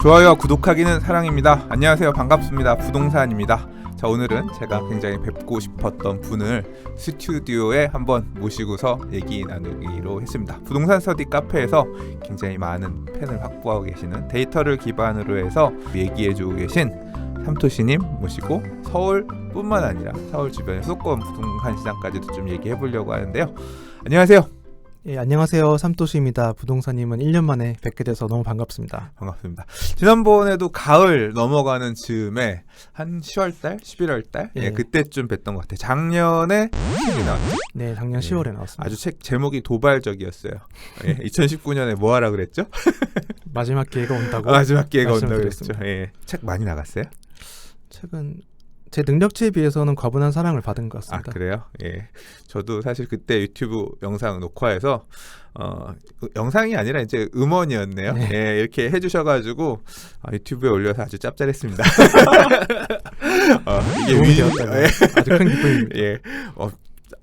좋아요와 구독하기는 사랑입니다. 안녕하세요. 반갑습니다. 부동산입니다. 자, 오늘은 제가 굉장히 뵙고 싶었던 분을 스튜디오에 한번 모시고서 얘기 나누기로 했습니다. 부동산 스터디 카페에서 굉장히 많은 팬을 확보하고 계시는 데이터를 기반으로 해서 얘기해주고 계신 삼토시님 모시고 서울뿐만 아니라 서울 주변의 수도권 부동산 시장까지도 좀 얘기해보려고 하는데요. 안녕하세요. 예, 안녕하세요. 삼토시입니다. 부동산님은 1년 만에 뵙게 돼서 너무 반갑습니다. 반갑습니다. 지난번에도 가을 넘어가는 즈음에 한 10월달, 11월달 예. 그때쯤 뵀던 것 같아요. 작년에 책이 나왔죠. 네, 작년 10월에 나왔습니다. 아주 책 제목이 도발적이었어요. 2019년에 뭐 하라 그랬죠? 마지막 기회가 온다고. 마지막 기회가 온다고 그랬죠. 말씀드렸습니다. 책 많이 나갔어요? 책은 제 능력치에 비해서는 과분한 사랑을 받은 것 같습니다. 아, 그래요? 예. 저도 사실 그때 유튜브 영상 녹화해서 영상이 아니라 이제 음원이었네요. 네. 예, 이렇게 해주셔가지고 유튜브에 올려서 아주 짭짤했습니다. 이게 도움이 되었다면 아주 큰 기쁨입니다. 예.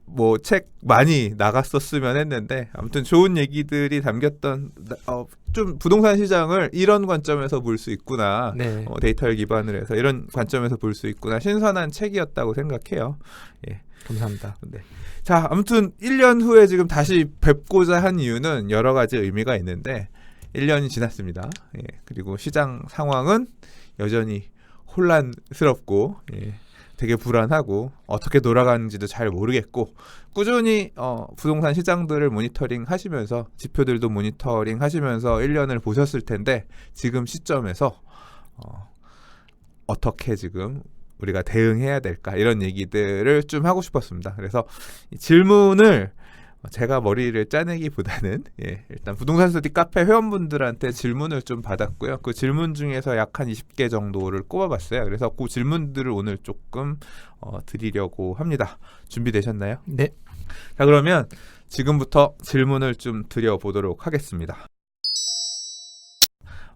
뭐 책 많이 나갔었으면 했는데 아무튼 좋은 얘기들이 담겼던 좀 부동산 시장을 이런 관점에서 볼 수 있구나. 네. 데이터를 기반으로 해서 이런 관점에서 볼 수 있구나. 신선한 책이었다고 생각해요. 예. 감사합니다. 네. 자, 아무튼 1년 후에 지금 다시 뵙고자 한 이유는 여러 가지 의미가 있는데 1년이 지났습니다. 예. 그리고 시장 상황은 여전히 혼란스럽고 되게 불안하고 어떻게 돌아가는지도 잘 모르겠고 꾸준히 부동산 시장들을 모니터링 하시면서 지표들도 모니터링 하시면서 1년을 보셨을 텐데 지금 시점에서 어떻게 지금 우리가 대응해야 될까 이런 얘기들을 좀 하고 싶었습니다. 그래서 이 질문을 제가 머리를 짜내기보다는 일단 부동산 스터디 카페 회원분들한테 질문을 좀 받았고요. 그 질문 중에서 약 한 20개 정도를 꼽아봤어요. 그래서 그 질문들을 오늘 조금 드리려고 합니다. 준비되셨나요? 네. 자, 그러면 지금부터 질문을 좀 드려보도록 하겠습니다.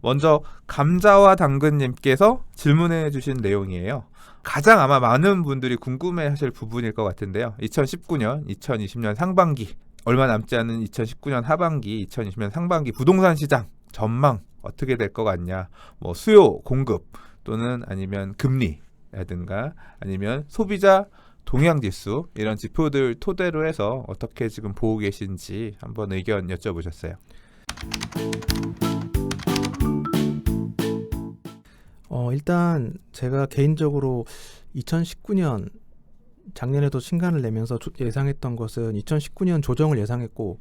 먼저 감자와 당근님께서 질문해 주신 내용이에요. 가장 아마 많은 분들이 궁금해하실 부분일 것 같은데요. 2019년, 2020년 상반기, 얼마 남지 않은 2019년 하반기, 2020년 상반기 부동산 시장 전망 어떻게 될 것 같냐? 뭐 수요, 공급 또는 아니면 금리라든가 아니면 소비자 동향지수 이런 지표들 토대로 해서 어떻게 지금 보고 계신지 한번 의견 여쭤보셨어요. 일단 제가 개인적으로 2019년 작년에도 신간을 내면서 예상했던 것은 2019년 조정을 예상했고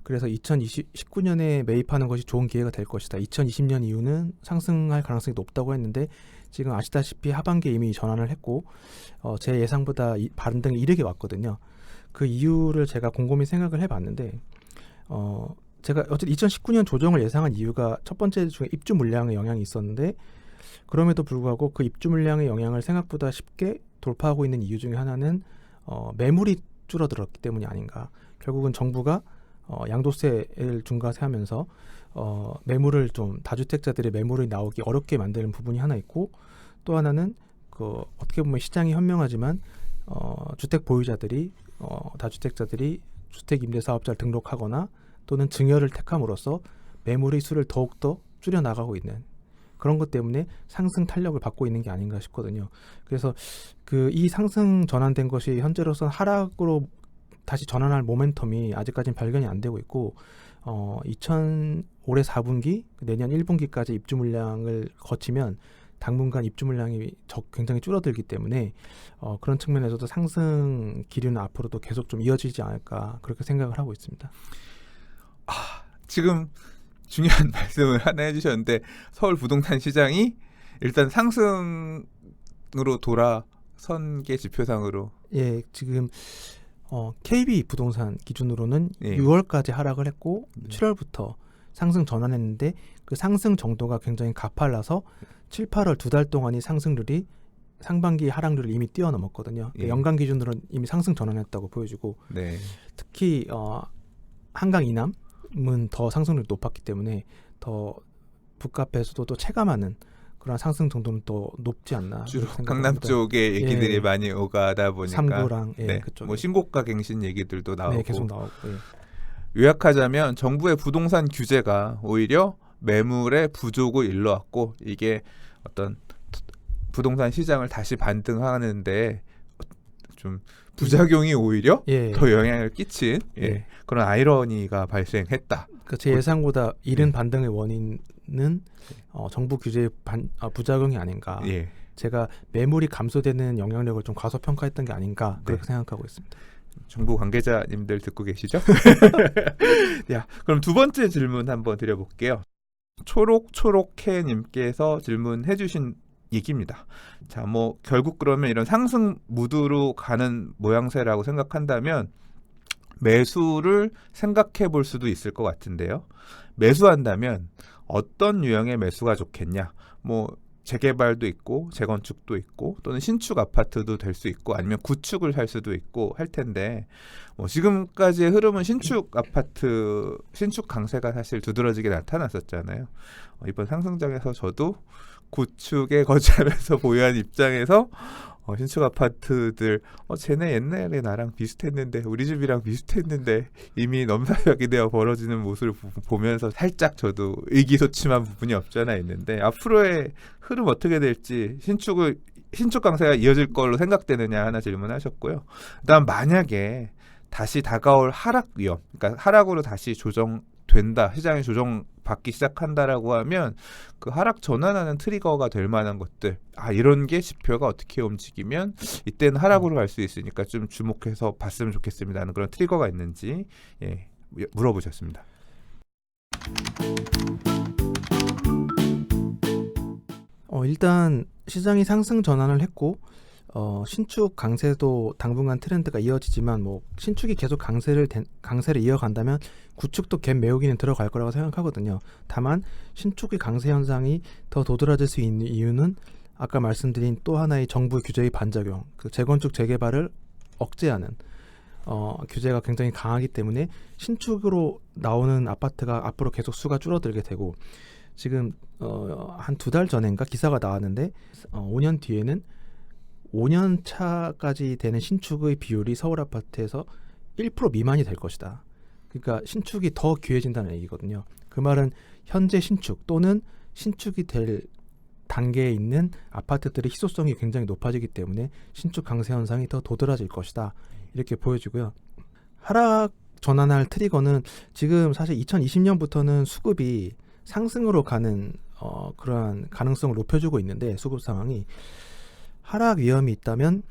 그래서 2019년에 매입하는 것이 좋은 기회가 될 것이다. 2020년 이후는 상승할 가능성이 높다고 했는데 지금 아시다시피 하반기에 이미 전환을 했고 제 예상보다 반등이 이르게 왔거든요. 그 이유를 제가 곰곰이 생각을 해봤는데 제가 어쨌든 2019년 조정을 예상한 이유가 첫 번째 중에 입주 물량의 영향이 있었는데 그럼에도 불구하고 그 입주 물량의 영향을 생각보다 쉽게 돌파하고 있는 이유 중에 하나는 매물이 줄어들었기 때문이 아닌가. 결국은 정부가 양도세를 중과세하면서 매물을 좀 다주택자들의 매물이 나오기 어렵게 만드는 부분이 하나 있고 또 하나는 어떻게 보면 시장이 현명하지만 주택 보유자들이 다주택자들이 주택임대사업자를 등록하거나 또는 증여를 택함으로써 매물의 수를 더욱더 줄여나가고 있는 그런 것 때문에 상승 탄력을 받고 있는 게 아닌가 싶거든요. 그래서 이 상승 전환된 것이 현재로서는 하락으로 다시 전환할 모멘텀이 아직까지는 발견이 안 되고 있고 올해 4분기, 내년 1분기까지 입주 물량을 거치면 당분간 입주 물량이 굉장히 줄어들기 때문에 그런 측면에서도 상승 기류는 앞으로도 계속 좀 이어지지 않을까 그렇게 생각을 하고 있습니다. 지금 중요한 말씀을 하나 해주셨는데 서울 부동산 시장이 일단 상승으로 돌아선 게 지표상으로 지금 KB 부동산 기준으로는 6월까지 하락을 했고 7월부터 상승 전환했는데 그 상승 정도가 굉장히 가팔라서 7, 8월 2달 동안이 상승률이 상반기 하락률을 이미 뛰어넘었거든요. 연간 기준으로는 이미 상승 전환했다고 보여지고 특히 한강 이남 은 더 상승률이 높았기 때문에 더 북값에서도 또 체감하는 그런 상승 정도는 더 높지 않나. 주로 강남 쪽에 얘기들이 많이 오가다 보니까 3구랑 그쪽 뭐 신고가 갱신 얘기들도 나오고 계속 나오고 요약하자면 정부의 부동산 규제가 오히려 매물의 부족을 일러왔고 이게 어떤 부동산 시장을 다시 반등하는데 좀 부작용이 오히려 예. 더 영향을 끼친 예. 그런 아이러니가 발생했다. 그러니까 제 예상보다 이른 반등의 원인은 정부 규제의 부작용이 아닌가. 예. 제가 매물이 감소되는 영향력을 좀 과소평가했던 게 아닌가 그렇게 네. 생각하고 있습니다. 정부 관계자님들 듣고 계시죠? 야, 그럼 두 번째 질문 한번 드려볼게요. 초록초록해님께서 질문해주신 얘기입니다. 자, 뭐 결국 그러면 이런 상승 무드로 가는 모양새라고 생각한다면 매수를 생각해 볼 수도 있을 것 같은데요. 매수한다면 어떤 유형의 매수가 좋겠냐? 뭐 재개발도 있고 재건축도 있고 또는 신축 아파트도 될 수 있고 아니면 구축을 할 수도 있고 할 텐데 뭐 지금까지의 흐름은 신축 아파트 신축 강세가 사실 두드러지게 나타났었잖아요. 이번 상승장에서 저도 구축에 거주하면서 보유한 입장에서 신축 아파트들 쟤네 옛날에 나랑 비슷했는데 우리 집이랑 비슷했는데 이미 넘사벽이 되어 벌어지는 모습을 보면서 살짝 저도 의기소침한 부분이 없지 않아 있는데 앞으로의 흐름 어떻게 될지 신축 강세가 이어질 걸로 생각되느냐 하나 질문하셨고요. 그다음 만약에 다시 다가올 하락 위험, 그러니까 하락으로 다시 조정된다, 시장이 조정받기 시작한다라고 하면 그 하락 전환하는 트리거가 될 만한 것들, 이런 게 지표가 어떻게 움직이면 이때는 하락으로 갈 수 있으니까 좀 주목해서 봤으면 좋겠습니다 하는 그런 트리거가 있는지 물어보셨습니다. 일단 시장이 상승 전환을 했고 신축 강세도 당분간 트렌드가 이어지지만 뭐 신축이 계속 강세를 이어간다면 구축도 갭 메우기는 들어갈 거라고 생각하거든요. 다만 신축의 강세 현상이 더 도드라질 수 있는 이유는 아까 말씀드린 또 하나의 정부 규제의 반작용, 그 재건축 재개발을 억제하는 규제가 굉장히 강하기 때문에 신축으로 나오는 아파트가 앞으로 계속 수가 줄어들게 되고 지금 한 2달 전인가 기사가 나왔는데 5년 뒤에는 5년 차까지 되는 신축의 비율이 서울 아파트에서 1% 미만이 될 것이다. 그러니까 신축이 더 귀해진다는 얘기거든요. 그 말은 현재 신축 또는 신축이 될 단계에 있는 아파트들의 희소성이 굉장히 높아지기 때문에 신축 강세 현상이 더 도드라질 것이다. 이렇게 보여지고요. 하락 전환할 트리거는 지금 사실 2020년부터는 수급이 상승으로 가는 그러한 가능성을 높여주고 있는데 수급 상황이 하락 위험이 있다면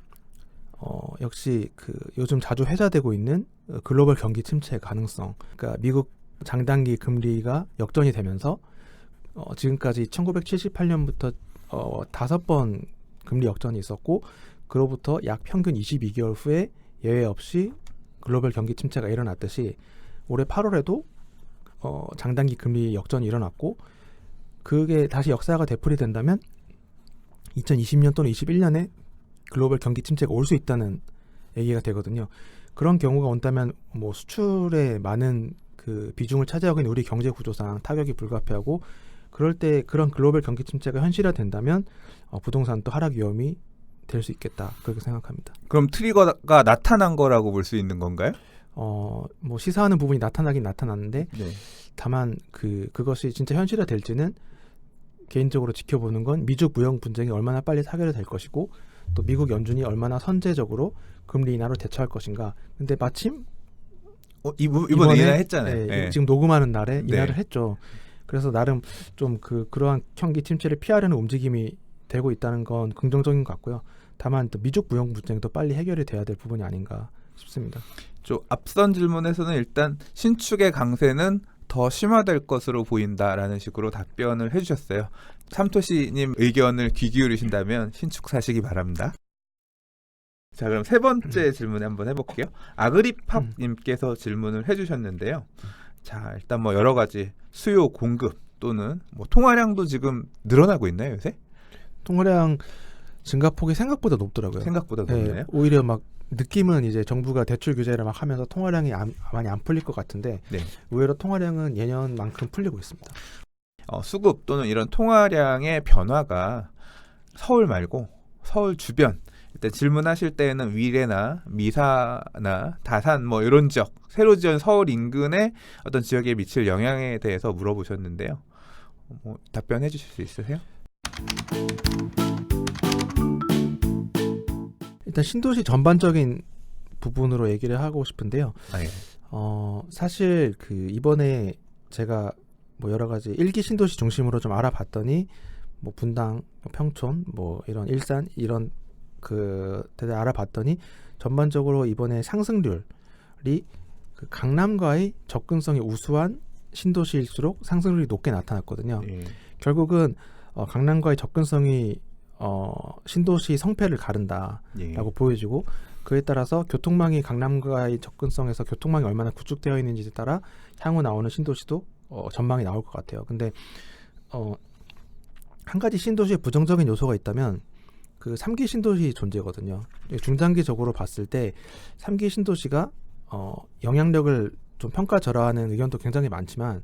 역시 그 요즘 자주 회자되고 있는 글로벌 경기 침체 가능성. 그러니까 미국 장단기 금리가 역전이 되면서 지금까지 1978년부터 5번 금리 역전이 있었고 그로부터 약 평균 22개월 후에 예외 없이 글로벌 경기 침체가 일어났듯이 올해 8월에도 장단기 금리 역전이 일어났고 그게 다시 역사가 되풀이된다면 2020년 또는 21년에 글로벌 경기 침체가 올 수 있다는 얘기가 되거든요. 그런 경우가 온다면 뭐 수출에 많은 그 비중을 차지하고 있는 우리 경제 구조상 타격이 불가피하고 그럴 때 그런 글로벌 경기 침체가 현실화된다면 부동산도 하락 위험이 될 수 있겠다 그렇게 생각합니다. 그럼 트리거가 나타난 거라고 볼 수 있는 건가요? 뭐 시사하는 부분이 나타나긴 나타났는데 네. 다만 그것이 진짜 현실화될지는 개인적으로 지켜보는 건 미중 무역 분쟁이 얼마나 빨리 타결될 것이고 또 미국 연준이 얼마나 선제적으로 금리 인하로 대처할 것인가. 근데 마침 이번에 인하했잖아요. 네. 지금 녹음하는 날에 네. 인하를 했죠. 그래서 나름 좀 그러한 경기 침체를 피하려는 움직임이 되고 있다는 건 긍정적인 것 같고요. 다만 또 미중 무역 분쟁도 빨리 해결이 돼야 될 부분이 아닌가 싶습니다. 앞선 질문에서는 일단 신축의 강세는 더 심화될 것으로 보인다라는 식으로 답변을 해주셨어요. 삼토시님 의견을 귀 기울이신다면 신축 사시기 바랍니다. 자, 그럼 세 번째 질문 한번 해볼게요. 아그리팝님께서 질문을 해주셨는데요. 자, 일단 뭐 여러 가지 수요 공급 또는 뭐 통화량도 지금 늘어나고 있나요 요새? 통화량 증가폭이 생각보다 높더라고요. 생각보다 높나요? 오히려 막 느낌은 이제 정부가 대출 규제를 막 하면서 통화량이 많이 안 풀릴 것 같은데 네. 의외로 통화량은 예년만큼 풀리고 있습니다. 수급 또는 이런 통화량의 변화가 서울 말고 서울 주변 일단 질문하실 때에는 위례나 미사나 다산 뭐 이런 지역 새로 지은 서울 인근의 어떤 지역에 미칠 영향에 대해서 물어보셨는데요. 뭐 답변해 주실 수 있으세요? 일단 신도시 전반적인 부분으로 얘기를 하고 싶은데요. 아, 예. 사실 그 이번에 제가 뭐 여러 가지 일기 신도시 중심으로 좀 알아봤더니 뭐 분당, 평촌, 뭐 이런 일산 이런 그 데들 알아봤더니 전반적으로 이번에 상승률이 그 강남과의 접근성이 우수한 신도시일수록 상승률이 높게 나타났거든요. 예. 결국은 강남과의 접근성이 신도시 성패를 가른다라고 예. 보여지고 그에 따라서 교통망이 강남과의 접근성에서 교통망이 얼마나 구축되어 있는지에 따라 향후 나오는 신도시도 전망이 나올 것 같아요. 근데 한 가지 신도시에 부정적인 요소가 있다면 그 3기 신도시 존재거든요. 중장기적으로 봤을 때 3기 신도시가 영향력을 좀 평가절하하는 의견도 굉장히 많지만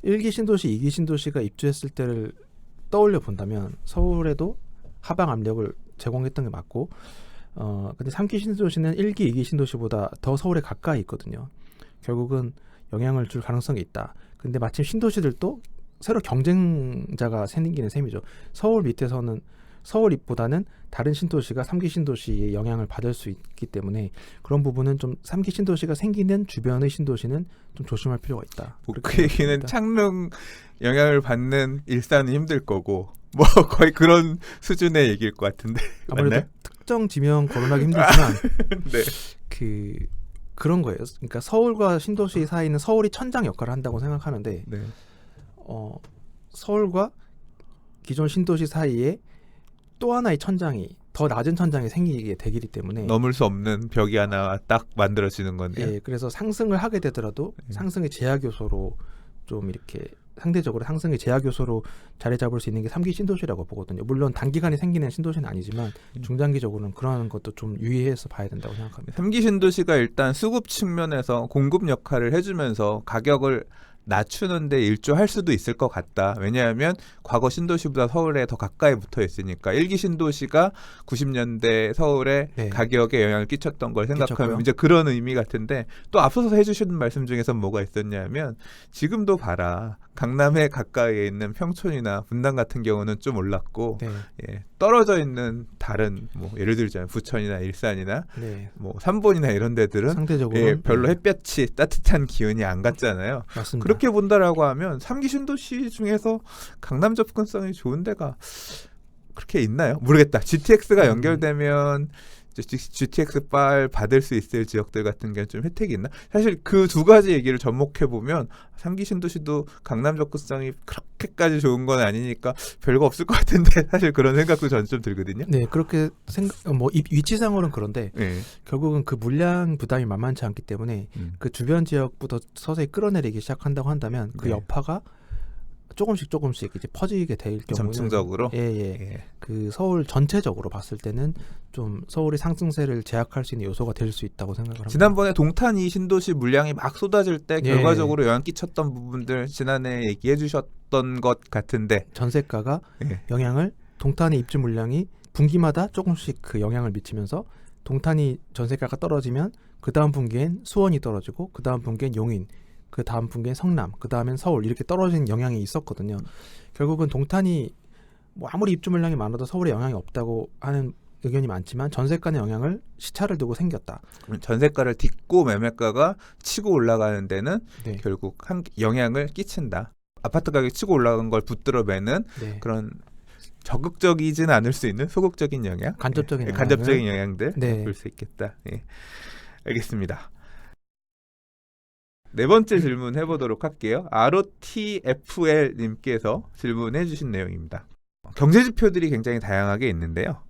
1기 신도시, 2기 신도시가 입주했을 때를 떠올려 본다면 서울에도 하방 압력을 제공했던 게 맞고 근데 3기 신도시는 1기, 2기 신도시보다 더 서울에 가까이 있거든요. 결국은 영향을 줄 가능성이 있다. 근데 마침 신도시들도 새로 경쟁자가 생기는 셈이죠. 서울 밑에서는 서울보다는 다른 신도시가 3기 신도시의 영향을 받을 수 있기 때문에 그런 부분은 좀 3기 신도시가 생기는 주변의 신도시는 좀 조심할 필요가 있다. 그 얘기는 창릉 영향을 받는 일산은 힘들 거고 뭐 거의 그런 수준의 얘기일 것 같은데 아무래도 맞나요? 특정 지명 거론하기 힘들지만 네. 그런 거예요. 그러니까 서울과 신도시 사이는 서울이 천장 역할을 한다고 생각하는데 네. 서울과 기존 신도시 사이에 또 하나의 천장이 더 낮은 천장이 생기게 되기 때문에 넘을 수 없는 벽이 하나 딱 만들어지는 건데요. 예, 그래서 상승을 하게 되더라도 상승의 제약 요소로 좀 이렇게 상대적으로 상승의 제약 요소로 자리 잡을 수 있는 게 3기 신도시라고 보거든요. 물론 단기간에 생기는 신도시는 아니지만 중장기적으로는 그런 것도 좀 유의해서 봐야 된다고 생각합니다. 3기 신도시가 일단 수급 측면에서 공급 역할을 해주면서 가격을 낮추는데 일조할 수도 있을 것 같다. 왜냐하면 과거 신도시보다 서울에 더 가까이 붙어 있으니까 1기 신도시가 90년대 서울에 네. 가격에 영향을 끼쳤던 걸 생각하면 끼쳤고요. 이제 그런 의미 같은데 또 앞서서 해주신 말씀 중에서 뭐가 있었냐면 지금도 봐라. 강남에 가까이에 있는 평촌이나 분당 같은 경우는 좀 올랐고 네, 예, 떨어져 있는 다른 뭐 예를 들자면 부천이나 일산이나 네, 뭐 삼본이나 이런 데들은 상대적으로 예, 별로 햇볕이 따뜻한 기운이 안 갔잖아요. 맞습니다. 그렇게 본다라고 하면 3기 신도시 중에서 강남 접근성이 좋은 데가 그렇게 있나요? 모르겠다. GTX가 연결되면 GTX 빨 받을 수 있을 지역들 같은 게 좀 혜택이 있나? 사실 그 두 가지 얘기를 접목해 보면 3기 신도시도 강남 접근성이 그렇게까지 좋은 건 아니니까 별거 없을 것 같은데 사실 그런 생각도 저는 좀 들거든요. 네, 그렇게 위치상으로는 그런데 네. 결국은 그 물량 부담이 만만치 않기 때문에 그 주변 지역부터 서서히 끌어내리기 시작한다고 한다면 그 네. 여파가 조금씩 이제 퍼지게 될 경우는 점층적으로 예. 그 서울 전체적으로 봤을 때는 좀 서울의 상승세를 제약할 수 있는 요소가 될 수 있다고 생각을 합니다. 지난번에 동탄 신도시 물량이 막 쏟아질 때 예. 결과적으로 영향 끼쳤던 부분들 지난해 얘기해 주셨던 것 같은데 전세가가 예. 영향을 동탄의 입주 물량이 분기마다 조금씩 그 영향을 미치면서 동탄이 전세가가 떨어지면 그 다음 분기엔 수원이 떨어지고 그 다음 분기엔 용인 그 다음 분기엔 성남, 그 다음엔 서울 이렇게 떨어진 영향이 있었거든요. 결국은 동탄이 뭐 아무리 입주 물량이 많아도 서울에 영향이 없다고 하는 의견이 많지만 전세가의 영향을 시차를 두고 생겼다. 전세가를 딛고 매매가가 치고 올라가는 데는 네. 결국 영향을 끼친다. 아파트 가격이 치고 올라간 걸 붙들어 매는 네. 그런 적극적이진 않을 수 있는 소극적인 영향, 간접적인 예, 영향을- 간접적인 영향들 네. 볼 수 있겠다. 예. 알겠습니다. 네 번째 질문 해보도록 할게요. ROTFL님께서 질문해주신 내용입니다. 경제 지표들이 굉장히 다양하게 있는데요.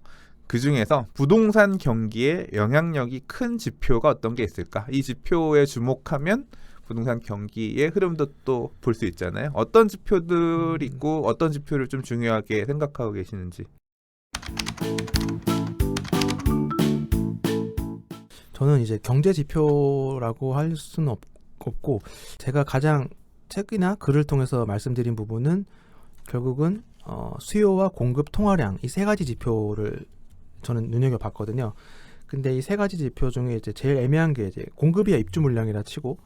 그 중에서 부동산 경기에 영향력이 큰 지표가 어떤 게 있을까? 이 지표에 주목하면 부동산 경기의 흐름도 또 볼 수 있잖아요. 어떤 지표들 있고 어떤 지표를 좀 중요하게 생각하고 계시는지. 저는 이제 경제 지표라고 할 수는 없고 제가 가장 책이나 글을 통해서 말씀드린 부분은 결국은 수요와 공급 통화량 이 세 가지 지표를 저는 눈여겨봤거든요. 근데 이 세 가지 지표 중에 이제 제일 애매한 게 이제 공급이야 입주 물량이라 치고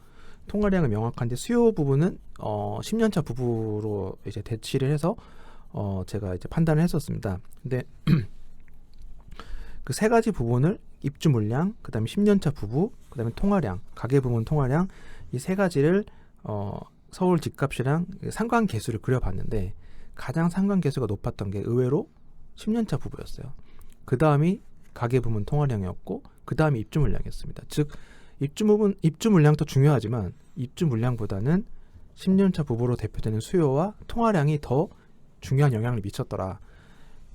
통화량은 명확한데 수요 부분은 10년차 부부로 이제 대치를 해서 제가 이제 판단을 했었습니다. 근데 그 세 가지 부분을 입주 물량, 그다음에 10년차 부부, 그다음에 통화량, 가계 부문 통화량 이 세 가지를 서울 집값이랑 상관계수를 그려봤는데 가장 상관계수가 높았던 게 의외로 10년차 부부였어요. 그 다음이 가계 부문 통화량이었고 그 다음이 입주 물량이었습니다. 즉 입주 물량도 중요하지만 입주 물량보다는 10년차 부부로 대표되는 수요와 통화량이 더 중요한 영향을 미쳤더라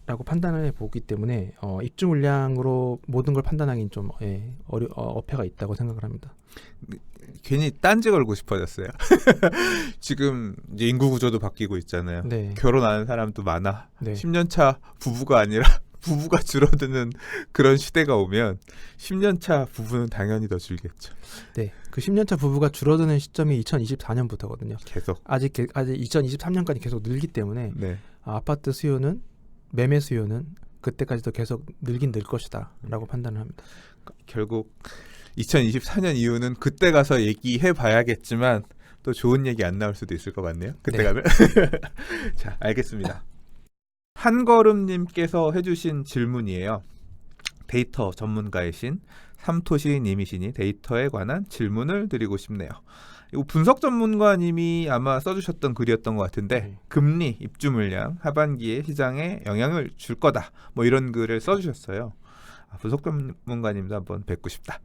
라고 판단을 해보기 때문에 입주 물량으로 모든 걸 판단하기는 좀 어폐가 있다고 생각을 합니다. 괜히 딴지 걸고 싶어졌어요. 지금 이제 인구 구조도 바뀌고 있잖아요. 네. 결혼하는 사람도 많아. 네. 10년차 부부가 아니라 부부가 줄어드는 그런 시대가 오면 10년차 부부는 당연히 더 줄겠죠. 네. 그 10년차 부부가 줄어드는 시점이 2024년부터거든요. 계속. 아직 2023년까지 계속 늘기 때문에 네. 아파트 수요는 매매 수요는 그때까지도 계속 늘긴 늘 것이다 라고 판단을 합니다. 결국 2024년 이후는 그때 가서 얘기해 봐야겠지만 또 좋은 얘기 안 나올 수도 있을 것 같네요. 그때 네. 가면. 자, 알겠습니다. 한걸음님께서 해주신 질문이에요. 데이터 전문가이신 삼토시님이시니 데이터에 관한 질문을 드리고 싶네요. 이거 분석 전문가님이 아마 써주셨던 글이었던 것 같은데 네. 금리, 입주 물량, 하반기에 시장에 영향을 줄 거다. 뭐 이런 글을 써주셨어요. 분석 전문가님도 한번 뵙고 싶다.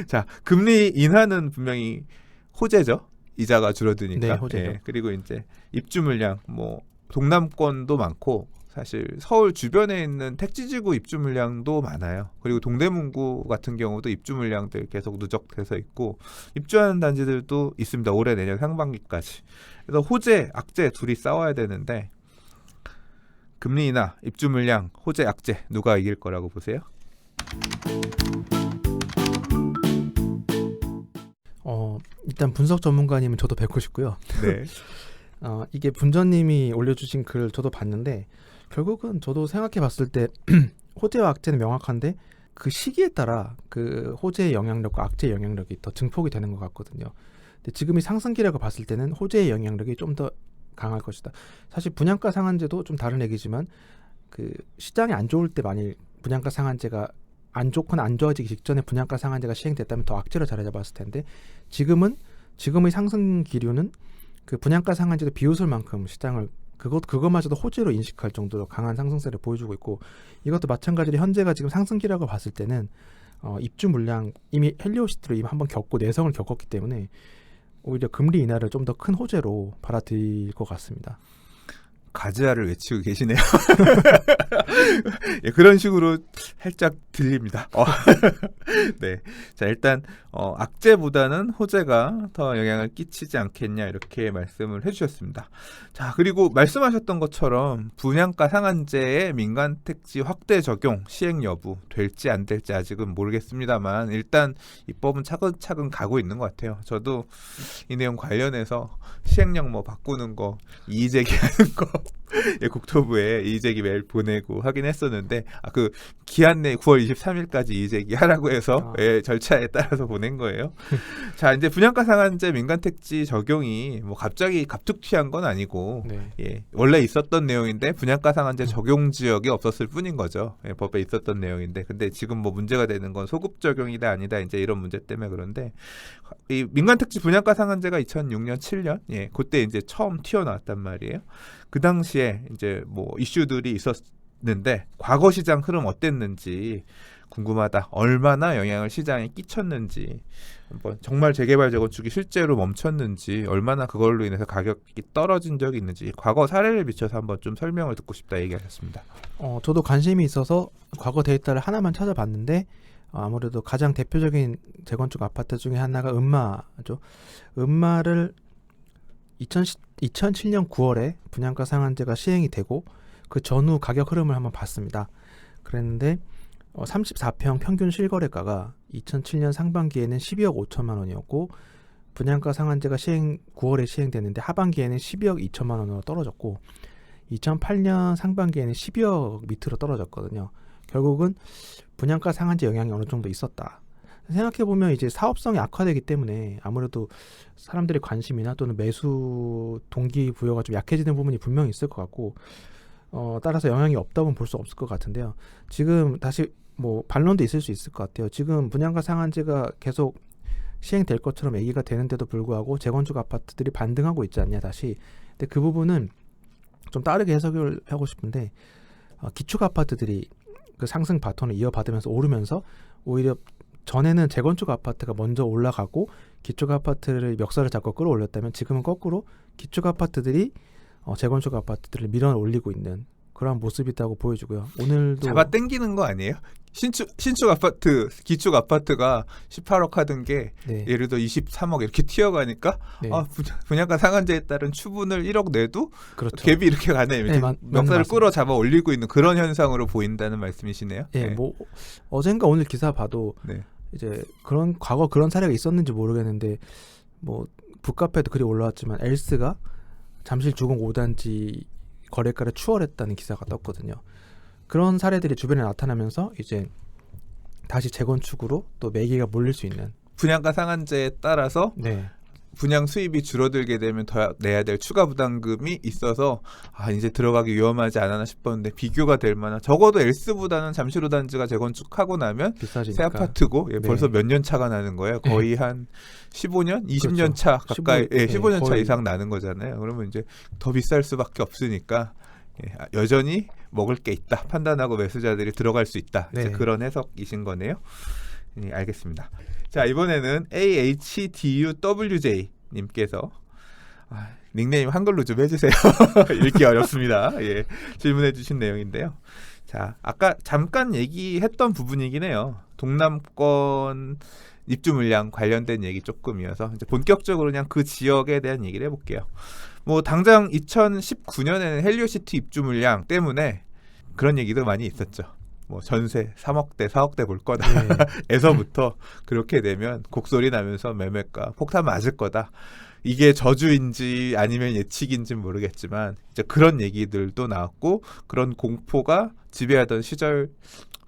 자, 금리 인하는 분명히 호재죠. 이자가 줄어드니까. 네, 호재죠. 예, 그리고 이제 입주 물량, 뭐 동남권도 많고 사실 서울 주변에 있는 택지지구 입주 물량도 많아요. 그리고 동대문구 같은 경우도 입주 물량들 계속 누적돼서 있고 입주하는 단지들도 있습니다. 올해 내년 상반기까지. 그래서 호재, 악재 둘이 싸워야 되는데 금리 인하, 입주 물량, 호재, 악재 누가 이길 거라고 보세요? 일단 분석 전문가님은 저도 뵙고 싶고요. 네. 이게 분전님이 올려주신 글 저도 봤는데 결국은 저도 생각해 봤을 때 호재와 악재는 명확한데 그 시기에 따라 그 호재의 영향력과 악재의 영향력이 더 증폭이 되는 것 같거든요. 근데 지금이 상승기라고 봤을 때는 호재의 영향력이 좀 더 강할 것이다. 사실 분양가 상한제도 좀 다른 얘기지만 그 시장이 안 좋을 때 만일 분양가 상한제가 안 좋거나 안 좋아지기 직전에 분양가 상한제가 시행됐다면 더 악재로 자리 잡았을 텐데 지금의 상승 기류는 그 분양가 상한제도 비웃을 만큼 시장을 그것마저도 호재로 인식할 정도로 강한 상승세를 보여주고 있고 이것도 마찬가지로 현재가 지금 상승기라고 봤을 때는 입주 물량 이미 헬리오시티로 이미 한번 겪고 내성을 겪었기 때문에 오히려 금리 인하를 좀 더 큰 호재로 받아들일 것 같습니다. 가즈아를 외치고 계시네요. 예, 그런 식으로 살짝 들립니다. 네, 자 일단 악재보다는 호재가 더 영향을 끼치지 않겠냐 이렇게 말씀을 해주셨습니다. 자 그리고 말씀하셨던 것처럼 분양가 상한제의 민간 택지 확대 적용 시행 여부 될지 안 될지 아직은 모르겠습니다만 일단 입법은 차근차근 가고 있는 것 같아요. 저도 이 내용 관련해서 시행령 뭐 바꾸는 거 이의제기하는 거 예, 국토부에 이의제기 메일 보내고 하긴 했었는데 그 기한 내 9월 23일까지 이의제기 하라고 해서 예, 절차에 따라서 보낸 거예요. 자 이제 분양가 상한제 민간 택지 적용이 뭐 갑자기 갑툭튀한 건 아니고 네. 예, 원래 있었던 내용인데 분양가 상한제 적용 지역이 없었을 뿐인 거죠. 예, 법에 있었던 내용인데 근데 지금 뭐 문제가 되는 건 소급 적용이다 아니다 이제 이런 문제 때문에 그런데 이 민간 택지 분양가 상한제가 2006년 7년 예, 그때 이제 처음 튀어나왔단 말이에요. 그 당시에 이제 뭐 이슈들이 있었는데 과거 시장 흐름 어땠는지 궁금하다. 얼마나 영향을 시장에 끼쳤는지 한번 정말 재개발 재건축이 실제로 멈췄는지 얼마나 그걸로 인해서 가격이 떨어진 적이 있는지 과거 사례를 비춰서 한번 좀 설명을 듣고 싶다 얘기하셨습니다. 저도 관심이 있어서 과거 데이터를 하나만 찾아봤는데 아무래도 가장 대표적인 재건축 아파트 중에 하나가 음마죠. 음마를 2007년 9월에 분양가 상한제가 시행이 되고 그 전후 가격 흐름을 한번 봤습니다. 그랬는데 34평 평균 실거래가가 2007년 상반기에는 12억 5천만 원이었고 분양가 상한제가 9월에 시행됐는데 하반기에는 12억 2천만 원으로 떨어졌고 2008년 상반기에는 12억 밑으로 떨어졌거든요. 결국은 분양가 상한제 영향이 어느 정도 있었다. 생각해 보면 이제 사업성이 악화되기 때문에 아무래도 사람들의 관심이나 또는 매수 동기부여가 좀 약해지는 부분이 분명히 있을 것 같고, 따라서 영향이 없다고는 볼 수 없을 것 같은데요. 지금 다시 뭐 반론도 있을 수 있을 것 같아요. 지금 분양가 상한제가 계속 시행될 것처럼 얘기가 되는데도 불구하고 재건축 아파트들이 반등하고 있지 않냐 다시. 근데 그 부분은 좀 다르게 해석을 하고 싶은데, 기축 아파트들이 그 상승 바톤을 이어받으면서 오르면서 오히려 전에는 재건축 아파트가 먼저 올라가고 기축 아파트를 멱살을 잡고 끌어올렸다면, 지금은 거꾸로 기축 아파트들이 재건축 아파트들을 밀어 올리고 있는 그런 모습이라고 보여지고요. 오늘도 잡아 당기는 거 아니에요? 신축 아파트, 기축 아파트가 18억 하던 게 네, 예를 들어 23억 이렇게 튀어가니까 네, 분양가 상한제에 따른 추분을 1억 내도 그렇죠. 갭이 이렇게 가네. 이렇게 네, 맞는 멱살을 말씀. 끌어 잡아 올리고 있는 그런 현상으로 보인다는 말씀이시네요. 예, 네. 뭐 어젠가 오늘 기사 봐도 네. 이제 그런 과거 그런 사례가 있었는지 모르겠는데, 뭐 북카페도 글이 올라왔지만 엘스가 잠실 주공 5단지 거래가를 추월했다는 기사가 떴거든요. 그런 사례들이 주변에 나타나면서 이제 다시 재건축으로 또 매기가 몰릴 수 있는. 분양가 상한제에 따라서 네, 분양 수입이 줄어들게 되면 더 내야 될 추가 부담금이 있어서 이제 들어가기 위험하지 않나 싶었는데, 비교가 될 만한, 적어도 엘스보다는 잠실 5단지가 재건축하고 나면 비싸지니까. 새 아파트고 네. 벌써 몇 년 차가 나는 거예요. 거의 한 15년, 20년 그렇죠. 차 가까이, 15년 차 거의. 이상 나는 거잖아요. 그러면 이제 더 비쌀 수밖에 없으니까 여전히 먹을 게 있다 판단하고 매수자들이 들어갈 수 있다. 이제 네. 그런 해석이신 거네요. 알겠습니다. 자, 이번에는 AHDUWJ 님께서 닉네임 한글로 좀 해주세요. 읽기 어렵습니다. 예, 질문해 주신 내용인데요. 자, 아까 잠깐 얘기했던 부분이긴 해요. 동남권 입주 물량 관련된 얘기 조금이어서 이제 본격적으로 그냥 그 지역에 대한 얘기를 해볼게요. 뭐 당장 2019년에는 헬리오시티 입주 물량 때문에 그런 얘기도 많이 있었죠. 뭐 전세 3억대, 4억대 볼 거다. 네. 에서부터 그렇게 되면 곡소리 나면서 매매가 폭탄 맞을 거다. 이게 저주인지 아니면 예측인지 모르겠지만 이제 그런 얘기들도 나왔고, 그런 공포가 지배하던 시절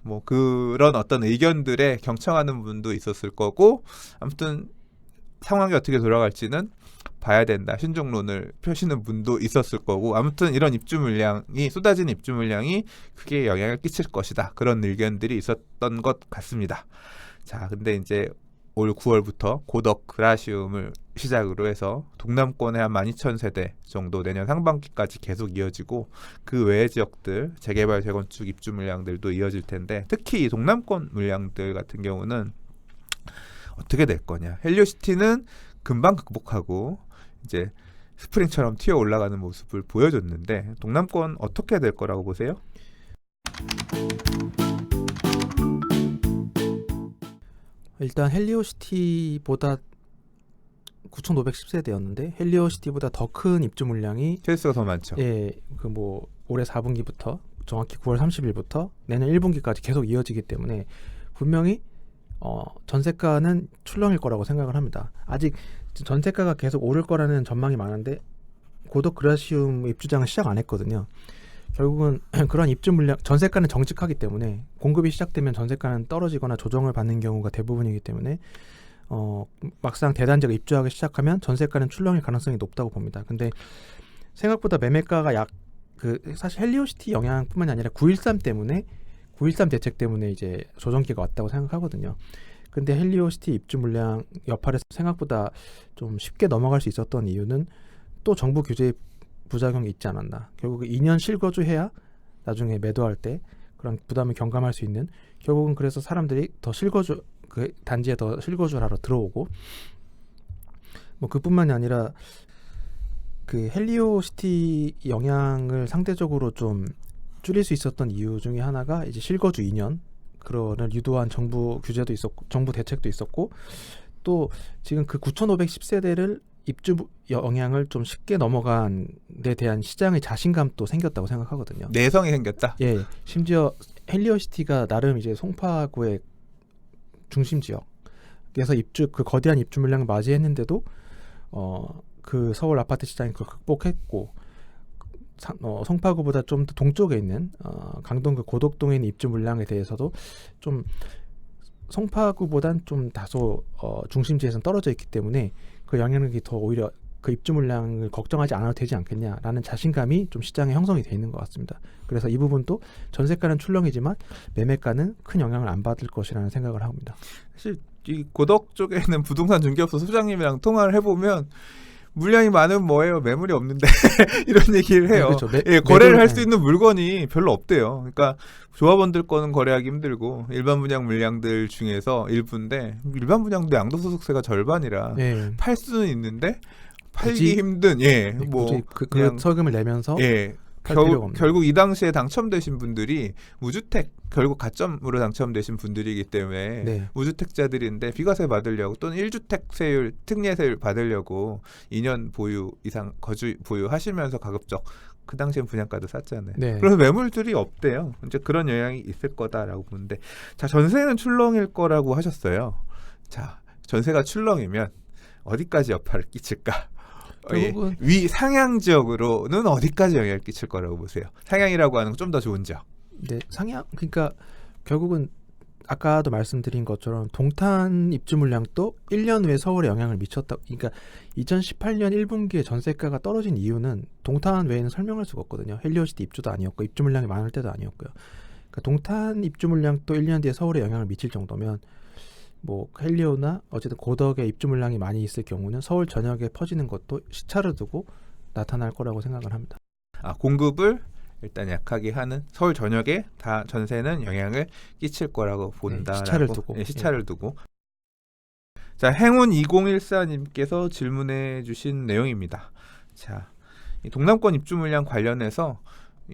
뭐 그런 어떤 의견들에 경청하는 분도 있었을 거고, 아무튼 상황이 어떻게 돌아갈지는 봐야 된다, 신중론을 펴시는 분도 있었을 거고, 아무튼 이런 입주 물량이 쏟아진 입주 물량이 크게 영향을 끼칠 것이다, 그런 의견들이 있었던 것 같습니다. 자, 근데 이제 올 9월부터 고덕 그라시움을 시작으로 해서 동남권에 한 12,000세대 정도 내년 상반기까지 계속 이어지고, 그 외의 지역들 재개발 재건축 입주 물량들도 이어질 텐데, 특히 이 동남권 물량들 같은 경우는 어떻게 될 거냐. 헬리오시티는 금방 극복하고 이제 스프링처럼 튀어 올라가는 모습을 보여줬는데, 동남권 어떻게 될 거라고 보세요? 일단 헬리오시티보다 9,510세대였는데 헬리오시티보다 더 큰 입주 물량이 세수가 더 많죠. 그 뭐 올해 4분기부터 정확히 9월 30일부터 내년 1분기까지 계속 이어지기 때문에 분명히 전세가는 출렁일 거라고 생각을 합니다. 아직 전세가가 계속 오를 거라는 전망이 많은데 고덕 그라시움 입주장은 시작 안 했거든요. 결국은 그런 입주 물량, 전세가는 정직하기 때문에 공급이 시작되면 전세가는 떨어지거나 조정을 받는 경우가 대부분이기 때문에 막상 대단지가 입주하기 시작하면 전세가는 출렁일 가능성이 높다고 봅니다. 근데 생각보다 매매가가 사실 헬리오시티 영향뿐만이 아니라 9.13 때문에 9.13 대책 때문에 이제 조정기가 왔다고 생각하거든요. 근데 헬리오시티 입주 물량 여파를 생각보다 좀 쉽게 넘어갈 수 있었던 이유는 또 정부 규제의 부작용이 있지 않았나. 결국 2년 실거주해야 나중에 매도할 때 그런 부담을 경감할 수 있는, 결국은 그래서 사람들이 더 실거주, 그 단지에 더 실거주를 하러 들어오고, 뭐 그뿐만이 아니라 그 헬리오시티 영향을 상대적으로 좀 줄일 수 있었던 이유 중에 하나가 이제 실거주 2년 그거를 유도한 정부 규제도 있었고 정부 대책도 있었고, 또 지금 그 9,510세대를 입주 영향을 좀 쉽게 넘어간 데 대한 시장의 자신감도 생겼다고 생각하거든요. 내성이 생겼다. 예, 심지어 헬리오시티가 나름 이제 송파구의 중심 지역, 그래서 그 거대한 입주 물량을 맞이했는데도 그 서울 아파트 시장이 그걸 극복했고, 송파구보다 좀 더 동쪽에 있는 강동 그 고덕동에 있는 입주 물량에 대해서도 좀 송파구보단 좀 다소 중심지에서는 떨어져 있기 때문에 그 영향력이 더 오히려 그 입주 물량을 걱정하지 않아도 되지 않겠냐라는 자신감이 좀 시장에 형성이 돼 있는 것 같습니다. 그래서 이 부분도 전세가는 출렁이지만 매매가는 큰 영향을 안 받을 것이라는 생각을 합니다. 사실 이 고덕 쪽에 있는 부동산 중개업소 소장님이랑 통화를 해보면 물량이 많으면 뭐예요? 매물이 없는데 이런 얘기를 해요. 네, 그렇죠. 예, 거래를 매도를- 할 수 있는 물건이 별로 없대요. 그러니까 조합원들 거는 거래하기 힘들고 일반 분양 물량들 중에서 일부인데 일반 분양도 양도소득세가 절반이라 네. 팔 수는 있는데 팔기 굳이- 힘든 굳이 뭐 그 그냥 서금을 내면서 예. 할 필요가 없는. 결국 이 당시에 당첨되신 분들이 무주택 결국 가점으로 당첨되신 분들이기 때문에 네. 무주택자들인데 비과세 받으려고 또는 1주택 세율 특례세율 받으려고 2년 보유 이상 거주 보유하시면서 가급적 그 당시엔 분양가도 쌌잖아요. 네. 그래서 매물들이 없대요. 이제 그런 영향이 있을 거다라고 보는데 자 전세는 출렁일 거라고 하셨어요. 자 전세가 출렁이면 어디까지 여파를 끼칠까? 결국은 위 상향 지역으로는 어디까지 영향을 끼칠 거라고 보세요? 상향이라고 하는 건 좀 더 좋은 지역. 네, 상향 그러니까 결국은 아까도 말씀드린 것처럼 동탄 입주 물량도 1년 후에 서울에 영향을 미쳤다. 그러니까 2018년 1분기에 전세가가 떨어진 이유는 동탄 외에는 설명할 수가 없거든요. 헬리오시티 입주도 아니었고 입주 물량이 많을 때도 아니었고요. 그러니까 동탄 입주 물량도 1년 뒤에 서울에 영향을 미칠 정도면 뭐 헬리오나 어쨌든 고덕에 입주 물량이 많이 있을 경우는 서울 전역에 퍼지는 것도 시차를 두고 나타날 거라고 생각을 합니다. 공급을 일단 약하게 하는 서울 전역에 다 전세는 영향을 끼칠 거라고 본다. 시차를 두고. 시차를 두고. 자, 행운 2014님께서 질문해 주신 내용입니다. 자, 이 동남권 입주 물량 관련해서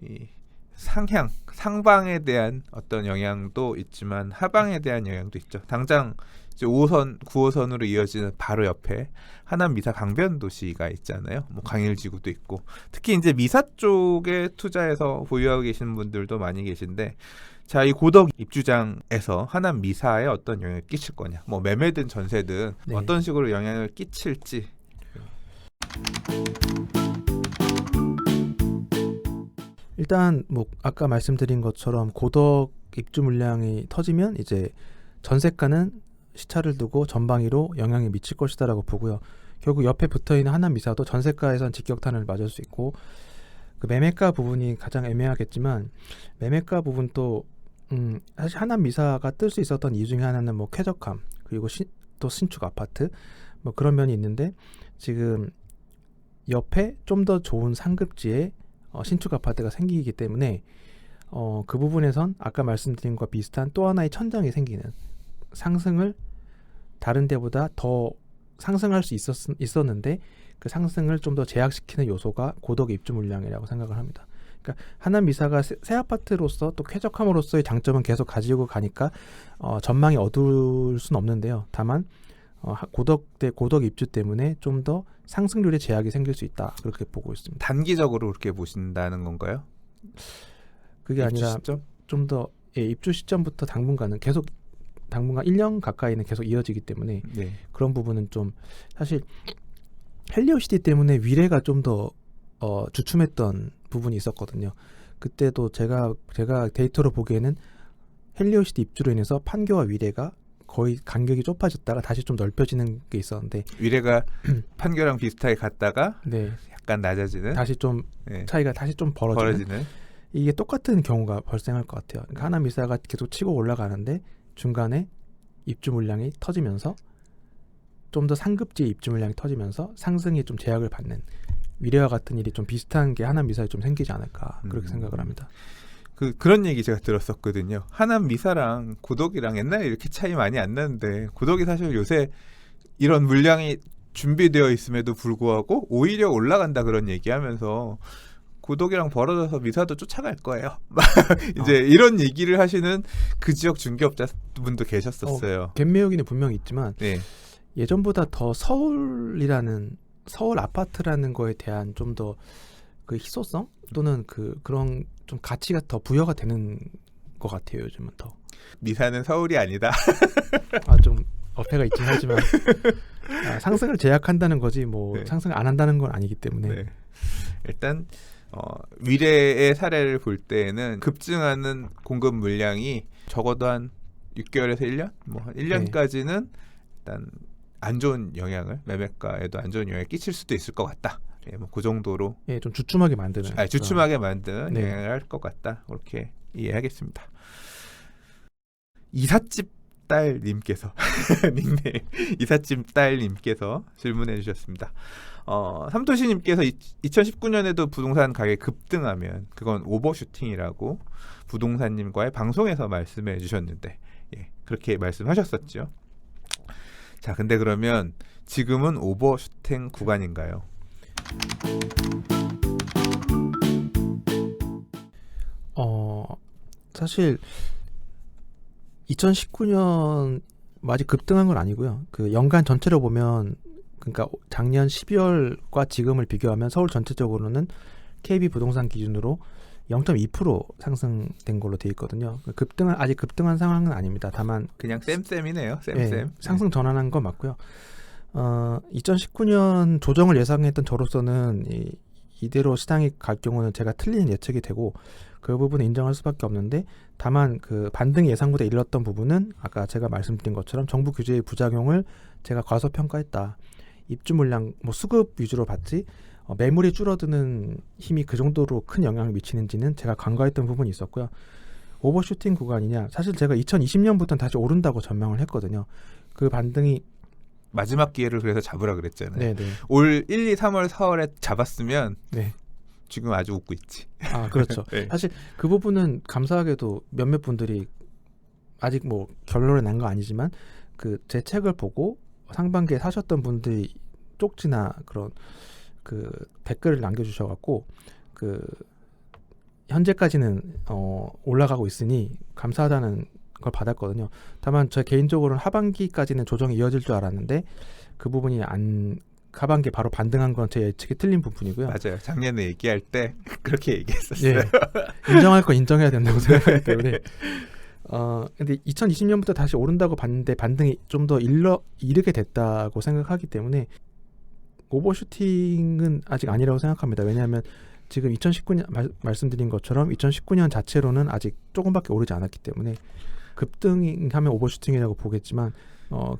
이 상방에 대한 어떤 영향도 있지만 하방에 대한 영향도 있죠. 당장 이제 5호선, 9호선으로 이어지는 바로 옆에 하남 미사 강변 도시가 있잖아요. 뭐 강일지구도 있고 특히 이제 미사 쪽에 투자해서 보유하고 계시는 분들도 많이 계신데 자, 이 고덕 입주장에서 하남 미사에 어떤 영향을 끼칠 거냐, 뭐 매매든 전세든 네. 어떤 식으로 영향을 끼칠지. 일단 뭐 아까 말씀드린 것처럼 고덕 입주 물량이 터지면 이제 전세가는 시차를 두고 전방위로 영향이 미칠 것이다라고 보고요. 결국 옆에 붙어있는 하남 미사도 전세가에선 직격탄을 맞을 수 있고 그 매매가 부분이 가장 애매하겠지만 매매가 부분도 사실 하남 미사가 뜰 수 있었던 이유 중에 하나는 뭐 쾌적함 그리고 또 신축 아파트 뭐 그런 면이 있는데 지금 옆에 좀 더 좋은 상급지에 신축 아파트가 생기기 때문에 그 부분에선 아까 말씀드린 것과 비슷한 또 하나의 천장이 생기는 상승을 다른 데보다 더 상승할 수 있었는데 그 상승을 좀 더 제약시키는 요소가 고덕의 입주 물량이라고 생각을 합니다. 그러니까 하남 미사가 새 아파트로서 또 쾌적함으로서의 장점은 계속 가지고 가니까 전망이 어두울 수는 없는데요. 다만 고덕 입주 때문에 좀 더 상승률에 제약이 생길 수 있다 그렇게 보고 있습니다. 단기적으로 그렇게 보신다는 건가요? 그게 입주 아니라 시점? 좀 더 입주 시점부터 당분간 1년 가까이는 계속 이어지기 때문에 네. 그런 부분은 좀 사실 헬리오시티 때문에 위례가 좀 더 주춤했던 부분이 있었거든요. 그때도 제가 데이터로 보기에는 헬리오시티 입주로 인해서 판교와 위례가 거의 간격이 좁아졌다가 다시 좀 넓혀지는 게 있었는데 위례가 판교랑 비슷하게 갔다가 네, 약간 낮아지는 다시 좀 네. 차이가 다시 좀 벌어지는 이게 똑같은 경우가 발생할 것 같아요. 그러니까 하남 미사가 계속 치고 올라가는데 중간에 입주 물량이 터지면서 좀 더 상급지의 입주 물량이 터지면서 상승에 좀 제약을 받는 위례와 같은 일이 좀 비슷한 게 하남 미사에 좀 생기지 않을까 그렇게 생각을 합니다. 그런 얘기 제가 들었었거든요. 하남 미사랑 고덕이랑 옛날에 이렇게 차이 많이 안 나는데 고덕이 사실 요새 이런 물량이 준비되어 있음에도 불구하고 오히려 올라간다 그런 얘기하면서 고덕이랑 벌어져서 미사도 쫓아갈 거예요. 이제 이런 얘기를 하시는 그 지역 중개업자분도 계셨었어요. 갭매우기는 분명히 있지만 네. 예전보다 더 서울 아파트라는 거에 대한 좀 더 그 희소성 또는 그런 좀 가치가 더 부여가 되는 것 같아요. 요즘은 더. 미사는 서울이 아니다. 좀 어폐가 있긴 하지만 상승을 제약한다는 거지 뭐 네. 상승을 안 한다는 건 아니기 때문에 네. 일단 위례의 사례를 볼 때에는 급증하는 공급 물량이 적어도 한 6개월에서 1년? 뭐 1년까지는 일단 안 좋은 영향을 매매가에도 안 좋은 영향을 끼칠 수도 있을 것 같다. 예, 뭐 그 정도로 예, 좀 주춤하게 만드는. 주춤하게 만든 네. 영향을 할 것 같다. 그렇게 이해하겠습니다. 이삿집 딸님께서 닉네임 이삿집 딸님께서 질문해 주셨습니다. 삼토시님께서 2019년에도 부동산 가격이 급등하면 그건 오버슈팅이라고 부동산님과의 방송에서 말씀해 주셨는데 예, 그렇게 말씀하셨었죠. 자, 근데 그러면 지금은 오버슈팅 구간인가요? 사실 2019년 아직 급등한 건 아니고요. 그 연간 전체로 보면 그러니까 작년 12월과 지금을 비교하면 서울 전체적으로는 KB 부동산 기준으로 0.2% 상승된 걸로 돼 있거든요. 아직 급등한 상황은 아닙니다. 다만 그냥 쌤쌤이네요. 쌤쌤. 예, 상승 전환한 건 맞고요. 2019년 조정을 예상했던 저로서는 이대로 시장이 갈 경우는 제가 틀린 예측이 되고 그 부분은 인정할 수밖에 없는데 다만 그 반등이 예상보다 일렀던 부분은 아까 제가 말씀드린 것처럼 정부 규제의 부작용을 제가 과소평가했다. 입주 물량 뭐 수급 위주로 봤지 매물이 줄어드는 힘이 그 정도로 큰 영향을 미치는지는 제가 간과했던 부분이 있었고요. 오버슈팅 구간이냐? 사실 제가 2020년부터는 다시 오른다고 전망을 했거든요. 그 반등이 마지막 기회를 그래서 잡으라 그랬잖아요. 네네. 올 1, 2, 3월, 4월에 잡았으면 네. 지금 아주 웃고 있지. 아, 그렇죠. 네. 사실 그 부분은 감사하게도 몇몇 분들이 아직 뭐 결론이 난 거 아니지만 그 제 책을 보고 상반기에 사셨던 분들이 쪽지나 그런 그 댓글을 남겨주셔갖고 그 현재까지는 올라가고 있으니 감사하다는 걸 받았거든요. 다만 저 개인적으로는 하반기까지는 조정이 이어질 줄 알았는데 그 부분이 하반기에 바로 반등한 건 제 예측이 틀린 부분이고요. 맞아요. 작년에 얘기할 때 그렇게 얘기했었어요. 예, 인정할 건 인정해야 된다고 생각하기 때문에 근데 2020년부터 다시 오른다고 봤는데 반등이 좀 더 이르게 됐다고 생각하기 때문에 오버슈팅은 아직 아니라고 생각합니다. 왜냐하면 지금 2019년 말씀드린 것처럼 2019년 자체로는 아직 조금밖에 오르지 않았기 때문에 급등하면 오버슈팅이라고 보겠지만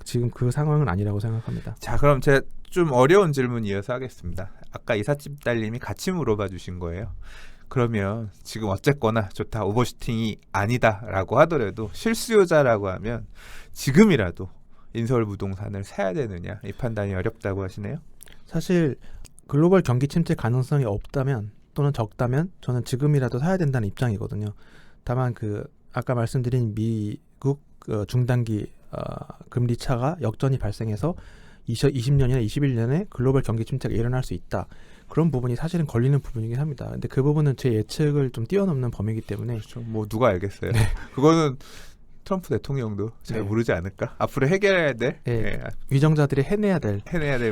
지금 그 상황은 아니라고 생각합니다. 자, 그럼 제가 좀 어려운 질문 이어서 하겠습니다. 아까 이삿집 딸님이 같이 물어봐 주신 거예요. 그러면 지금 어쨌거나 좋다, 오버슈팅이 아니다라고 하더라도 실수요자라고 하면 지금이라도 인서울 부동산을 사야 되느냐, 이 판단이 어렵다고 하시네요. 사실 글로벌 경기 침체 가능성이 없다면 또는 적다면 저는 지금이라도 사야 된다는 입장이거든요. 다만 그 아까 말씀드린 미국 중단기 금리 차가 역전이 발생해서 2020년이나 21년에 글로벌 경기 침체가 일어날 수 있다. 그런 부분이 사실은 걸리는 부분이긴 합니다. 근데 그 부분은 제 예측을 좀 뛰어넘는 범위이기 때문에 그렇죠. 뭐 누가 알겠어요. 그거는 트럼프 대통령도 잘 네. 모르지 않을까? 앞으로 해결해야 될 위정자들이 해내야 될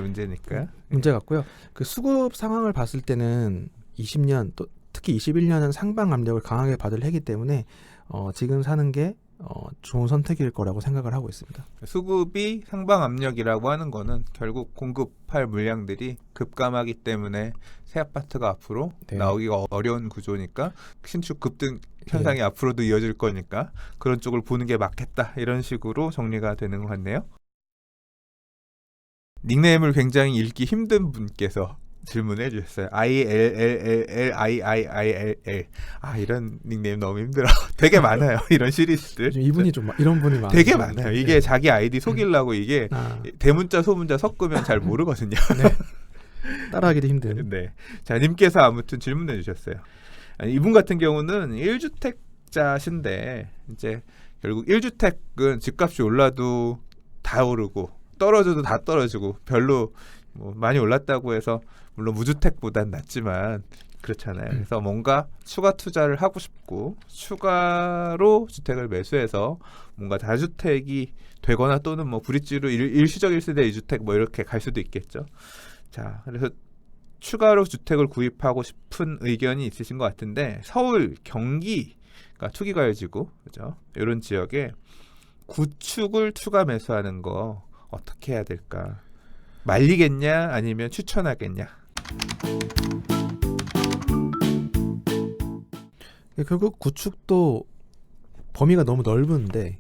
문제니까. 문제 같고요. 그 수급 상황을 봤을 때는 20년 또 특히 21년은 상방 압력을 강하게 받을 해기 때문에 지금 사는 게 좋은 선택일 거라고 생각을 하고 있습니다. 수급이 상방 압력이라고 하는 거는 결국 공급할 물량들이 급감하기 때문에 새 아파트가 앞으로 네. 나오기가 어려운 구조니까 신축 급등 현상이 앞으로도 이어질 거니까 그런 쪽을 보는 게 맞겠다, 이런 식으로 정리가 되는 것 같네요. 닉네임을 굉장히 읽기 힘든 분께서 질문해 주셨어요. ILLLLIIILL. 이런 닉네임 너무 힘들어. 되게 많아요. 이런 시리즈들. 요즘 이분이 좀 이런 분이 많아요. 되게 많아요. 이게 자기 아이디 속이려고 이게 아, 대문자 소문자 섞으면 잘 모르거든요. 네. 따라하기도 힘든. 네. 자, 님께서 아무튼 질문해 주셨어요. 이분 같은 경우는 1주택자신데 이제 결국 1주택은 집값이 올라도 다 오르고 떨어져도 다 떨어지고 별로 뭐 많이 올랐다고 해서 물론 무주택보단 낫지만 그렇잖아요. 그래서 뭔가 추가 투자를 하고 싶고 추가로 주택을 매수해서 뭔가 다주택이 되거나 또는 뭐 브릿지로 일시적 1세대 2주택 뭐 이렇게 갈 수도 있겠죠. 자, 그래서 추가로 주택을 구입하고 싶은 의견이 있으신 것 같은데 서울, 경기가 투기과열지구, 그죠? 이런 지역에 구축을 추가 매수하는 거 어떻게 해야 될까? 말리겠냐 아니면 추천하겠냐? 결국 구축도 범위가 너무 넓은데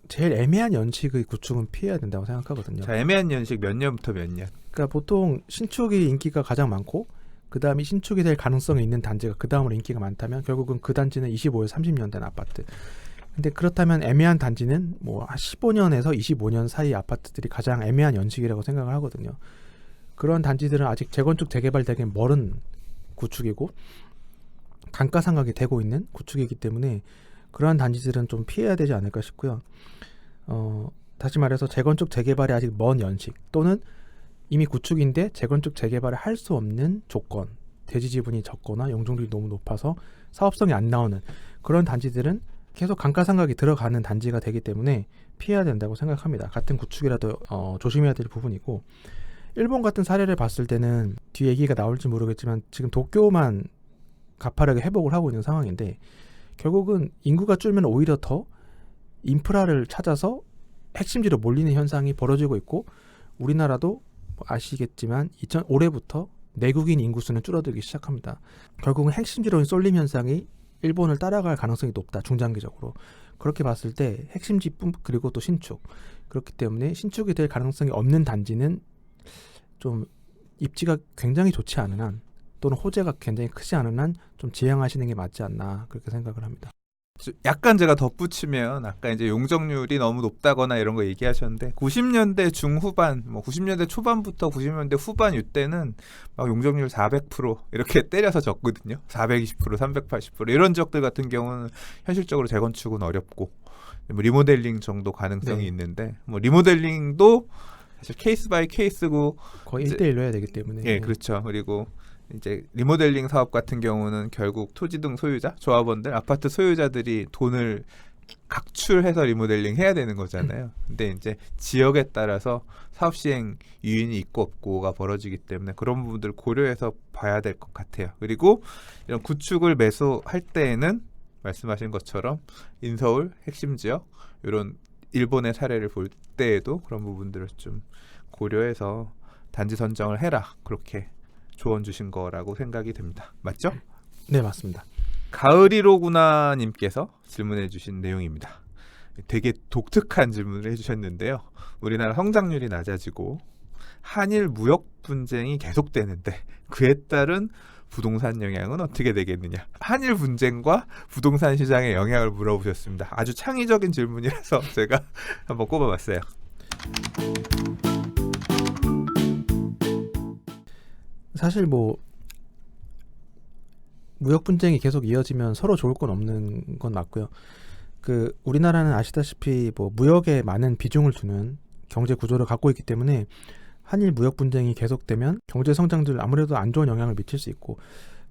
제일 애매한 연식의 구축은 피해야 된다고 생각하거든요. 자, 애매한 연식 몇 년부터 몇 년? 그러니까 보통 신축이 인기가 가장 많고 그 다음이 신축이 될 가능성이 있는 단지가 그 다음으로 인기가 많다면 결국은 그 단지는 25에서 30년 된 아파트. 근데 그렇다면 애매한 단지는 뭐 15년에서 25년 사이 아파트들이 가장 애매한 연식이라고 생각을 하거든요. 그런 단지들은 아직 재건축 재개발되기엔 멀은 구축이고 감가상각이 되고 있는 구축이기 때문에 그러한 단지들은 좀 피해야 되지 않을까 싶고요. 다시 말해서 재건축 재개발이 아직 먼 연식 또는 이미 구축인데 재건축 재개발을 할 수 없는 조건, 대지 지분이 적거나 용적률이 너무 높아서 사업성이 안 나오는 그런 단지들은 계속 감가상각이 들어가는 단지가 되기 때문에 피해야 된다고 생각합니다. 같은 구축이라도 조심해야 될 부분이고, 일본 같은 사례를 봤을 때는 뒤에 얘기가 나올지 모르겠지만 지금 도쿄만 가파르게 회복을 하고 있는 상황인데, 결국은 인구가 줄면 오히려 더 인프라를 찾아서 핵심지로 몰리는 현상이 벌어지고 있고, 우리나라도 아시겠지만 올해부터 내국인 인구수는 줄어들기 시작합니다. 결국은 핵심지로인 쏠림 현상이 일본을 따라갈 가능성이 높다. 중장기적으로. 그렇게 봤을 때 핵심지뿐 그리고 또 신축. 그렇기 때문에 신축이 될 가능성이 없는 단지는 좀 입지가 굉장히 좋지 않은 한 또는 호재가 굉장히 크지 않은 한 좀 지양하시는 게 맞지 않나 그렇게 생각을 합니다. 약간 제가 덧붙이면 아까 이제 용적률이 너무 높다거나 이런 거 얘기하셨는데 90년대 중후반, 뭐 90년대 초반부터 90년대 후반 이때는 막 용적률 400% 이렇게 때려서 졌거든요. 420%, 380% 이런 지역들 같은 경우는 현실적으로 재건축은 어렵고 뭐 리모델링 정도 가능성이 네. 있는데 뭐 리모델링도 사실 케이스 바이 케이스고 거의 이제- 1대1로 해야 되기 때문에. 예, 그렇죠. 그리고 이제 리모델링 사업 같은 경우는 결국 토지 등 소유자, 조합원들, 아파트 소유자들이 돈을 각출해서 리모델링 해야 되는 거잖아요. 근데 이제 지역에 따라서 사업 시행 유인이 있고 없고가 벌어지기 때문에 그런 부분들 고려해서 봐야 될 것 같아요. 그리고 이런 구축을 매수할 때에는 말씀하신 것처럼 인서울 핵심 지역 이런 일본의 사례를 볼 때에도 그런 부분들을 좀 고려해서 단지 선정을 해라. 그렇게 조언 주신 거라고 생각이 됩니다. 맞죠? 네, 맞습니다. 가을이로구나 님께서 질문해 주신 내용입니다. 되게 독특한 질문을 해주셨는데요. 우리나라 성장률이 낮아지고 한일 무역 분쟁이 계속되는데 그에 따른 부동산 영향은 어떻게 되겠느냐. 한일 분쟁과 부동산 시장의 영향을 물어보셨습니다. 아주 창의적인 질문이라서 제가 한번 꼽아봤어요. 사실 뭐 무역 분쟁이 계속 이어지면 서로 좋을 건 없는 건 맞고요. 그 우리나라는 아시다시피 뭐 무역에 많은 비중을 두는 경제 구조를 갖고 있기 때문에 한일 무역 분쟁이 계속되면 경제 성장들 아무래도 안 좋은 영향을 미칠 수 있고,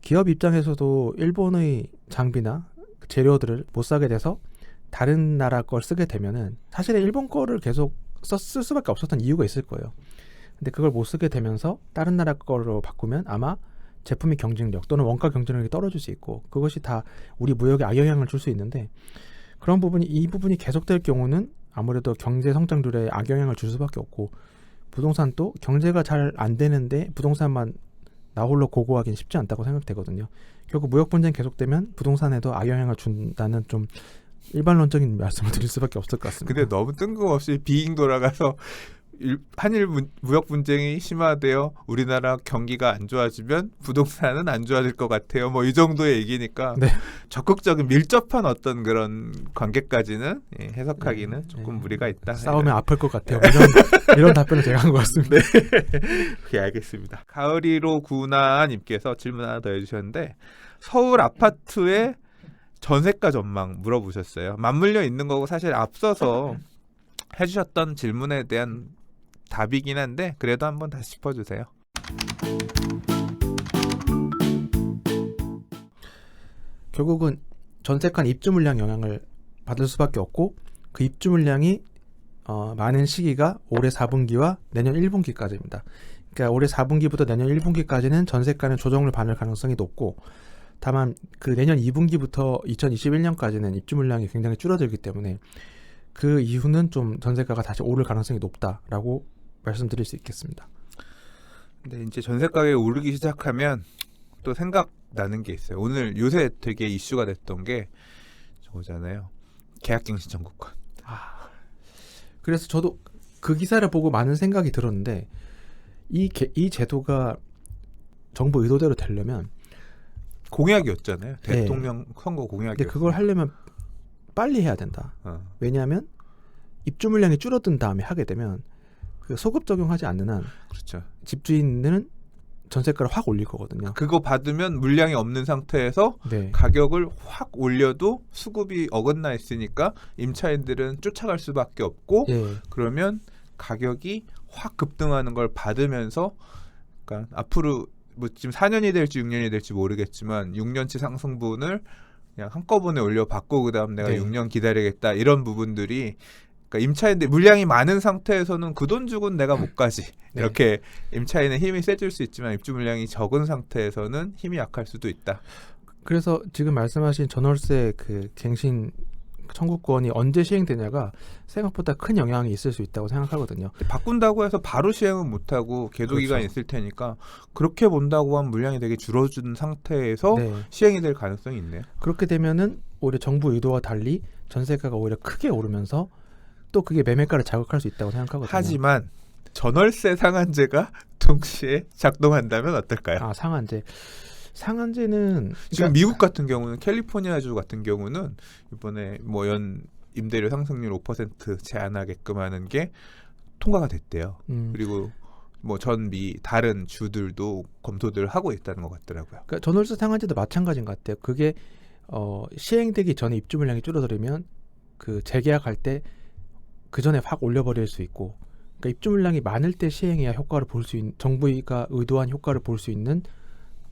기업 입장에서도 일본의 장비나 재료들을 못 사게 돼서 다른 나라 걸 쓰게 되면은 사실은 일본 거를 계속 쓸 수밖에 없었던 이유가 있을 거예요. 근데 그걸 못 쓰게 되면서 다른 나라 거로 바꾸면 아마 제품의 경쟁력 또는 원가 경쟁력이 떨어질 수 있고, 그것이 다 우리 무역에 악영향을 줄 수 있는데, 그런 부분이 이 부분이 계속될 경우는 아무래도 경제 성장률에 악영향을 줄 수밖에 없고, 부동산도 경제가 잘 안 되는데 부동산만 나홀로 고고하기는 쉽지 않다고 생각되거든요. 결국 무역 분쟁이 계속되면 부동산에도 악영향을 준다는 좀 일반론적인 말씀을 드릴 수밖에 없을 것 같습니다. 근데 너무 뜬금없이 비행 돌아가서 한일 무역 분쟁이 심화되어 우리나라 경기가 안 좋아지면 부동산은 안 좋아질 것 같아요. 뭐 이 정도의 얘기니까 네. 적극적인 밀접한 어떤 그런 관계까지는 해석하기는 조금 무리가 있다. 싸우면 아플 것 같아요. 이런 답변을 제가 한 것 같습니다. 네, 알겠습니다. 가을이로 구나님께서 질문 하나 더 해주셨는데 서울 아파트의 전세가 전망 물어보셨어요. 맞물려 있는 거고 사실 앞서서 해주셨던 질문에 대한 답이긴 한데 그래도 한번 다시 짚어주세요. 결국은 전세간 입주 물량 영향을 받을 수밖에 없고, 그 입주 물량이 많은 시기가 올해 4분기와 내년 1분기까지입니다. 그러니까 올해 4분기부터 내년 1분기까지는 전세가는 조정을 받을 가능성이 높고, 다만 그 내년 2분기부터 2021년까지는 입주 물량이 굉장히 줄어들기 때문에 그 이후는 좀 전세가가 다시 오를 가능성이 높다라고 말씀드릴 수 있겠습니다. 근데 이제 전세 가격이 오르기 시작하면 또 생각나는 게 있어요. 오늘 요새 되게 이슈가 됐던 게 저거잖아요. 계약갱신 청구권. 그래서 저도 그 기사를 보고 많은 생각이 들었는데 이 제도가 정부 의도대로 되려면 공약이었잖아요. 네. 대통령 선거 근데 공약이었어요. 그걸 하려면 빨리 해야 된다. 왜냐하면 입주 물량이 줄어든 다음에 하게 되면 그 소급 적용하지 않는 한 그렇죠. 집주인은 전세가를 확 올릴 거거든요. 그거 받으면 물량이 없는 상태에서 네. 가격을 확 올려도 수급이 어긋나 있으니까 임차인들은 쫓아갈 수밖에 없고 예. 그러면 가격이 확 급등하는 걸 받으면서 그러니까 앞으로 뭐 지금 4년이 될지 6년이 될지 모르겠지만 6년치 상승분을 그냥 한꺼번에 올려받고 그다음 내가 네. 6년 기다리겠다 이런 부분들이 그러니까 임차인들 물량이 많은 상태에서는 그 돈 주고는 내가 못 가지 네. 이렇게 임차인의 힘이 세질 수 있지만 입주 물량이 적은 상태에서는 힘이 약할 수도 있다. 그래서 지금 말씀하신 전월세 그 갱신 청구권이 언제 시행되냐가 생각보다 큰 영향이 있을 수 있다고 생각하거든요. 바꾼다고 해서 바로 시행은 못하고 계도 기간이 그렇죠. 있을 테니까 그렇게 본다고 하면 물량이 되게 줄어든 상태에서 네. 시행이 될 가능성이 있네요. 그렇게 되면은 오히려 정부 의도와 달리 전세가가 오히려 크게 오르면서 또 그게 매매가를 자극할 수 있다고 생각하거든요. 하지만 전월세 상한제가 동시에 작동한다면 어떨까요? 상한제는 지금 미국 같은 경우는 캘리포니아주 같은 경우는 이번에 뭐 연 임대료 상승률 5% 제한하게끔 하는 게 통과가 됐대요. 그리고 뭐 전미 다른 주들도 검토들 하고 있다는 것 같더라고요. 그러니까 전월세 상한제도 마찬가지인 것 같아요. 그게 시행되기 전에 입주 물량이 줄어들면 그 재계약할 때 그 전에 확 올려버릴 수 있고, 그러니까 입주 물량이 많을 때 시행해야 효과를 볼 수 있는 정부가 의도한 효과를 볼 수 있는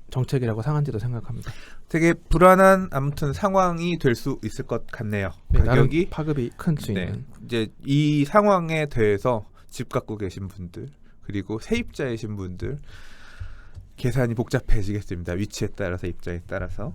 정책이라고 상한제도 생각합니다. 되게 불안한 아무튼 상황이 될 수 있을 것 같네요. 네, 가격이 나름 파급이 큰 수 네, 있는. 이제 이 상황에 대해서 집 갖고 계신 분들 그리고 세입자이신 분들 계산이 복잡해지겠습니다. 위치에 따라서 입장에 따라서.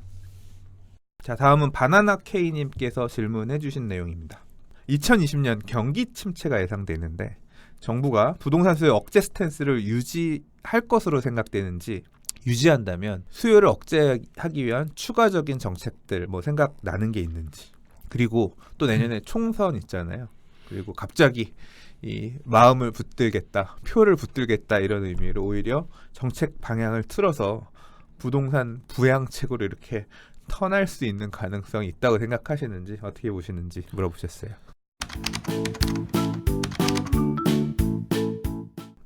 자, 다음은 바나나 K님께서 질문해주신 내용입니다. 2020년 경기 침체가 예상되는데 정부가 부동산 수요 억제 스탠스를 유지할 것으로 생각되는지, 유지한다면 수요를 억제하기 위한 추가적인 정책들 뭐 생각나는 게 있는지, 그리고 또 내년에 총선 있잖아요. 그리고 갑자기 이 마음을 붙들겠다, 표를 붙들겠다 이런 의미로 오히려 정책 방향을 틀어서 부동산 부양책으로 이렇게 턴할 수 있는 가능성이 있다고 생각하시는지 어떻게 보시는지 물어보셨어요.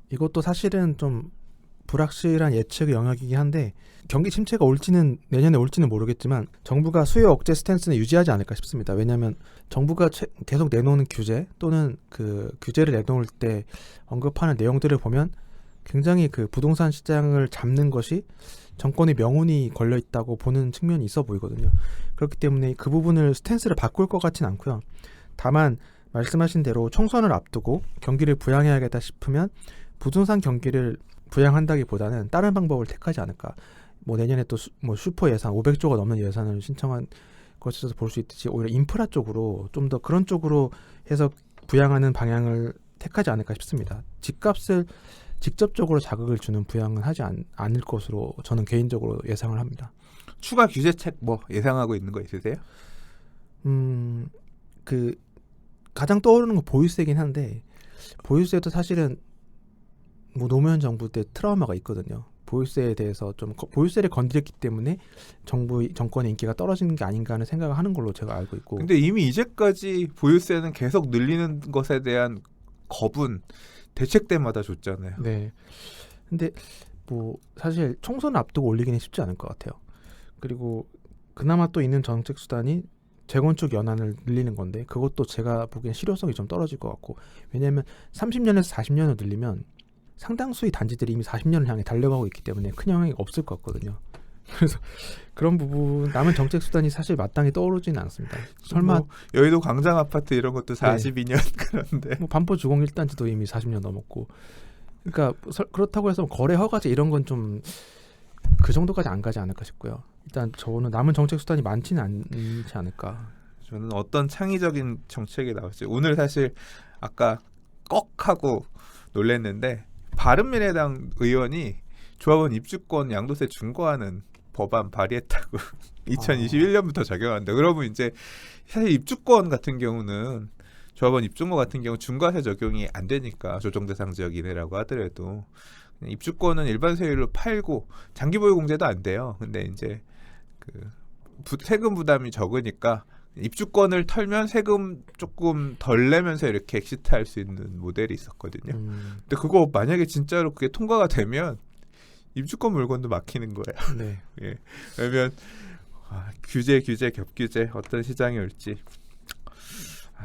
이것도 사실은 좀 불확실한 예측의 영역이긴 한데 경기 침체가 올지는 내년에 올지는 모르겠지만 정부가 수요 억제 스탠스는 유지하지 않을까 싶습니다. 왜냐하면 정부가 계속 내놓는 규제 또는 그 규제를 내놓을 때 언급하는 내용들을 보면 굉장히 그 부동산 시장을 잡는 것이 정권의 명운이 걸려 있다고 보는 측면이 있어 보이거든요. 그렇기 때문에 그 부분을 스탠스를 바꿀 것 같진 않고요. 다만 말씀하신 대로 총선을 앞두고 경기를 부양해야겠다 싶으면 부동산 경기를 부양한다기보다는 다른 방법을 택하지 않을까. 뭐 내년에 또 뭐 슈퍼 예산 500조가 넘는 예산을 신청한 것에서 볼 수 있듯이 오히려 인프라 쪽으로 좀 더 그런 쪽으로 해서 부양하는 방향을 택하지 않을까 싶습니다. 집값을 직접적으로 자극을 주는 부양은 하지 않을 것으로 저는 개인적으로 예상을 합니다. 추가 규제책 뭐 예상하고 있는 거 있으세요? 그 가장 떠오르는 건 보유세긴 한데 보유세도 사실은 뭐 노무현 정부 때 트라우마가 있거든요. 보유세에 대해서 좀 보유세를 건드렸기 때문에 정권의 인기가 떨어지는 게 아닌가 하는 생각을 하는 걸로 제가 알고 있고. 근데 이미 이제까지 보유세는 계속 늘리는 것에 대한 겁은 대책 때마다 줬잖아요. 네. 근데 뭐 사실 총선을 앞두고 올리기는 쉽지 않을 것 같아요. 그리고 그나마 또 있는 정책 수단이 재건축 연한을 늘리는 건데 그것도 제가 보기엔 실효성이 좀 떨어질 것 같고, 왜냐하면 30년에서 40년을 늘리면 상당수의 단지들이 이미 40년을 향해 달려가고 있기 때문에 큰 영향이 없을 것 같거든요. 그래서 그런 부분 남은 정책 수단이 사실 마땅히 떠오르지는 않습니다. 설마 뭐 여의도 광장 아파트 이런 것도 42년 그런데 뭐 반포 주공 1단지도 이미 40년 넘었고, 그러니까 그렇다고 해서 거래 허가제 이런 건 좀 그 정도까지 안 가지 않을까 싶고요. 일단 저는 남은 정책 수단이 많지는 않지 않을까. 저는 어떤 창의적인 정책이 나올지 오늘 사실 아까 꺽 하고 놀랬는데 바른미래당 의원이 조합원 입주권 양도세 중과하는 법안 발의했다고 2021년부터 적용한다. 그러면 이제 사실 입주권 같은 경우는 조합원 입주권 같은 경우 중과세 적용이 안 되니까 조정 대상 지역 이내라고 하더라도 입주권은 일반 세율로 팔고 장기 보유 공제도 안 돼요. 근데 이제 그 세금 부담이 적으니까 입주권을 털면 세금 조금 덜 내면서 이렇게 엑시트할 수 있는 모델이 있었거든요. 근데 그거 만약에 진짜로 그게 통과가 되면 입주권 물건도 막히는 거예요. 네. 예. 왜냐면 규제 겹규제 어떤 시장이 올지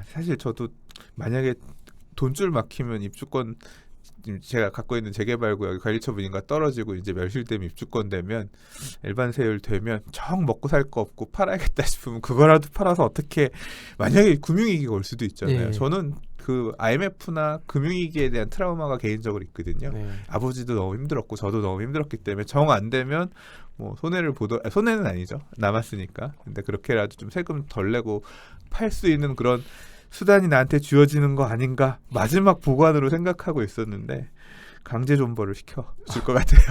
사실 저도 만약에 돈줄 막히면 입주권 제가 갖고 있는 재개발구역 관리처 분인가 떨어지고 이제 멸실되면 입주권 되면 일반 세율 되면 정 먹고 살 거 없고 팔아야겠다 싶으면 그거라도 팔아서 어떻게 만약에 금융위기가 올 수도 있잖아요. 네. 저는 그 IMF나 금융위기에 대한 트라우마가 개인적으로 있거든요. 네. 아버지도 너무 힘들었고 저도 너무 힘들었기 때문에 정 안 되면 뭐 손해는 아니죠. 남았으니까. 근데 그렇게라도 좀 세금 덜 내고 팔 수 있는 그런 수단이 나한테 주어지는 거 아닌가 마지막 보관으로 생각하고 있었는데 강제 존버를 시켜줄 것 같아요.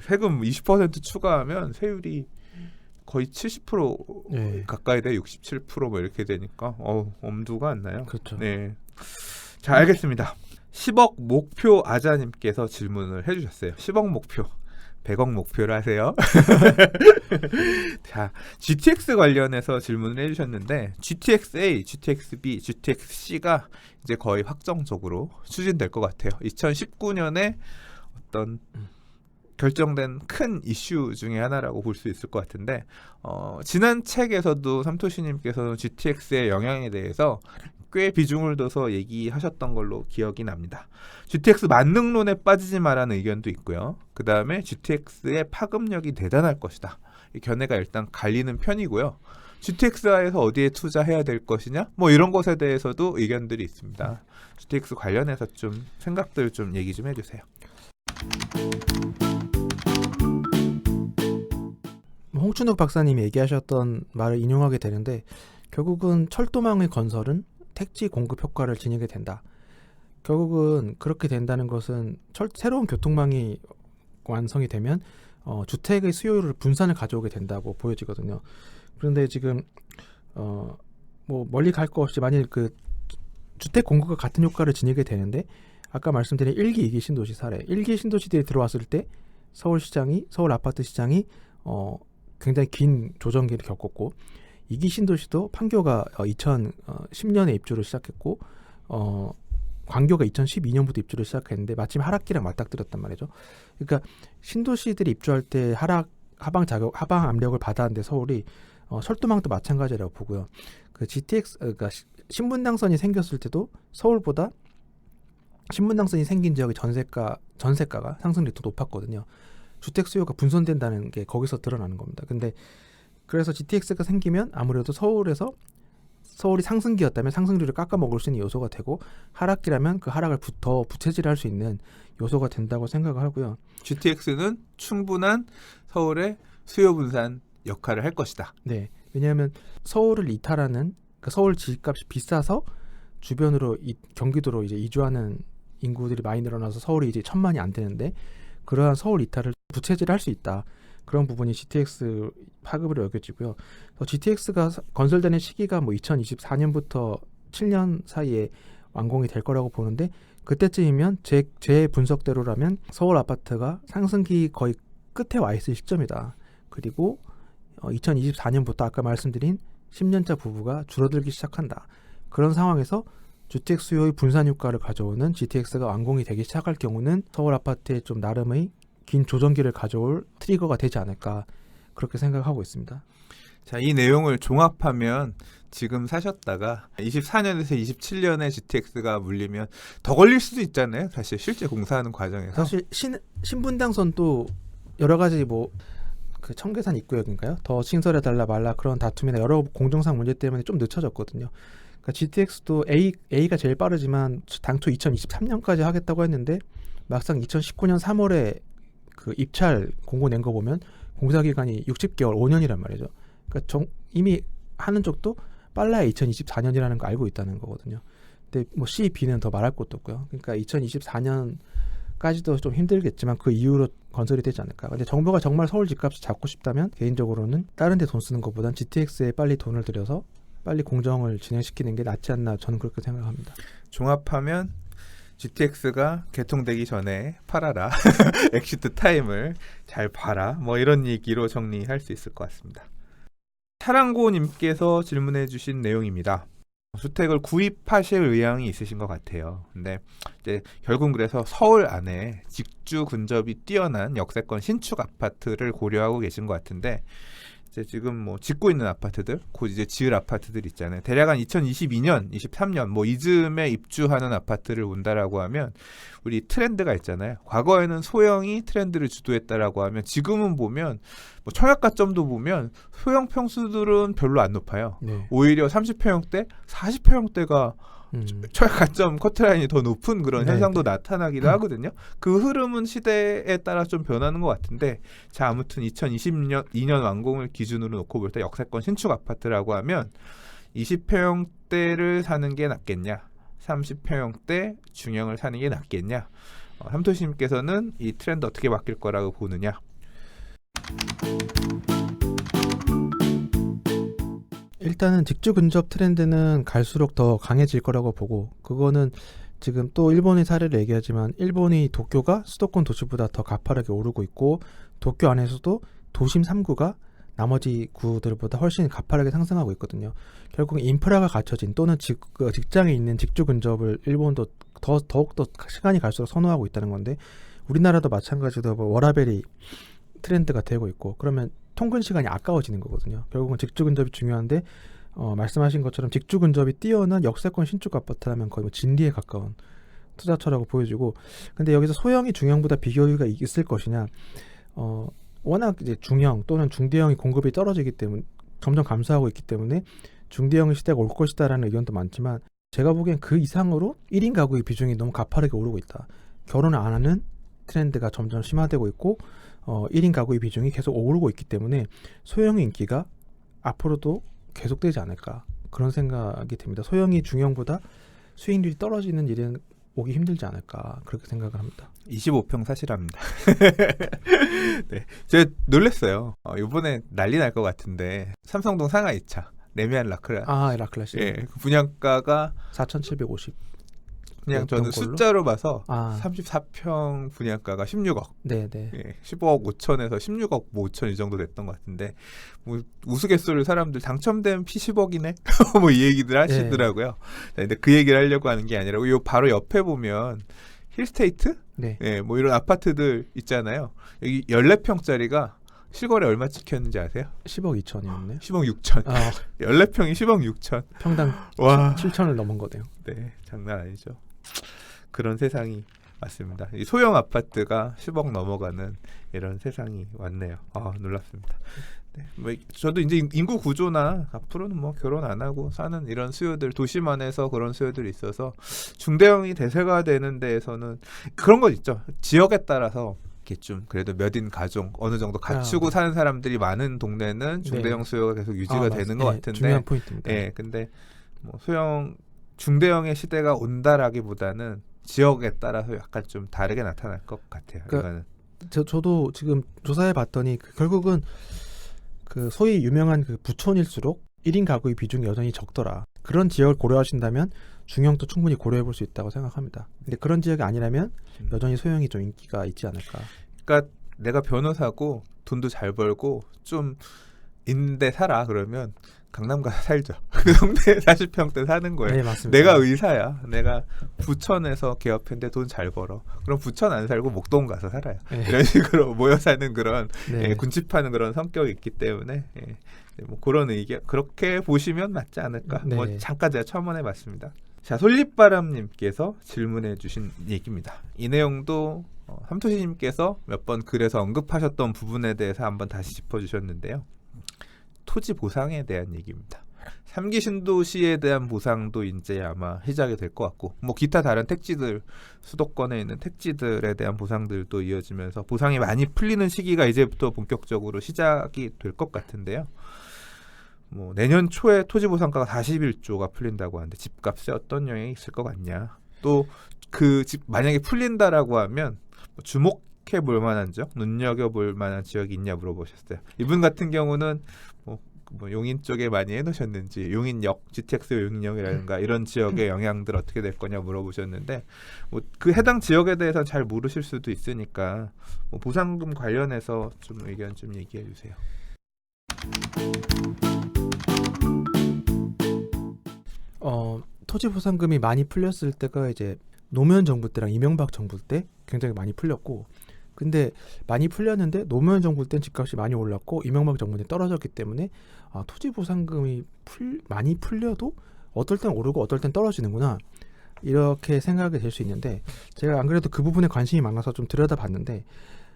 세금 20% 추가하면 세율이 거의 70% 네. 가까이 돼 67%뭐 이렇게 되니까 엄두가 안 나요. 그렇죠. 네, 자 알겠습니다. 10억 목표 아자님께서 질문을 해주셨어요. 10억 목표 100억 목표를 하세요. 자, GTX 관련해서 질문을 해주셨는데 GTX-A, GTX-B, GTX-C가 이제 거의 확정적으로 추진될 것 같아요. 2019년에 어떤 결정된 큰 이슈 중에 하나라고 볼 수 있을 것 같은데 지난 책에서도 삼토시님께서는 GTX의 영향에 대해서 꽤 비중을 둬서 얘기하셨던 걸로 기억이 납니다. GTX 만능론에 빠지지 마라는 의견도 있고요. 그 다음에 GTX의 파급력이 대단할 것이다. 이 견해가 일단 갈리는 편이고요. GTX화에서 어디에 투자해야 될 것이냐? 뭐 이런 것에 대해서도 의견들이 있습니다. GTX 관련해서 좀 생각들 좀 얘기 좀 해주세요. 홍춘욱 박사님이 얘기하셨던 말을 인용하게 되는데 결국은 철도망의 건설은 택지 공급 효과를 지니게 된다. 결국은 그렇게 된다는 것은 새로운 교통망이 완성이 되면 주택의 수요를 분산을 가져오게 된다고 보여지거든요. 그런데 지금 뭐 멀리 갈 거 없이 만일 그 주택 공급과 같은 효과를 지니게 되는데 아까 말씀드린 1기, 2기 신도시 사례 1기 신도시들이 들어왔을 때 서울 아파트 시장이 굉장히 긴 조정기를 겪었고 2기 신도시도 판교가 2010년에 입주를 시작했고 광교가 2012년부터 입주를 시작했는데 마침 하락기랑 맞닥뜨렸단 말이죠. 그러니까 신도시들이 입주할 때 하방 압력을 받았는데 서울이 철도망도 마찬가지라고 보고요. 그 GTX 그러니까 신분당선이 생겼을 때도 서울보다 신분당선이 생긴 지역의 전세가가 상승률이 더 높았거든요. 주택 수요가 분산된다는 게 거기서 드러나는 겁니다. 근데 그래서 GTX가 생기면 아무래도 서울이 상승기였다면 상승률을 깎아먹을 수 있는 요소가 되고 하락기라면 그 하락을 더 부채질할 수 있는 요소가 된다고 생각을 하고요. GTX는 충분한 서울의 수요 분산 역할을 할 것이다. 네, 왜냐하면 서울을 이탈하는 그러니까 서울 집값이 비싸서 주변으로 경기도로 이제 이주하는 인구들이 많이 늘어나서 서울이 이제 1000만이 안 되는데 그러한 서울 이탈을 부채질할 수 있다. 그런 부분이 GTX 파급으로 여겨지고요. GTX가 건설되는 시기가 뭐 2024년부터 7년 사이에 완공이 될 거라고 보는데 그때쯤이면 제 분석대로라면 서울 아파트가 상승기 거의 끝에 와 있을 시점이다. 그리고 2024년부터 아까 말씀드린 10년차 부부가 줄어들기 시작한다. 그런 상황에서 주택 수요의 분산 효과를 가져오는 GTX가 완공이 되기 시작할 경우는 서울 아파트에 좀 나름의 긴 조정기를 가져올 트리거가 되지 않을까 그렇게 생각하고 있습니다. 자, 이 내용을 종합하면 지금 사셨다가 24년에서 27년에 GTX가 물리면 더 걸릴 수도 있잖아요. 사실 실제 공사하는 과정에서. 사실 신분당선도 여러 가지 그 청계산 입구역인가요? 더 신설해달라 말라 그런 다툼이나 여러 공정상 문제 때문에 좀 늦춰졌거든요. 그러니까 GTX도 A가 제일 빠르지만 당초 2023년까지 하겠다고 했는데 막상 2019년 3월에 그 입찰 공고 낸 거 보면 공사 기간이 60개월 5년이란 말이죠. 그러니까 이미 하는 쪽도 빨라야 2024년이라는 거 알고 있다는 거거든요. 근데 뭐 C, B는 더 말할 것도 없고요. 그러니까 2024년까지도 좀 힘들겠지만 그 이후로 건설이 되지 않을까. 근데 정부가 정말 서울 집값을 잡고 싶다면 개인적으로는 다른 데 돈 쓰는 것보단 GTX에 빨리 돈을 들여서 빨리 공정을 진행시키는 게 낫지 않나 저는 그렇게 생각합니다. 종합하면 GTX가 개통되기 전에 팔아라. 엑시트 타임을 잘 봐라. 뭐 이런 얘기로 정리할 수 있을 것 같습니다. 사랑고님께서 질문해 주신 내용입니다. 주택을 구입하실 의향이 있으신 것 같아요. 근데 이제 결국 그래서 서울 안에 직주 근접이 뛰어난 역세권 신축 아파트를 고려하고 계신 것 같은데 이제 지금 뭐 짓고 있는 아파트들, 곧 이제 지을 아파트들 있잖아요. 대략 한 2022년, 23년 뭐 이즈음에 입주하는 아파트를 본다라고 하면 우리 트렌드가 있잖아요. 과거에는 소형이 트렌드를 주도했다라고 하면 지금은 보면 뭐 청약가점도 보면 소형 평수들은 별로 안 높아요. 네. 오히려 30평형대, 40평형대가 청약가점 커트라인이 더 높은 그런 네, 현상도 나타나기도 하거든요. 그 흐름은 시대에 따라 좀 변하는 것 같은데 자 아무튼 2020년 완공을 기준으로 놓고 볼 때 역세권 신축 아파트라고 하면 20평형대를 사는 게 낫겠냐 30평형대 중형을 사는 게 낫겠냐 삼토시님께서는 이 트렌드 어떻게 바뀔 거라고 보느냐. 일단은 직주 근접 트렌드는 갈수록 더 강해질 거라고 보고 그거는 지금 또 일본의 사례를 얘기하지만 일본이 도쿄가 수도권 도시보다 더 가파르게 오르고 있고 도쿄 안에서도 도심 3구가 나머지 구들보다 훨씬 가파르게 상승하고 있거든요. 결국 인프라가 갖춰진 또는 직장에 있는 직주 근접을 일본도 더욱더 시간이 갈수록 선호하고 있다는 건데 우리나라도 마찬가지로 워라밸이 트렌드가 되고 있고 그러면 통근 시간이 아까워지는 거거든요. 결국은 직주 근접이 중요한데 말씀하신 것처럼 직주 근접이 뛰어난 역세권 신축 아파트라면 거의 뭐 진리에 가까운 투자처라고 보여지고 근데 여기서 소형이 중형보다 비교율가 있을 것이냐 워낙 이제 중형 또는 중대형이 공급이 떨어지기 때문에 점점 감소하고 있기 때문에 중대형의 시대가 올 것이다라는 의견도 많지만 제가 보기엔 그 이상으로 1인 가구의 비중이 너무 가파르게 오르고 있다. 결혼을 안 하는 트렌드가 점점 심화되고 있고 1인 가구의 비중이 계속 오르고 있기 때문에 소형의 인기가 앞으로도 계속되지 않을까 그런 생각이 듭니다. 소형이 중형보다 수익률이 떨어지는 일은 오기 힘들지 않을까 그렇게 생각을 합니다. 25평 사실합니다. 네, 제가 놀랐어요. 이번에 난리 날 것 같은데 삼성동 상하 2차 레미안 라크라 라클라시 예, 그 분양가가 4,750 그냥 어떤 저는 걸로? 숫자로 봐서 아. 34평 분양가가 16억 네네. 예, 15억 5천에서 16억 뭐 5천 이 정도 됐던 것 같은데 뭐 우스갯소리로 사람들 당첨되면 P10억이네 뭐 이 얘기들 하시더라고요. 네, 근데 그 얘기를 하려고 하는 게 아니라 요 바로 옆에 보면 힐스테이트 네. 예, 뭐 이런 아파트들 있잖아요. 여기 14평짜리가 실거래 얼마 찍혔는지 아세요? 10억 2천이었네. 10억 6천. 아, 14평이 10억 6천. 평당 와. 7천을 넘은 거네요. 네, 장난 아니죠. 그런 세상이 왔습니다. 이 소형 아파트가 10억 넘어가는 이런 세상이 왔네요. 아, 놀랍습니다. 네, 뭐 저도 이제 인구 구조나 앞으로는 뭐 결혼 안 하고 사는 이런 수요들 도시만에서 그런 수요들이 있어서 중대형이 대세가 되는 데에서는 그런 것 있죠. 지역에 따라서 이렇게 좀 그래도 몇인 가족 어느 정도 갖추고 사는 사람들이 많은 동네는 중대형 수요가 계속 유지가 되는 것 같은데 중요한 포인트입니다. 예, 근데 뭐 소형 중대형의 시대가 온다라기보다는 지역에 따라서 약간 좀 다르게 나타날 것 같아요. 이거는. 저도 지금 조사해 봤더니 결국은 그 소위 유명한 그 부촌일수록 1인 가구의 비중이 여전히 적더라. 그런 지역을 고려하신다면 중형도 충분히 고려해 볼 수 있다고 생각합니다. 근데 그런 지역이 아니라면 여전히 소형이 좀 인기가 있지 않을까. 그러니까 내가 변호사고 돈도 잘 벌고 좀 있는데 살아 그러면 강남 가서 살죠. 그 동네에 40평대 사는 거예요. 네, 맞습니다. 내가 의사야. 내가 부천에서 개업했는데 돈 잘 벌어. 그럼 부천 안 살고 목동 가서 살아요. 네. 이런 식으로 모여 사는 그런 네. 군집하는 그런 성격이 있기 때문에 뭐 그런 의견 그렇게 보시면 맞지 않을까. 네. 뭐 잠깐 제가 첨언해봤습니다. 자, 솔잎바람님께서 질문해주신 얘기입니다. 이 내용도 삼토시님께서 몇 번 글에서 언급하셨던 부분에 대해서 한번 다시 짚어주셨는데요. 토지 보상에 대한 얘기입니다. 3기 신도시에 대한 보상도 이제 아마 시작이 될 것 같고 뭐 기타 다른 택지들 수도권에 있는 택지들에 대한 보상들도 이어지면서 보상이 많이 풀리는 시기가 이제부터 본격적으로 시작이 될 것 같은데요. 뭐 내년 초에 토지 보상가가 41조가 풀린다고 하는데 집값에 어떤 영향이 있을 것 같냐. 또 그 집 만약에 풀린다라고 하면 주목 주목해 볼 만한 지역, 눈여겨 볼 만한 지역이 있냐 물어보셨어요. 이분 같은 경우는 뭐 용인 쪽에 많이 해놓으셨는지 용인역, GTX 용인역이라든가 이런 지역의 영향들 어떻게 될 거냐 물어보셨는데 뭐 그 해당 지역에 대해서 잘 모르실 수도 있으니까 뭐 보상금 관련해서 좀 의견 좀 얘기해 주세요. 토지 보상금이 많이 풀렸을 때가 이제 노무현 정부 때랑 이명박 정부 때 굉장히 많이 풀렸고, 근데 많이 풀렸는데 노무현 정부 때는 집값이 많이 올랐고 이명박 정부 때 떨어졌기 때문에 토지 보상금이 많이 풀려도 어떨 땐 오르고 어떨 땐 떨어지는구나, 이렇게 생각이 될 수 있는데, 제가 안 그래도 그 부분에 관심이 많아서 좀 들여다봤는데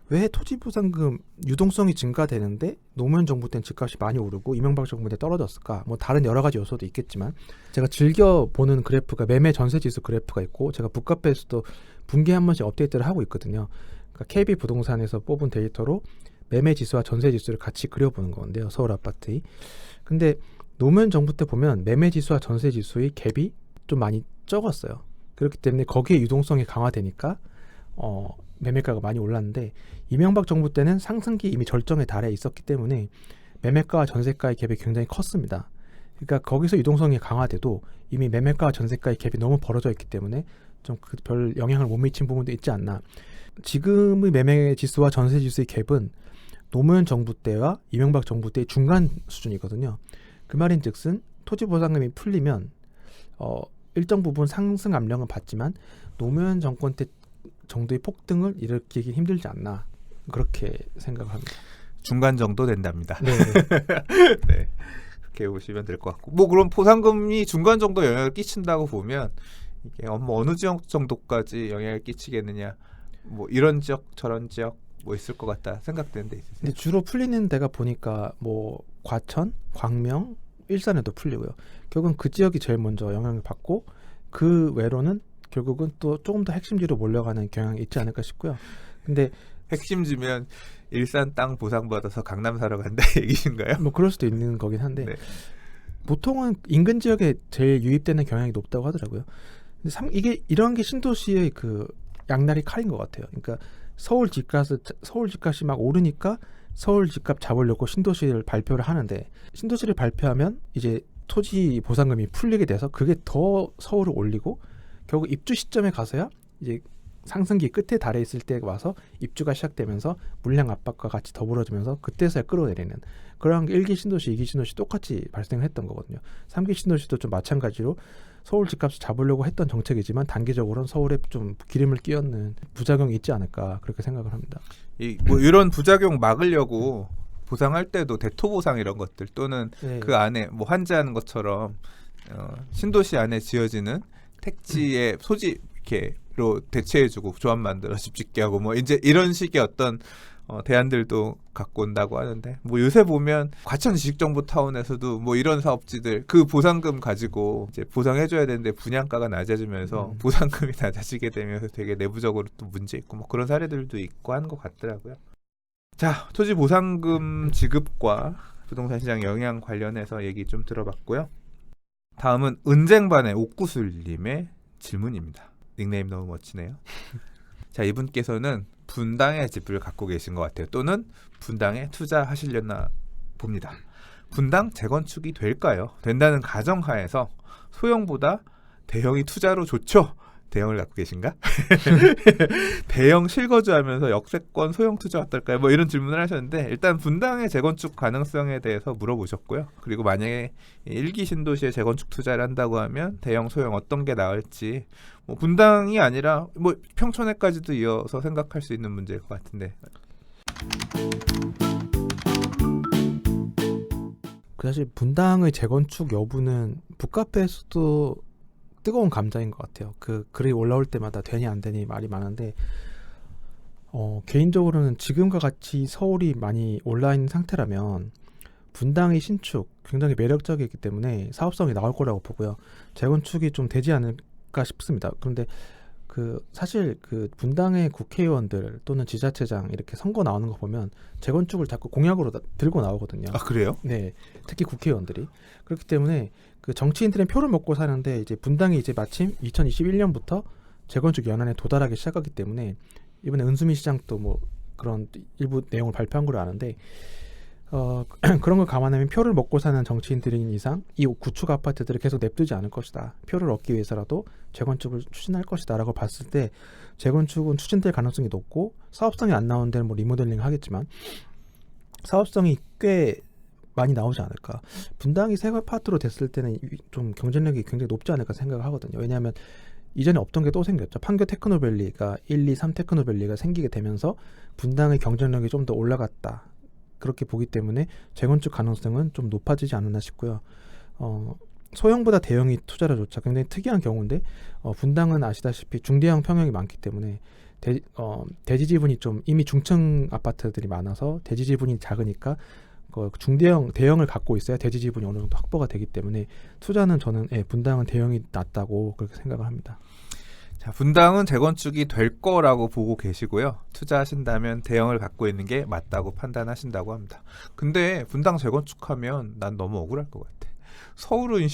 왜 토지 보상금 유동성이 증가되는데 노무현 정부 때는 집값이 많이 오르고 이명박 정부 때 떨어졌을까? 뭐 다른 여러 가지 요소도 있겠지만, 제가 즐겨 보는 그래프가 매매 전세 지수 그래프가 있고, 제가 북카페에서도 분기에 한 번씩 업데이트를 하고 있거든요. 그러니까 KB 부동산에서 뽑은 데이터로 매매 지수와 전세 지수를 같이 그려보는 건데요, 서울 아파트의. 근데 노무현 정부 때 보면 매매 지수와 전세 지수의 갭이 좀 많이 적었어요. 그렇기 때문에 거기에 유동성이 강화되니까 매매가가 많이 올랐는데, 이명박 정부 때는 상승기 이미 절정에 달해 있었기 때문에 매매가와 전세가의 갭이 굉장히 컸습니다. 그러니까 거기서 유동성이 강화돼도 이미 매매가와 전세가의 갭이 너무 벌어져 있기 때문에 좀 별 영향을 못 미친 부분도 있지 않나. 지금의 매매 지수와 전세 지수의 갭은 노무현 정부 때와 이명박 정부 때의 중간 수준이거든요. 그 말인즉슨 토지 보상금이 풀리면 일정 부분 상승 압력은 받지만 노무현 정권 때 정도의 폭등을 일으키기 힘들지 않나, 그렇게 생각을 합니다. 중간 정도 된답니다. 네. 네. 그렇게 보시면 될 것 같고, 뭐 그럼 보상금이 중간 정도 영향을 끼친다고 보면 이게 어느 지역 정도까지 영향을 끼치겠느냐, 뭐 이런 지역 저런 지역 뭐 있을 것 같다 생각되는 데 있으세요? 근데 주로 풀리는 데가 보니까 뭐 과천, 광명, 일산에도 풀리고요. 결국은 그 지역이 제일 먼저 영향을 받고, 그 외로는 결국은 또 조금 더 핵심지로 몰려가는 경향이 있지 않을까 싶고요. 근데 핵심지면 일산 땅 보상받아서 강남 사러 간다 얘기신가요? 뭐 그럴 수도 있는 거긴 한데 네. 보통은 인근 지역에 제일 유입되는 경향이 높다고 하더라고요. 근데 이게 이런 게 신도시의 그 양날의 칼인 것 같아요. 그러니까 서울 집값이 막 오르니까 서울 집값 잡으려고 신도시를 발표를 하는데, 신도시를 발표하면 이제 토지 보상금이 풀리게 돼서 그게 더 서울을 올리고, 결국 입주 시점에 가서야 이제 상승기 끝에 달해 있을 때 와서 입주가 시작되면서 물량 압박과 같이 더불어지면서 그때서야 끌어내리는 그런 게 1기 신도시, 2기 신도시 똑같이 발생을 했던 거거든요. 3기 신도시도 좀 마찬가지로 서울 집값을 잡으려고 했던 정책이지만 단기적으로는 서울에 좀 기름을 끼얹는 부작용이 있지 않을까, 그렇게 생각을 합니다. 뭐 이런 부작용 막으려고 보상할 때도 대토보상 이런 것들 또는 네. 그 안에 뭐 환지하는 것처럼 신도시 안에 지어지는 택지의 소지 이렇게로 대체해주고 조합 만들어 집 짓게 하고 뭐 이제 이런 식의 어떤 대안들도 갖고 온다고 하는데, 뭐 요새 보면 과천 지식정보타운에서도 뭐 이런 사업지들 그 보상금 가지고 이제 보상해줘야 되는데 분양가가 낮아지면서 보상금이 낮아지게 되면서 되게 내부적으로 또 문제 있고 뭐 그런 사례들도 있고 하는 것 같더라고요. 자, 토지 보상금 지급과 부동산 시장 영향 관련해서 얘기 좀 들어봤고요. 다음은 은쟁반의 옥구슬님의 질문입니다. 닉네임 너무 멋지네요. 자, 이분께서는 분당에 집을 갖고 계신 것 같아요. 또는 분당에 투자하시려나 봅니다. 분당 재건축이 될까요? 된다는 가정하에서 소형보다 대형이 투자로 좋죠? 대형을 갖고 계신가? 대형 실거주하면서 역세권 소형 투자 어떨까요? 뭐 이런 질문을 하셨는데, 일단 분당의 재건축 가능성에 대해서 물어보셨고요. 그리고 만약에 1기 신도시에 재건축 투자를 한다고 하면 대형 소형 어떤 게 나을지, 뭐 분당이 아니라 뭐 평촌에까지도 이어서 생각할 수 있는 문제일 것 같은데. 사실 분당의 재건축 여부는 북카페에서도 뜨거운 감자인 것 같아요. 그 글이 올라올 때마다 되니 안 되니 말이 많은데, 개인적으로는 지금과 같이 서울이 많이 올라있는 상태라면 분당의 신축 굉장히 매력적이기 때문에 사업성이 나올 거라고 보고요. 재건축이 좀 되지 않을까 싶습니다. 그런데 사실 분당의 국회의원들 또는 지자체장 이렇게 선거 나오는 거 보면 재건축을 자꾸 공약으로 들고 나오거든요. 아, 그래요? 네, 특히 국회의원들이. 그렇기 때문에 정치인들은 표를 먹고 사는데, 이제 분당이 이제 마침 2021년부터 재건축 연한에 도달하기 시작하기 때문에 이번에 은수미 시장도 뭐 그런 일부 내용을 발표한 걸로 아는데 그런 걸 감안하면 표를 먹고 사는 정치인들인 이상 이 구축 아파트들을 계속 냅두지 않을 것이다. 표를 얻기 위해서라도 재건축을 추진할 것이다라고 봤을 때 재건축은 추진될 가능성이 높고 사업성이 안 나오는 데는 뭐 리모델링 하겠지만 사업성이 꽤 많이 나오지 않을까. 분당이 새 아파트로 됐을 때는 좀 경쟁력이 굉장히 높지 않을까 생각을 하거든요. 왜냐하면 이전에 없던 게 또 생겼죠. 판교 테크노밸리가 1, 2, 3 테크노밸리가 생기게 되면서 분당의 경쟁력이 좀 더 올라갔다. 그렇게 보기 때문에 재건축 가능성은 좀 높아지지 않았나 싶고요. 소형보다 대형이 투자를 좋자 굉장히 특이한 경우인데 분당은 아시다시피 중대형 평형이 많기 때문에 대지 지분이 좀 이미 중층 아파트들이 많아서 대지 지분이 작으니까 중대형 대형을 갖고 있어야 대지 지분이 어느 정도 확보가 되기 때문에 투자는 저는 분당은 대형이 낫다고 그렇게 생각을 합니다. 자, 분당은 재건축이 될 거라고 보고 계시고요. 투자하신다면 대형을 갖고 있는 게 맞다고 판단하신다고 합니다. 근데 분당 재건축하면 난 너무 억울할 것 같아. 서울은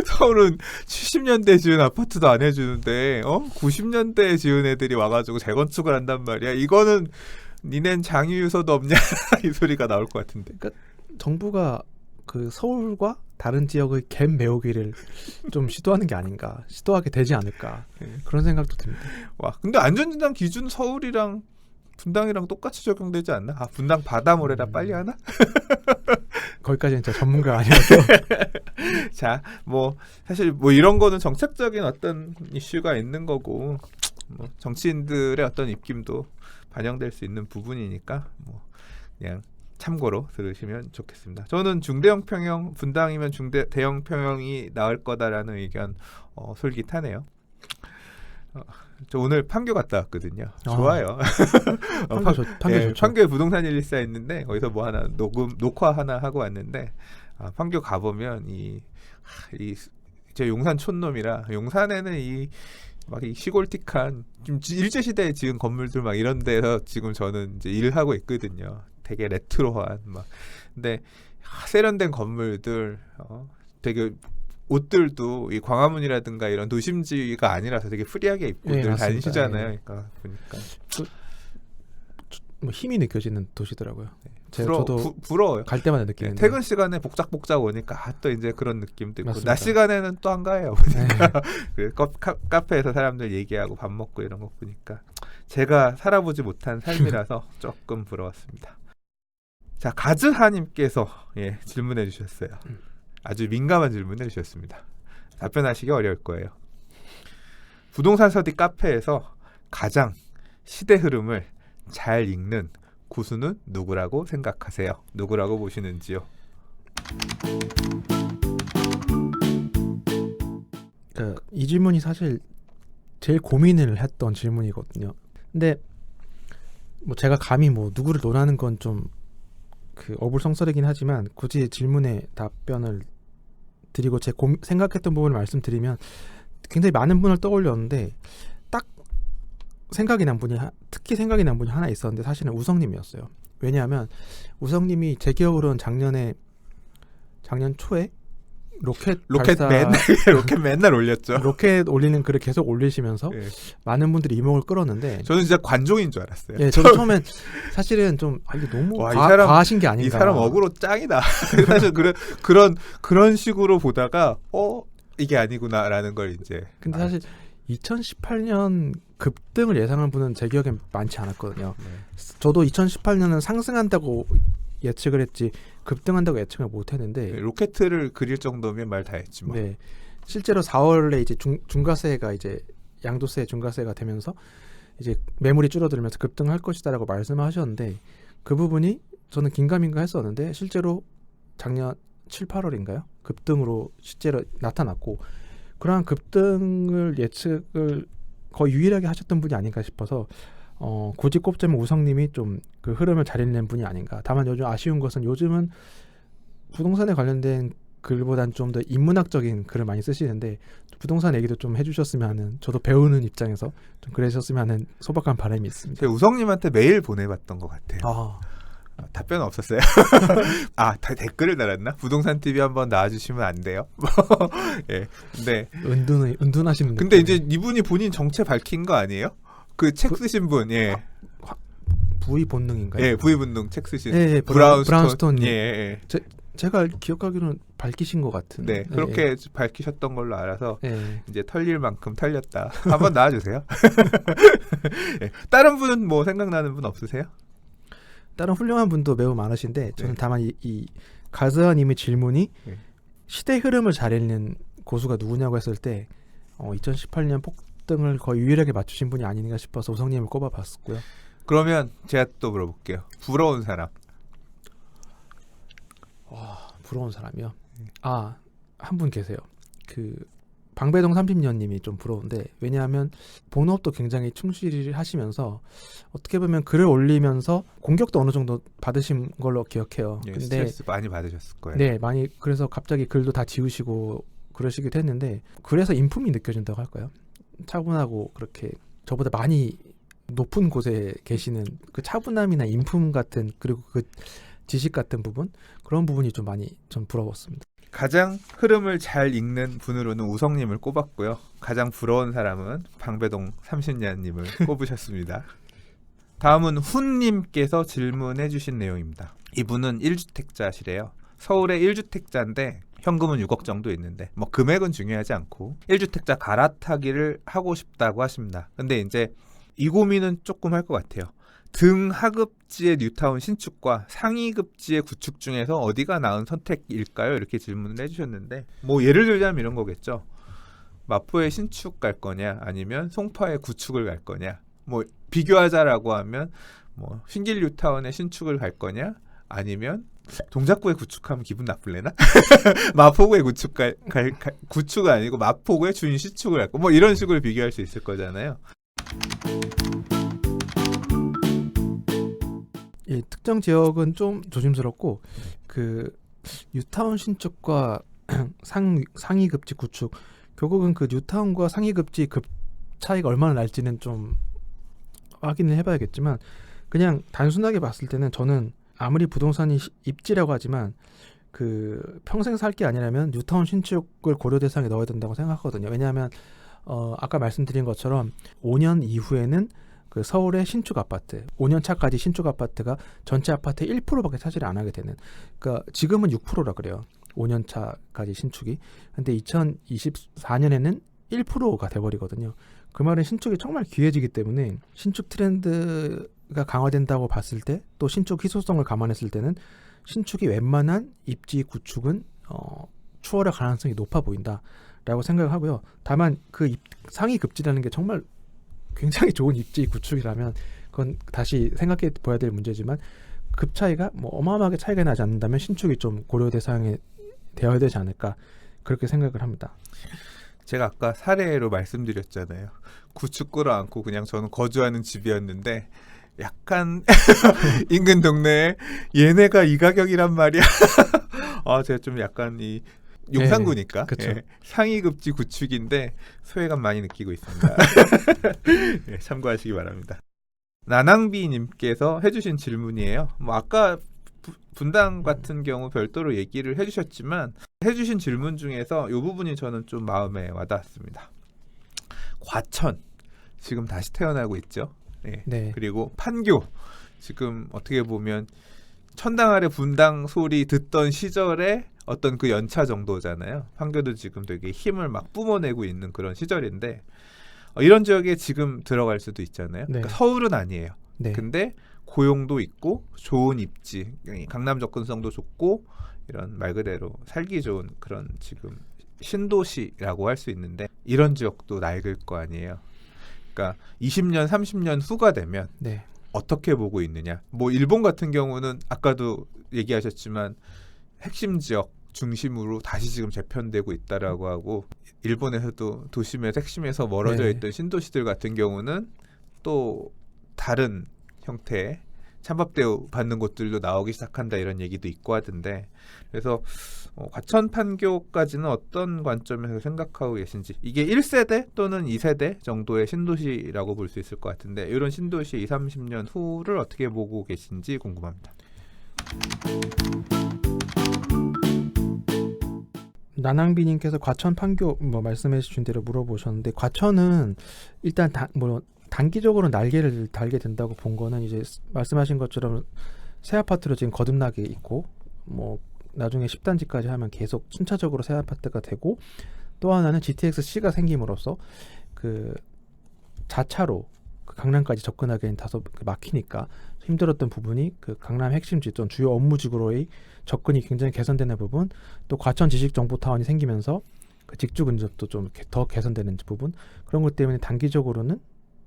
서울은 70년대 지은 아파트도 안 해주는데 90년대에 지은 애들이 와가지고 재건축을 한단 말이야. 이거는 니넨 장유유서도 없냐 이 소리가 나올 것 같은데. 그러니까 정부가 그 서울과 다른 지역의 갭 메우기를 좀 시도하는 게 아닌가, 시도하게 되지 않을까 그런 생각도 듭니다. 와, 근데 안전진단 기준 서울이랑 분당이랑 똑같이 적용되지 않나? 아, 분당 바다모래라 빨리 하나? 거기까지는 진짜 전문가 아니라서. 자, 뭐 사실 뭐 이런 거는 정책적인 어떤 이슈가 있는 거고 뭐 정치인들의 어떤 입김도 반영될 수 있는 부분이니까 뭐 그냥 참고로 들으시면 좋겠습니다. 저는 중대형 평형 분당이면 대형 평형이 나을 거다라는 의견 솔깃하네요. 저 오늘 판교 갔다 왔거든요. 좋아요. 판교 좋죠. 판교에 부동산 일리사 있는데 거기서 뭐 하나 녹화 하나 하고 왔는데 판교 가보면 제 용산 촌놈이라 용산에는 이 시골틱한 좀 일제시대에 지은 건물들 막 이런 데서 지금 저는 이제 일을 하고 있거든요. 되게 레트로한 근데 세련된 건물들 되게 옷들도 이 광화문이라든가 이런 도심지가 아니라서 되게 프리하게 입고들 다니시잖아요. 그러니까 보니까 뭐 힘이 느껴지는 도시더라고요. 저도 부러워요. 갈 때마다 느끼는데 퇴근 시간에 복작복작 오니까 또 이제 그런 느낌도 있고 맞습니다. 낮 시간에는 또 안 가요. 보니까 카페에서 사람들 얘기하고 밥 먹고 이런 거 보니까 제가 살아보지 못한 삶이라서 조금 부러웠습니다. 자, 가즈하님께서 질문해 주셨어요. 아주 민감한 질문을 주셨습니다. 답변하시기 어려울 거예요. 부동산 서디 카페에서 가장 시대 흐름을 잘 읽는 고수는 누구라고 생각하세요? 누구라고 보시는지요? 이 질문이 사실 제일 고민을 했던 질문이거든요. 근데 뭐 제가 감히 뭐 누구를 논하는 건 좀 어불성설이긴 하지만 굳이 질문에 답변을 드리고 제 생각했던 부분을 말씀드리면 굉장히 많은 분을 떠올렸는데 딱 특히 생각이 난 분이 하나 있었는데 사실은 우성님이었어요. 왜냐하면 우성님이 제 기억으로는 작년 초에 로켓 맨날 올렸죠. 로켓 올리는 글을 계속 올리시면서 많은 분들이 이목을 끌었는데 저는 진짜 관종인 줄 알았어요. 예, 저도 처음엔 사실은 좀 이게 너무 과하신 게 아닌가. 이 사람 어그로 짱이다. 사실 그런 식으로 보다가 이게 아니구나라는 걸 이제. 근데 사실 2018년 급등을 예상한 분은 제 기억엔 많지 않았거든요. 저도 2018년은 상승한다고 예측을 했지 급등한다고 예측을 못했는데 로켓을 그릴 정도면 말 다 했지 뭐. 네, 실제로 4월에 이제 중과세가 이제 양도세 중과세가 되면서 이제 매물이 줄어들면서 급등할 것이다라고 말씀하셨는데 그 부분이 저는 긴가민가 했었는데 실제로 작년 7, 8월인가요? 급등으로 실제로 나타났고 그러한 급등을 예측을 거의 유일하게 하셨던 분이 아닌가 싶어서 굳이 꼽자면 우성님이 좀 그 흐름을 잘 읽는 분이 아닌가. 다만 요즘 아쉬운 것은 요즘은 부동산에 관련된 글보단 좀 더 인문학적인 글을 많이 쓰시는데 부동산 얘기도 좀 해주셨으면 하는 저도 배우는 입장에서 좀 그러셨으면 하는 소박한 바람이 있습니다. 제가 우성님한테 메일 보내봤던 것 같아요. 답변 없었어요. 댓글을 달았나? 부동산 TV 한번 나와주시면 안 돼요? 예. 근데 은둔하시는. 근데 이제 이분이 본인 정체 밝힌 거 아니에요? 그 책 쓰신 분, 예. 부의 본능인가요? 예, 부의분동 책 쓰신 예, 브라운스톤. 예, 예. 제가 기억하기로는 밝히신 것 같은. 네, 그렇게 밝히셨던 걸로 알아서 예. 이제 털릴 만큼 털렸다. 한번 나와주세요. 예. 다른 분은 뭐 생각나는 분 없으세요? 다른 훌륭한 분도 매우 많으신데 저는 네. 다만 이 가즈아님의 질문이 네. 시대 흐름을 잘 읽는 고수가 누구냐고 했을 때 2018년 폭등을 거의 유일하게 맞추신 분이 아닌가 싶어서 우성님을 꼽아봤었고요. 그러면 제가 또 물어볼게요. 부러운 사람. 부러운 사람이요? 한 분 계세요. 그 방배동 30년님이 좀 부러운데 왜냐하면 본업도 굉장히 충실히 하시면서 어떻게 보면 글을 올리면서 공격도 어느 정도 받으신 걸로 기억해요. 예, 근데 스트레스 많이 받으셨을 거예요. 네, 많이 그래서 갑자기 글도 다 지우시고 그러시기도 했는데 그래서 인품이 느껴진다고 할까요? 차분하고 그렇게 저보다 많이 높은 곳에 계시는 그 차분함이나 인품 같은 그리고 그 지식 같은 부분 그런 부분이 좀 많이 전 부러웠습니다. 가장 흐름을 잘 읽는 분으로는 우성님을 꼽았고요. 가장 부러운 사람은 방배동 30년님을 꼽으셨습니다. 다음은 훈님께서 질문해 주신 내용입니다. 이분은 1주택자시래요. 서울의 1주택자인데 현금은 6억 정도 있는데 뭐 금액은 중요하지 않고 1주택자 갈아타기를 하고 싶다고 하십니다. 근데 이제 이 고민은 조금 할 것 같아요. 등하급지의 뉴타운 신축과 상위급지의 구축 중에서 어디가 나은 선택일까요? 이렇게 질문을 해주셨는데 뭐 예를 들자면 이런 거겠죠. 마포의 신축 갈 거냐 아니면 송파의 구축을 갈 거냐. 뭐 비교하자라고 하면 뭐 신길 뉴타운의 신축을 갈 거냐 아니면 동작구에 구축하면 기분 나쁠래나? 마포구에 구축이 아니고 마포구에 준시축을 할 거. 뭐 이런 식으로 비교할 수 있을 거잖아요. 이 특정 지역은 좀 조심스럽고 그 뉴타운 신축과 상위 급지 구축 결국은 그 뉴타운과 상위 급지 급 차이가 얼마나 날지는 좀 확인을 해봐야겠지만 그냥 단순하게 봤을 때는 저는 아무리 부동산이 입지라고 하지만 그 평생 살 게 아니라면 뉴타운 신축을 고려 대상에 넣어야 된다고 생각하거든요. 왜냐하면 아까 말씀드린 것처럼 5년 이후에는 그 서울의 신축 아파트 5년 차까지 신축 아파트가 전체 아파트의 1%밖에 차지를 안 하게 되는 그러니까 지금은 6%라 그래요. 5년 차까지 신축이. 근데 2024년에는 1%가 돼버리거든요. 그 말은 신축이 정말 귀해지기 때문에 신축 트렌드가 강화된다고 봤을 때 또 신축 희소성을 감안했을 때는 신축이 웬만한 입지 구축은 추월할 가능성이 높아 보인다라고 생각을 하고요. 다만 그 상위 급지라는 게 정말 굉장히 좋은 입지 구축이라면 그건 다시 생각해 봐야 될 문제지만 급 차이가 뭐 어마어마하게 차이가 나지 않는다면 신축이 좀 고려 대상에 되어야 되지 않을까 그렇게 생각을 합니다. 제가 아까 사례로 말씀드렸잖아요. 구축 끌어안고 그냥 저는 거주하는 집이었는데 약간 인근 동네에 얘네가 이 가격이란 말이야. 제가 좀 약간 이 용산구니까 네, 상위급지 구축인데 소외감 많이 느끼고 있습니다. 네, 참고하시기 바랍니다. 나낭비님께서 해주신 질문이에요. 뭐 아까 분당 같은 경우 별도로 얘기를 해주셨지만 해주신 질문 중에서 이 부분이 저는 좀 마음에 와닿았습니다. 과천 지금 다시 태어나고 있죠. 네. 네. 그리고 판교 지금 어떻게 보면 천당 아래 분당 소리 듣던 시절에 어떤 그 연차 정도잖아요. 판교도 지금 되게 힘을 막 뿜어내고 있는 그런 시절인데 이런 지역에 지금 들어갈 수도 있잖아요. 네. 그러니까 서울은 아니에요. 네. 근데 고용도 있고 좋은 입지, 강남 접근성도 좋고 이런 말 그대로 살기 좋은 그런 지금 신도시라고 할 수 있는데 이런 지역도 낡을 거 아니에요. 그러니까 20년, 30년 후가 되면 네. 어떻게 보고 있느냐. 뭐 일본 같은 경우는 아까도 얘기하셨지만 핵심 지역 중심으로 다시 지금 재편되고 있다라고 하고 일본에서도 도심에서 핵심에서 멀어져 네. 있던 신도시들 같은 경우는 또 다른 형태의 찬밥대우 받는 곳들도 나오기 시작한다 이런 얘기도 있고 하던데 그래서 과천 판교까지는 어떤 관점에서 생각하고 계신지 이게 1세대 또는 2세대 정도의 신도시라고 볼 수 있을 것 같은데 이런 신도시 20, 30년 후를 어떻게 보고 계신지 궁금합니다. 나낭비님께서 과천 판교 뭐 말씀해 주신 대로 물어보셨는데 과천은 일단 단기적으로 날개를 달게 된다고 본 거는 이제 말씀하신 것처럼 새 아파트로 지금 거듭나게 있고 뭐 나중에 10단지까지 하면 계속 순차적으로 새 아파트가 되고 또 하나는 GTX-C가 생김으로써 그 자차로 그 강남까지 접근하기엔 다소 막히니까 힘들었던 부분이 그 강남 핵심지 또는 주요 업무지구로의 접근이 굉장히 개선되는 부분 또 과천 지식정보타운이 생기면서 그 직주 근접도 좀 더 개선되는 부분 그런 것 때문에 단기적으로는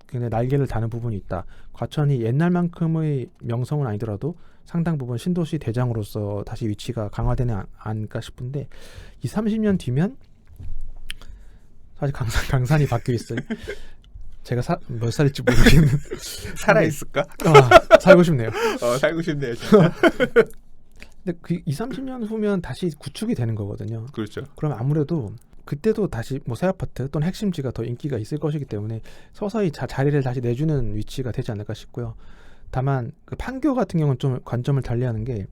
굉장히 날개를 다는 부분이 있다. 과천이 옛날만큼의 명성은 아니더라도 상당 부분 신도시 대장으로서 다시 위치가 강화되지 않을까 싶은데 20-30년 뒤면 사실 강산이 바뀌어 있어요. 제가 몇 살일지 모르겠는 살아있을까? 살고 싶네요. 살고 싶네요 진짜. 근데 그 20-30년 후면 다시 구축이 되는 거거든요. 그렇죠. 그럼 아무래도 그때도 다시 뭐 새 아파트 또는 핵심지가 더 인기가 있을 것이기 때문에 서서히 자리를 다시 내주는 위치가 되지 않을까 싶고요. 다만 그 판교 같은 경우는 좀 관점을 달리하는 게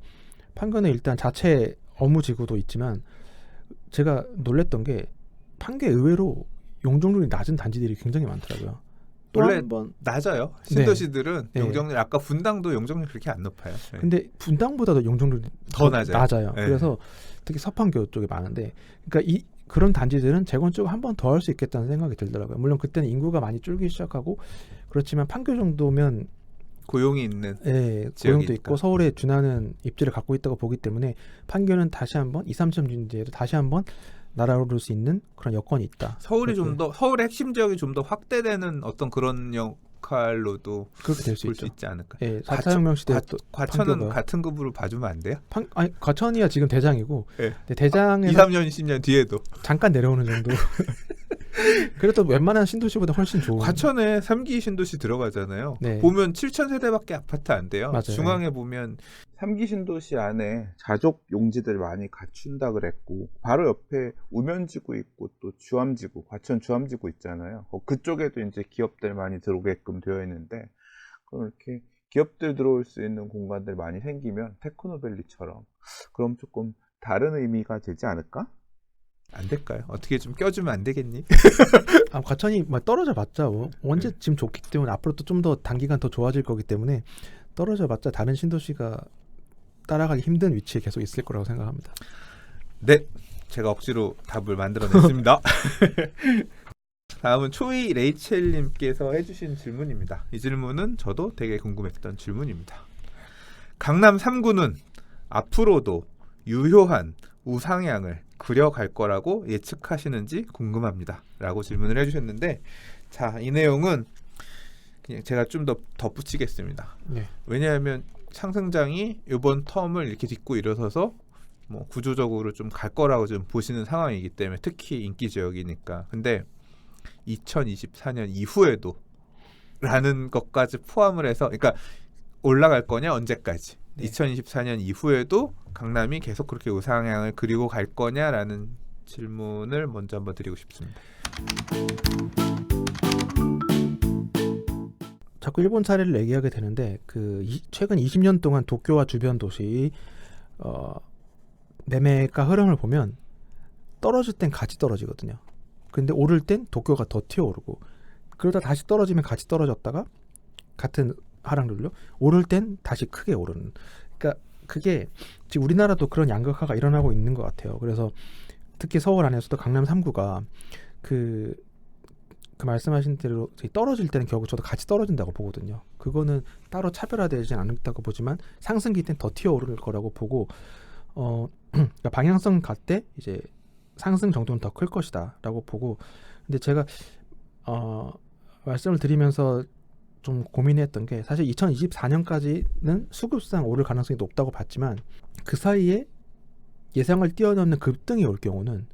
판교는 일단 자체 업무지구도 있지만 제가 놀랬던 게 판교에 의외로 용적률이 낮은 단지들이 굉장히 많더라고요. 또 원래 한번 낮아요. 신도시들은 네. 용적률 아까 분당도 용적률 그렇게 안 높아요. 네. 근데 분당보다도 용적률이 더 낮아요. 네. 그래서 특히 서판교 쪽에 많은데 그러니까 그런 단지들은 재건축을 한 번 더 할 수 있겠다는 생각이 들더라고요. 물론 그때는 인구가 많이 줄기 시작하고 그렇지만 판교 정도면 고용이 있는 고용도 있고 서울에 준하는 입지를 갖고 있다고 보기 때문에 판교는 다시 한번 2-3점 다시 한번 날아오를 수 있는 그런 여건이 있다. 서울이 좀 더 서울의 핵심 지역이 좀 더 확대되는 어떤 그런 역할로도 그렇게 될 수 볼 수 있죠. 있지 않을까. 4차 혁명 시대 또 과천은 판교가. 같은 급으로 봐주면 안 돼요? 과천이야 지금 대장이고 네. 근데 대장에서 2-3년 10년 뒤에도 잠깐 내려오는 정도. 그래도 웬만한 신도시보다 훨씬 좋은. 과천에 3기 신도시 들어가잖아요. 네. 보면 7,000세대밖에 아파트 안 돼요. 맞아요. 중앙에 보면 3기 신도시 안에 자족 용지들 많이 갖춘다 그랬고 바로 옆에 우면지구 있고 또 주암지구, 과천 주암지구 있잖아요. 그쪽에도 이제 기업들 많이 들어오게끔 되어 있는데 그럼 이렇게 기업들 들어올 수 있는 공간들 많이 생기면 테크노밸리처럼 그럼 조금 다른 의미가 되지 않을까? 안 될까요? 어떻게 좀 껴주면 안 되겠니? 과천이 떨어져 봤자 언제 지금 좋기 때문에 앞으로도 좀 더 단기간 더 좋아질 거기 때문에 떨어져 봤자 다른 신도시가 따라가기 힘든 위치에 계속 있을 거라고 생각합니다. 네, 제가 억지로 답을 만들어냈습니다. 다음은 초이 레이첼님께서 해주신 질문입니다. 이 질문은 저도 되게 궁금했던 질문입니다. 강남 3구는 앞으로도 유효한 우상향을 그려갈 거라고 예측하시는지 궁금합니다. 라고 질문을 해주셨는데 자, 이 내용은 그냥 제가 좀 더 덧붙이겠습니다. 네. 왜냐하면 상승장이 이번 텀을 이렇게 딛고 일어서서 뭐 구조적으로 좀 갈 거라고 좀 보시는 상황이기 때문에 특히 인기 지역이니까. 근데 2024년 이후에도 라는 것까지 포함을 해서 그러니까 올라갈 거냐 언제까지 네. 2024년 이후에도 강남이 계속 그렇게 우상향을 그리고 갈 거냐라는 질문을 먼저 한번 드리고 싶습니다. 자꾸 일본 사례를 얘기하게 되는데 최근 20년 동안 도쿄와 주변 도시 매매가 흐름을 보면 떨어질 땐 같이 떨어지거든요. 근데 오를 땐 도쿄가 더 튀어오르고 그러다 다시 떨어지면 같이 떨어졌다가 같은 하락률로 오를 땐 다시 크게 오르는. 그러니까 그게 지금 우리나라도 그런 양극화가 일어나고 있는 것 같아요. 그래서 특히 서울 안에서도 강남 3구가 그 말씀하신 대로 떨어질 때는 결국 저도 같이 떨어진다고 보거든요. 그거는 따로 차별화되지 않았다고 보지만 상승기 때는 더 튀어오를 거라고 보고 그러니까 방향성 갈 때 이제 상승 정도는 더 클 것이다라고 보고 근데 제가 말씀을 드리면서 좀 고민했던 게 사실 2024년까지는 수급상 오를 가능성이 높다고 봤지만 그 사이에 예상을 뛰어넘는 급등이 올 경우는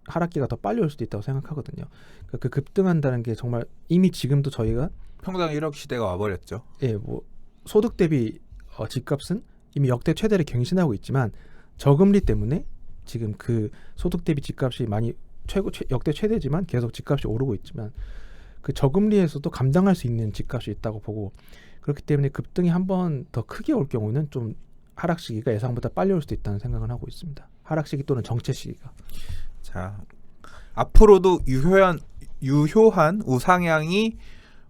하락기가 더 빨리 올 수도 있다고 생각하거든요. 그러니까 그 급등한다는 게 정말 이미 지금도 저희가 평당 1억 시대가 와버렸죠. 뭐 소득 대비 집값은 이미 역대 최대를 갱신하고 있지만 저금리 때문에 지금 그 소득 대비 집값이 많이 역대 최대지만 계속 집값이 오르고 있지만 그 저금리에서도 감당할 수 있는 집값이 있다고 보고 그렇기 때문에 급등이 한 번 더 크게 올 경우는 좀 하락 시기가 예상보다 빨리 올 수도 있다는 생각을 하고 있습니다. 하락 시기 또는 정체 시기가. 자, 앞으로도 유효한 우상향이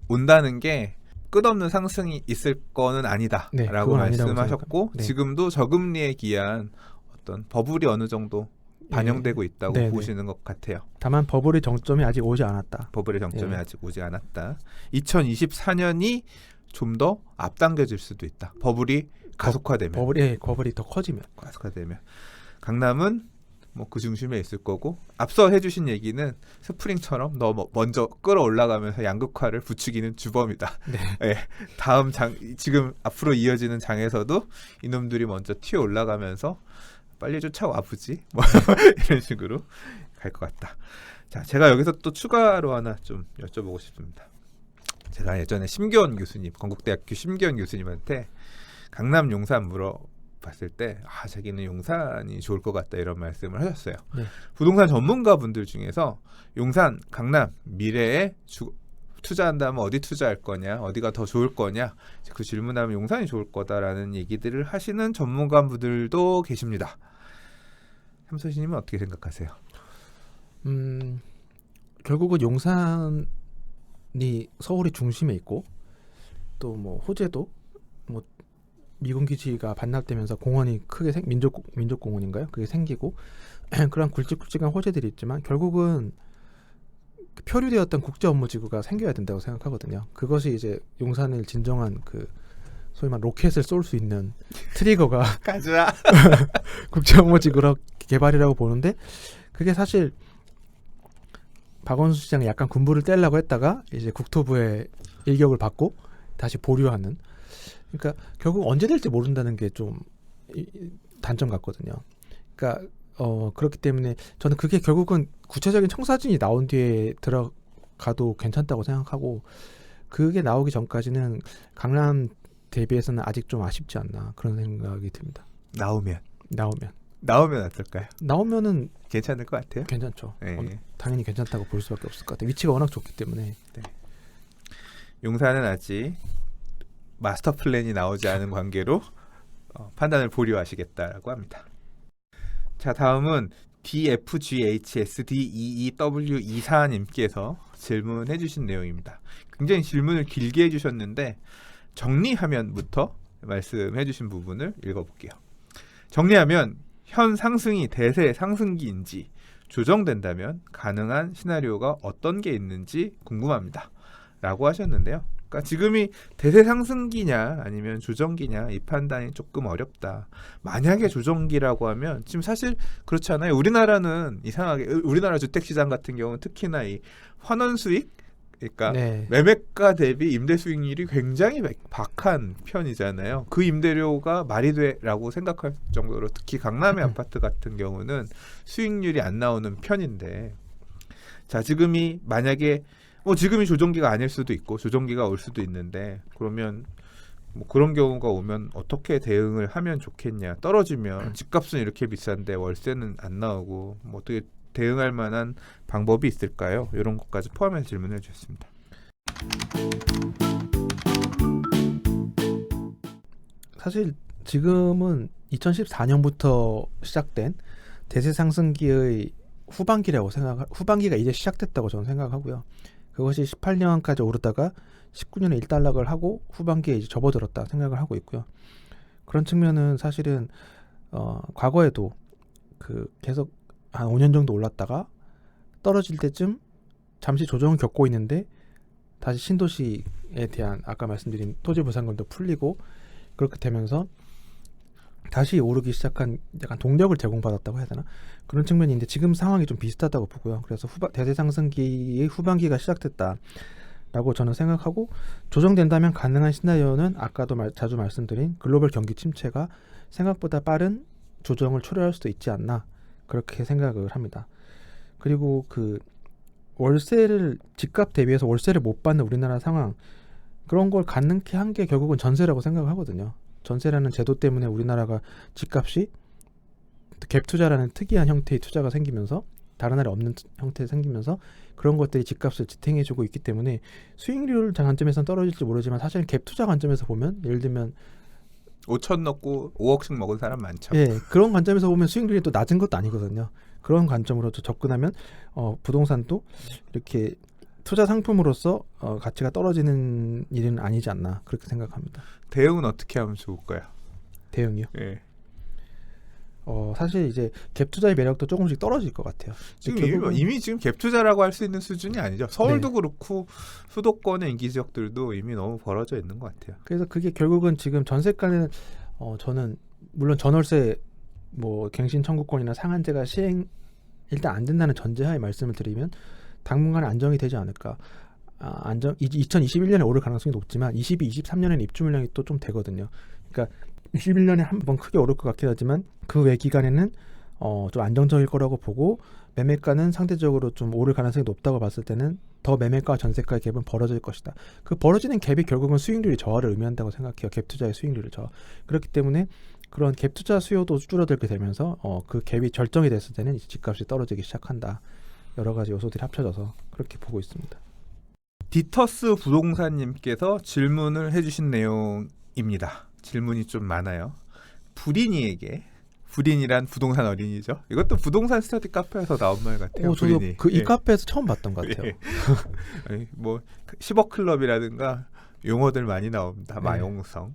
온다는 게 끝없는 상승이 있을 거는 아니다라고 네, 그건 아니라고 말씀하셨고 생각합니다. 네. 지금도 저금리에 기한 어떤 버블이 어느 정도 반영되고 있다고 네, 네. 보시는 것 같아요. 다만 버블의 정점이 아직 오지 않았다. 버블의 정점이 예. 아직 오지 않았다. 2024년이 좀 더 앞당겨질 수도 있다. 버블이 가속화되면. 버블이 더 커지면. 가속화되면. 강남은 뭐 그 중심에 있을 거고 앞서 해주신 얘기는 스프링처럼 너 먼저 끌어올라가면서 양극화를 부추기는 주범이다. 네. 예, 다음 지금 앞으로 이어지는 장에서도 이놈들이 먼저 튀어 올라가면서 빨리 쫓아와 보지 뭐 이런 식으로 갈 것 같다. 자, 제가 여기서 또 추가로 하나 좀 여쭤보고 싶습니다. 제가 예전에 심기원 교수님, 건국대학교 심기원 교수님한테 강남 용산 물어봤을 때 자기는 용산이 좋을 것 같다 이런 말씀을 하셨어요. 네. 부동산 전문가분들 중에서 용산, 강남 미래에 투자한다면 어디 투자할 거냐, 어디가 더 좋을 거냐, 그 질문하면 용산이 좋을 거다라는 얘기들을 하시는 전문가분들도 계십니다. 삼선생님은 어떻게 생각하세요? 결국은 용산이 서울의 중심에 있고 또 뭐 호재도 뭐 미군 기지가 반납되면서 공원이 크게 민족공원인가요? 그게 생기고 그런 굵직굵직한 호재들이 있지만 결국은 표류되었던 국제 업무지구가 생겨야 된다고 생각하거든요. 그것이 이제 용산을 진정한 그 소위 말 로켓을 쏠 수 있는 트리거가 가자. 국제 업무지구로 개발이라고 보는데 그게 사실 박원순 시장이 약간 군부를 떼려고 했다가 이제 국토부의 일격을 받고 다시 보류하는. 그러니까 결국 언제 될지 모른다는 게 좀 단점 같거든요. 그러니까 그렇기 때문에 저는 그게 결국은 구체적인 청사진이 나온 뒤에 들어가도 괜찮다고 생각하고 그게 나오기 전까지는 강남 대비해서는 아직 좀 아쉽지 않나 그런 생각이 듭니다. 나오면 어떨까요? 나오면은 괜찮을 것 같아요. 괜찮죠. 네. 당연히 괜찮다고 볼 수밖에 없을 것 같아요. 위치가 워낙 좋기 때문에. 네. 용산은 아직 마스터 플랜이 나오지 않은 관계로 판단을 보류하시겠다라고 합니다. 자, 다음은 DFGHSDEEW24님께서 질문해 주신 내용입니다. 굉장히 질문을 길게 해주셨는데 정리하면부터 말씀해 주신 부분을 읽어볼게요. 정리하면 현 상승이 대세 상승기인지 조정된다면 가능한 시나리오가 어떤 게 있는지 궁금합니다. 라고 하셨는데요. 그러니까 지금이 대세 상승기냐 아니면 조정기냐 이 판단이 조금 어렵다. 만약에 조정기라고 하면 지금 사실 그렇지 않아요. 우리나라는 이상하게 우리나라 주택시장 같은 경우는 특히나 이 환원 수익 그러니까 네. 매매가 대비 임대 수익률이 굉장히 박한 편이잖아요. 그 임대료가 말이 돼라고 생각할 정도로 특히 강남의 아파트 같은 경우는 수익률이 안 나오는 편인데 자 지금이 만약에 지금이 조정기가 아닐 수도 있고 조정기가 올 수도 있는데 그러면 뭐 그런 경우가 오면 어떻게 대응을 하면 좋겠냐. 떨어지면 집값은 이렇게 비싼데 월세는 안 나오고 뭐 어떻게 대응할 만한 방법이 있을까요? 이런 것까지 포함해서 질문해 주셨습니다. 사실 지금은 2014년부터 시작된 대세 상승기의 후반기가 이제 시작됐다고 저는 생각하고요. 그것이 18년까지 오르다가 19년에 일단락을 하고 후반기에 이제 접어들었다 생각을 하고 있고요. 그런 측면은 사실은 과거에도 그 계속 한 5년 정도 올랐다가 떨어질 때쯤 잠시 조정을 겪고 있는데 다시 신도시에 대한 아까 말씀드린 토지 부담금도 풀리고 그렇게 되면서 다시 오르기 시작한 약간 동력을 제공받았다고 해야 되나? 그런 측면인데 지금 상황이 좀 비슷하다고 보고요. 그래서 대세 상승기의 후반기가 시작됐다라고 저는 생각하고 조정된다면 가능한 시나리오는 아까도 자주 말씀드린 글로벌 경기 침체가 생각보다 빠른 조정을 초래할 수도 있지 않나 그렇게 생각을 합니다. 그리고 그 월세를 집값 대비해서 월세를 못 받는 우리나라 상황 그런 걸 가능케 한 게 결국은 전세라고 생각을 하거든요. 전세라는 제도 때문에 우리나라가 집값이 갭 투자라는 특이한 형태의 투자가 생기면서 다른 나라에 없는 형태가 생기면서 그런 것들이 집값을 지탱해주고 있기 때문에 수익률 관점에서는 떨어질지 모르지만 사실 갭 투자 관점에서 보면 예를 들면 5천 넣고 5억씩 먹은 사람 많죠. 예, 그런 관점에서 보면 수익률이 또 낮은 것도 아니거든요. 그런 관점으로 접근하면 부동산도 이렇게 투자 상품으로서 가치가 떨어지는 일은 아니지 않나 그렇게 생각합니다. 대응은 어떻게 하면 좋을까요? 대응이요? 예. 사실 이제 갭 투자의 매력도 조금씩 떨어질 것 같아요. 지금 결국은- 이미 지금 갭 투자라고 할 수 있는 수준이 아니죠. 서울도 네. 그렇고 수도권의 인기 지역들도 이미 너무 벌어져 있는 것 같아요. 그래서 그게 결국은 지금 전세가는 저는 물론 전월세 뭐 갱신 청구권이나 상한제가 시행 일단 안 된다는 전제하에 말씀을 드리면 당분간 안정이 되지 않을까. 2021년에 오를 가능성이 높지만 22, 23년에는 입주 물량이 또 좀 되거든요. 그러니까 21년에 한 번 크게 오를 것 같긴 하지만 그 외 기간에는 좀 안정적일 거라고 보고 매매가는 상대적으로 좀 오를 가능성이 높다고 봤을 때는 더 매매가와 전세가의 갭은 벌어질 것이다. 그 벌어지는 갭이 결국은 수익률이 저하를 의미한다고 생각해요. 갭 투자의 수익률을 저하. 그렇기 때문에 그런 갭 투자 수요도 줄어들게 되면서 그 갭이 절정이 됐을 때는 이제 집값이 떨어지기 시작한다. 여러 가지 요소들이 합쳐져서 그렇게 보고 있습니다. 디터스 부동산님께서 질문을 해주신 내용입니다. 질문이 좀 많아요. 불인이란 부동산 어린이죠. 이것도 부동산 스터디 카페에서 나온 말 같아요. 저도 불인이. 이 예. 카페에서 처음 봤던 것 같아요. 예. 아니, 뭐 10억 클럽이라든가 용어들 많이 나옵니다. 네. 마용성,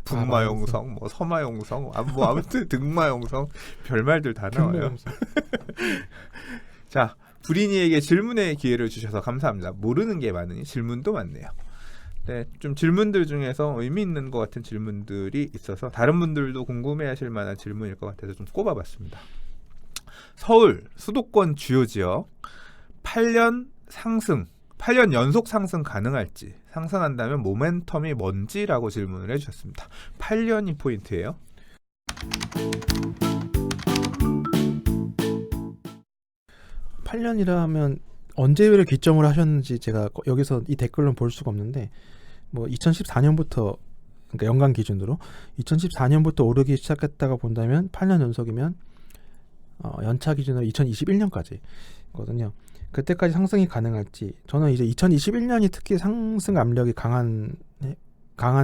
북마용성, 뭐 서마용성, 뭐 아무튼 등마용성 별말들 다 나와요. 자, 불인이에게 질문의 기회를 주셔서 감사합니다. 모르는 게 많으니 질문도 많네요. 네, 좀 질문들 중에서 의미 있는 것 같은 질문들이 있어서 다른 분들도 궁금해하실 만한 질문일 것 같아서 좀 꼽아봤습니다. 서울 수도권 주요 지역 8년 연속 상승 가능할지, 상승한다면 모멘텀이 뭔지라고 질문을 해주셨습니다. 8년이 포인트예요. 팔 8년이라면 언제를 기점으로 하셨는지 제가 여기서 이 댓글로 볼 수가 없는데 뭐 2014년부터 그러니까 연간 기준으로 2014년부터 오르기 시작했다가 본다면 8년 연속이면 연차 기준으로 2021년까지거든요. 그때까지 상승이 가능할지 저는 이제 2021년이 특히 상승 압력이 강한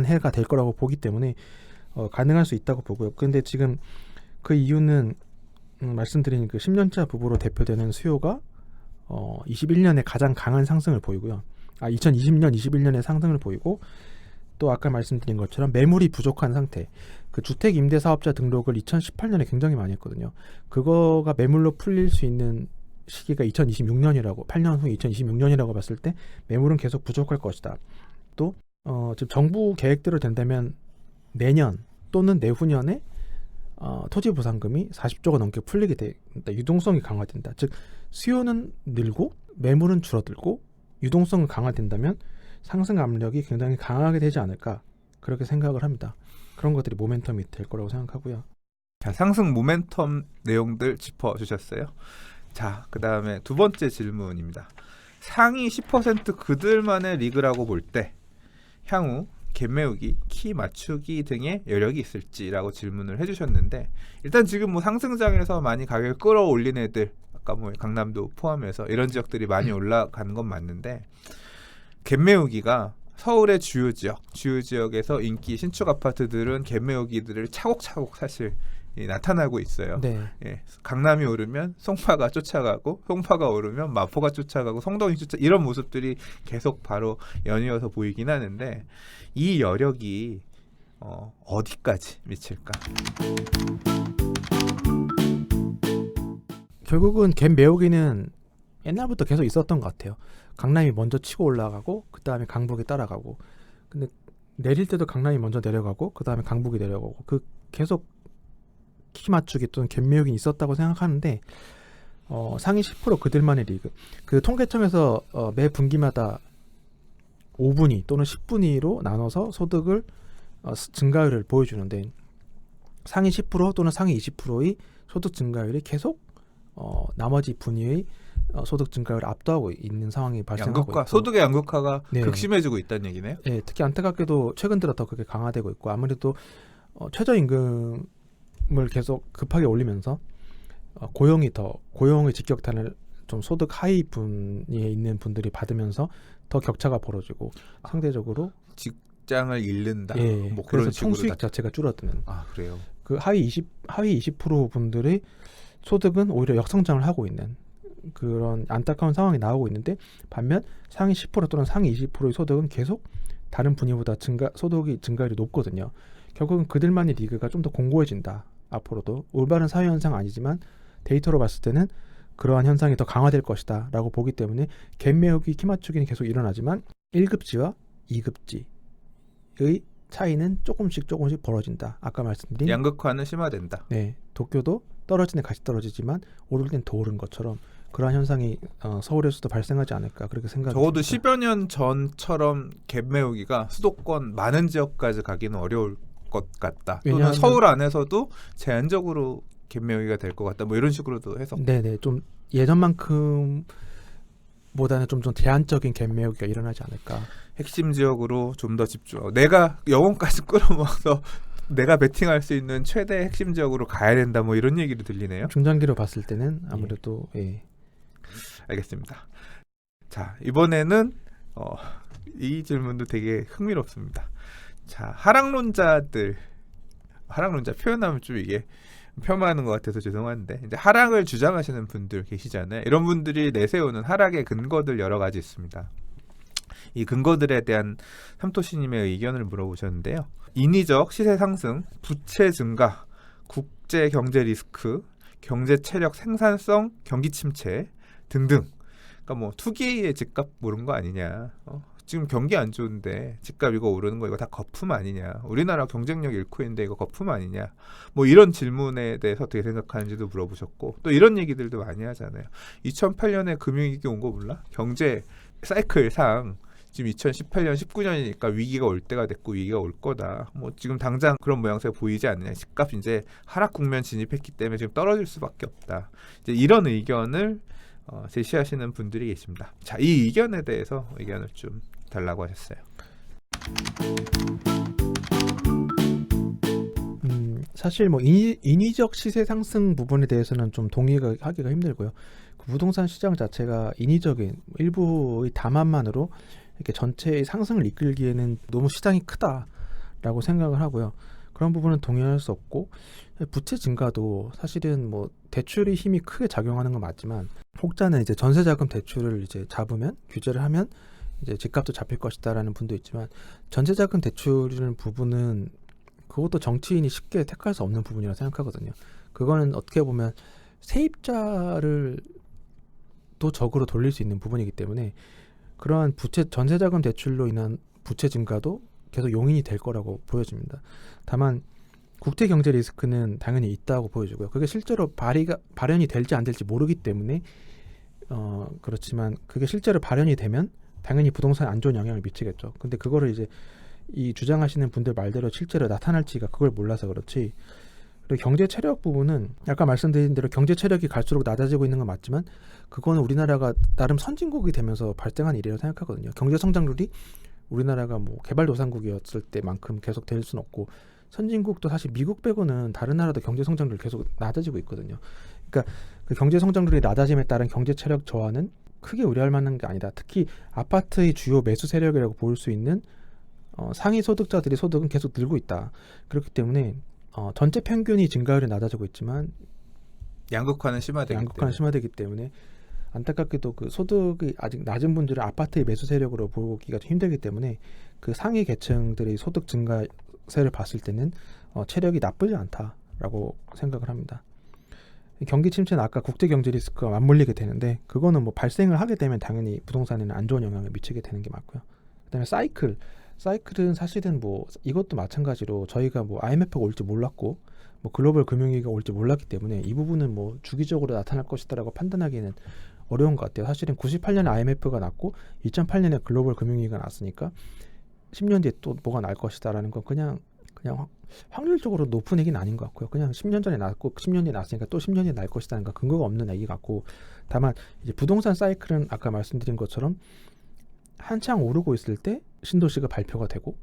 해가 될 거라고 보기 때문에 가능할 수 있다고 보고요. 근데 지금 그 이유는 말씀드린 그 10년차 부부로 대표되는 수요가 21년에 가장 강한 상승을 보이고요. 2020년, 21년에 상승을 보이고 또 아까 말씀드린 것처럼 매물이 부족한 상태. 그 주택 임대 사업자 등록을 2018년에 굉장히 많이 했거든요. 그거가 매물로 풀릴 수 있는 시기가 2026년이라고 8년 후 2026년이라고 봤을 때 매물은 계속 부족할 것이다. 또 지금 정부 계획대로 된다면 내년 또는 내후년에 토지 보상금이 40조가 넘게 풀리게 된다. 유동성이 강화된다. 즉 수요는 늘고 매물은 줄어들고 유동성은 강화된다면 상승 압력이 굉장히 강하게 되지 않을까 그렇게 생각을 합니다. 그런 것들이 모멘텀이 될 거라고 생각하고요. 자, 상승 모멘텀 내용들 짚어주셨어요. 자, 그 다음에 두 번째 질문입니다. 상위 10% 그들만의 리그라고 볼 때 향후 갭 메우기, 키 맞추기 등의 여력이 있을지라고 질문을 해주셨는데 일단 지금 뭐 상승장에서 많이 가격을 끌어올린 애들 아까 뭐 강남도 포함해서 이런 지역들이 많이 올라가는 건 맞는데 갭 메우기가 서울의 주요 지역에서 인기 신축 아파트들은 갭 메우기들을 차곡차곡 사실 나타나고 있어요. 네. 예, 강남이 오르면 송파가 쫓아가고 송파가 오르면 마포가 쫓아가고 성동이 이런 모습들이 계속 바로 연이어서 보이긴 하는데 이 여력이 어디까지 미칠까? 결국은 갭 메우기는 옛날부터 계속 있었던 것 같아요. 강남이 먼저 치고 올라가고 그 다음에 강북이 따라가고 근데 내릴 때도 강남이 먼저 내려가고 그 다음에 강북이 내려가고 그 계속 키 맞추기 또는 갭 메우기 있었다고 생각하는데 상위 10% 그들만의 리그 그 통계청에서 매 분기마다 5분위 또는 10분위로 나눠서 소득을 증가율을 보여주는데 상위 10% 또는 상위 20%의 소득 증가율이 계속 나머지 분위의 소득 증가율을 압도하고 있는 상황이 발생하고 있고 소득의 양극화가 네. 극심해지고 있다는 얘기네요. 네, 특히 안타깝게도 최근 들어 더 그게 강화되고 있고 아무래도 최저임금을 계속 급하게 올리면서 고용의 직격탄을 좀 소득 하위 분위에 있는 분들이 받으면서 더 격차가 벌어지고 상대적으로 직장을 잃는다. 예, 뭐 그래서 그런 식으로 총수익 자체가 줄어드는 그래요. 그 하위 20% 분들의 소득은 오히려 역성장을 하고 있는 그런 안타까운 상황이 나오고 있는데 반면 상위 10% 또는 상위 20%의 소득은 계속 다른 분위보다 소득이 증가율이 높거든요. 결국은 그들만의 리그가 좀 더 공고해진다. 앞으로도 올바른 사회 현상 아니지만 데이터로 봤을 때는 그러한 현상이 더 강화될 것이다 라고 보기 때문에 갭 메우기 키 맞추기는 계속 일어나지만 1급지와 2급지의 차이는 조금씩 벌어진다. 아까 말씀드린 양극화는 심화된다. 네, 도쿄도 떨어지는 같이 떨어지지만 오를 땐 더 오른 것처럼 그러한 현상이 서울에서도 발생하지 않을까 그렇게 생각이 적어도 듭니다. 10여 년 전처럼 갭 메우기가 수도권 많은 지역까지 가기는 어려울 것 같다. 또는 왜냐하면- 서울 안에서도 제한적으로 갭 메우기가 될 것 같다. 뭐 이런 식으로도 해서 네네, 좀 예전만큼 보다는 좀 제한적인 갭 메우기가 일어나지 않을까. 핵심 지역으로 좀 더 집중하고 내가 영혼까지 끌어모아서 내가 베팅할 수 있는 최대 핵심 지역으로 가야 된다. 뭐 이런 얘기를 들리네요. 중장기로 봤을 때는 아무래도 알겠습니다. 자, 이번에는 이 질문도 되게 흥미롭습니다. 자, 하락론자 표현하면 좀 이게 폄하하는 것 같아서 죄송한데 이제 하락을 주장하시는 분들 계시잖아요. 이런 분들이 내세우는 하락의 근거들 여러 가지 있습니다. 이 근거들에 대한 삼토시님의 의견을 물어보셨는데요. 인위적 시세 상승, 부채 증가, 국제 경제 리스크, 경제 체력 생산성, 경기 침체 등등. 그러니까 뭐 투기의 집값 오른 거 아니냐. 지금 경기 안 좋은데 집값 이거 오르는 거 이거 다 거품 아니냐. 우리나라 경쟁력 잃고 있는데 이거 거품 아니냐. 뭐 이런 질문에 대해서 어떻게 생각하는지도 물어보셨고 또 이런 얘기들도 많이 하잖아요. 2008년에 금융위기 온 거 몰라? 경제 사이클상 지금 2018년, 19년이니까 위기가 올 때가 됐고 위기가 올 거다. 뭐 지금 당장 그런 모양새가 보이지 않느냐. 집값 이제 하락 국면 진입했기 때문에 지금 떨어질 수밖에 없다. 이제 이런 의견을 제시하시는 분들이 계십니다. 자, 이 의견에 대해서 의견을 좀 달라고 하셨어요. 사실 뭐 인위적 시세 상승 부분에 대해서는 좀 동의하기가 힘들고요. 그 부동산 시장 자체가 인위적인 일부의 담합만으로 이렇게 전체의 상승을 이끌기에는 너무 시장이 크다라고 생각을 하고요. 그런 부분은 동의할 수 없고 부채 증가도 사실은 뭐 대출의 힘이 크게 작용하는 건 맞지만 혹자는 이제 전세자금 대출을 이제 잡으면 규제를 하면 이제 집값도 잡힐 것이다라는 분도 있지만 전세자금 대출이라는 부분은 그것도 정치인이 쉽게 택할 수 없는 부분이라고 생각하거든요. 그거는 어떻게 보면 세입자를 또 적으로 돌릴 수 있는 부분이기 때문에 그러한 전세자금 대출로 인한 부채 증가도 계속 용인이 될 거라고 보여집니다. 다만 국제 경제 리스크는 당연히 있다고 보여지고요. 그게 실제로 발현이 될지 안 될지 모르기 때문에 그렇지만 그게 실제로 발현이 되면 당연히 부동산에 안 좋은 영향을 미치겠죠. 근데 그거를 이제 이 주장하시는 분들 말대로 실제로 나타날지가 그걸 몰라서 그렇지. 그리고 경제 체력 부분은 아까 말씀드린 대로 경제 체력이 갈수록 낮아지고 있는 건 맞지만 그거는 우리나라가 나름 선진국이 되면서 발생한 일이라고 생각하거든요. 경제 성장률이 우리나라가 뭐 개발도상국이었을 때만큼 계속 될 수는 없고 선진국도 사실 미국 빼고는 다른 나라도 경제 성장률이 계속 낮아지고 있거든요. 그러니까 그 경제 성장률이 낮아짐에 따른 경제 체력 저하는 크게 우려할 만한 게 아니다. 특히 아파트의 주요 매수 세력이라고 볼 수 있는 상위 소득자들의 소득은 계속 늘고 있다. 그렇기 때문에 전체 평균이 증가율이 낮아지고 있지만 양극화는 심화되기 때문에 안타깝게도 그 소득이 아직 낮은 분들은 아파트의 매수 세력으로 보기가 좀 힘들기 때문에 그 상위 계층들의 소득 증가세를 봤을 때는 체력이 나쁘지 않다라고 생각을 합니다. 경기 침체는 아까 국제 경제 리스크가 맞물리게 되는데 그거는 뭐 발생을 하게 되면 당연히 부동산에는 안 좋은 영향을 미치게 되는 게 맞고요. 그다음에 사이클은 사실은 뭐 이것도 마찬가지로 저희가 뭐 IMF가 올지 몰랐고 뭐 글로벌 금융위기가 올지 몰랐기 때문에 이 부분은 뭐 주기적으로 나타날 것이다라고 판단하기는 어려운 것 같아요. 사실은 98년에 IMF가 났고 2008년에 글로벌 금융위기가 났으니까 10년 뒤에 또 뭐가 날 것이다라는 건 그냥 확률적으로 높은 얘기는 아닌 것 같고요. 그냥 10년 전에 났고 10년 뒤에 났으니까 또 10년 뒤에 날 것이다는 거 근거가 없는 얘기 같고 다만 이제 부동산 사이클은 아까 말씀드린 것처럼 한창 오르고 있을 때 신도시가 발표가 되고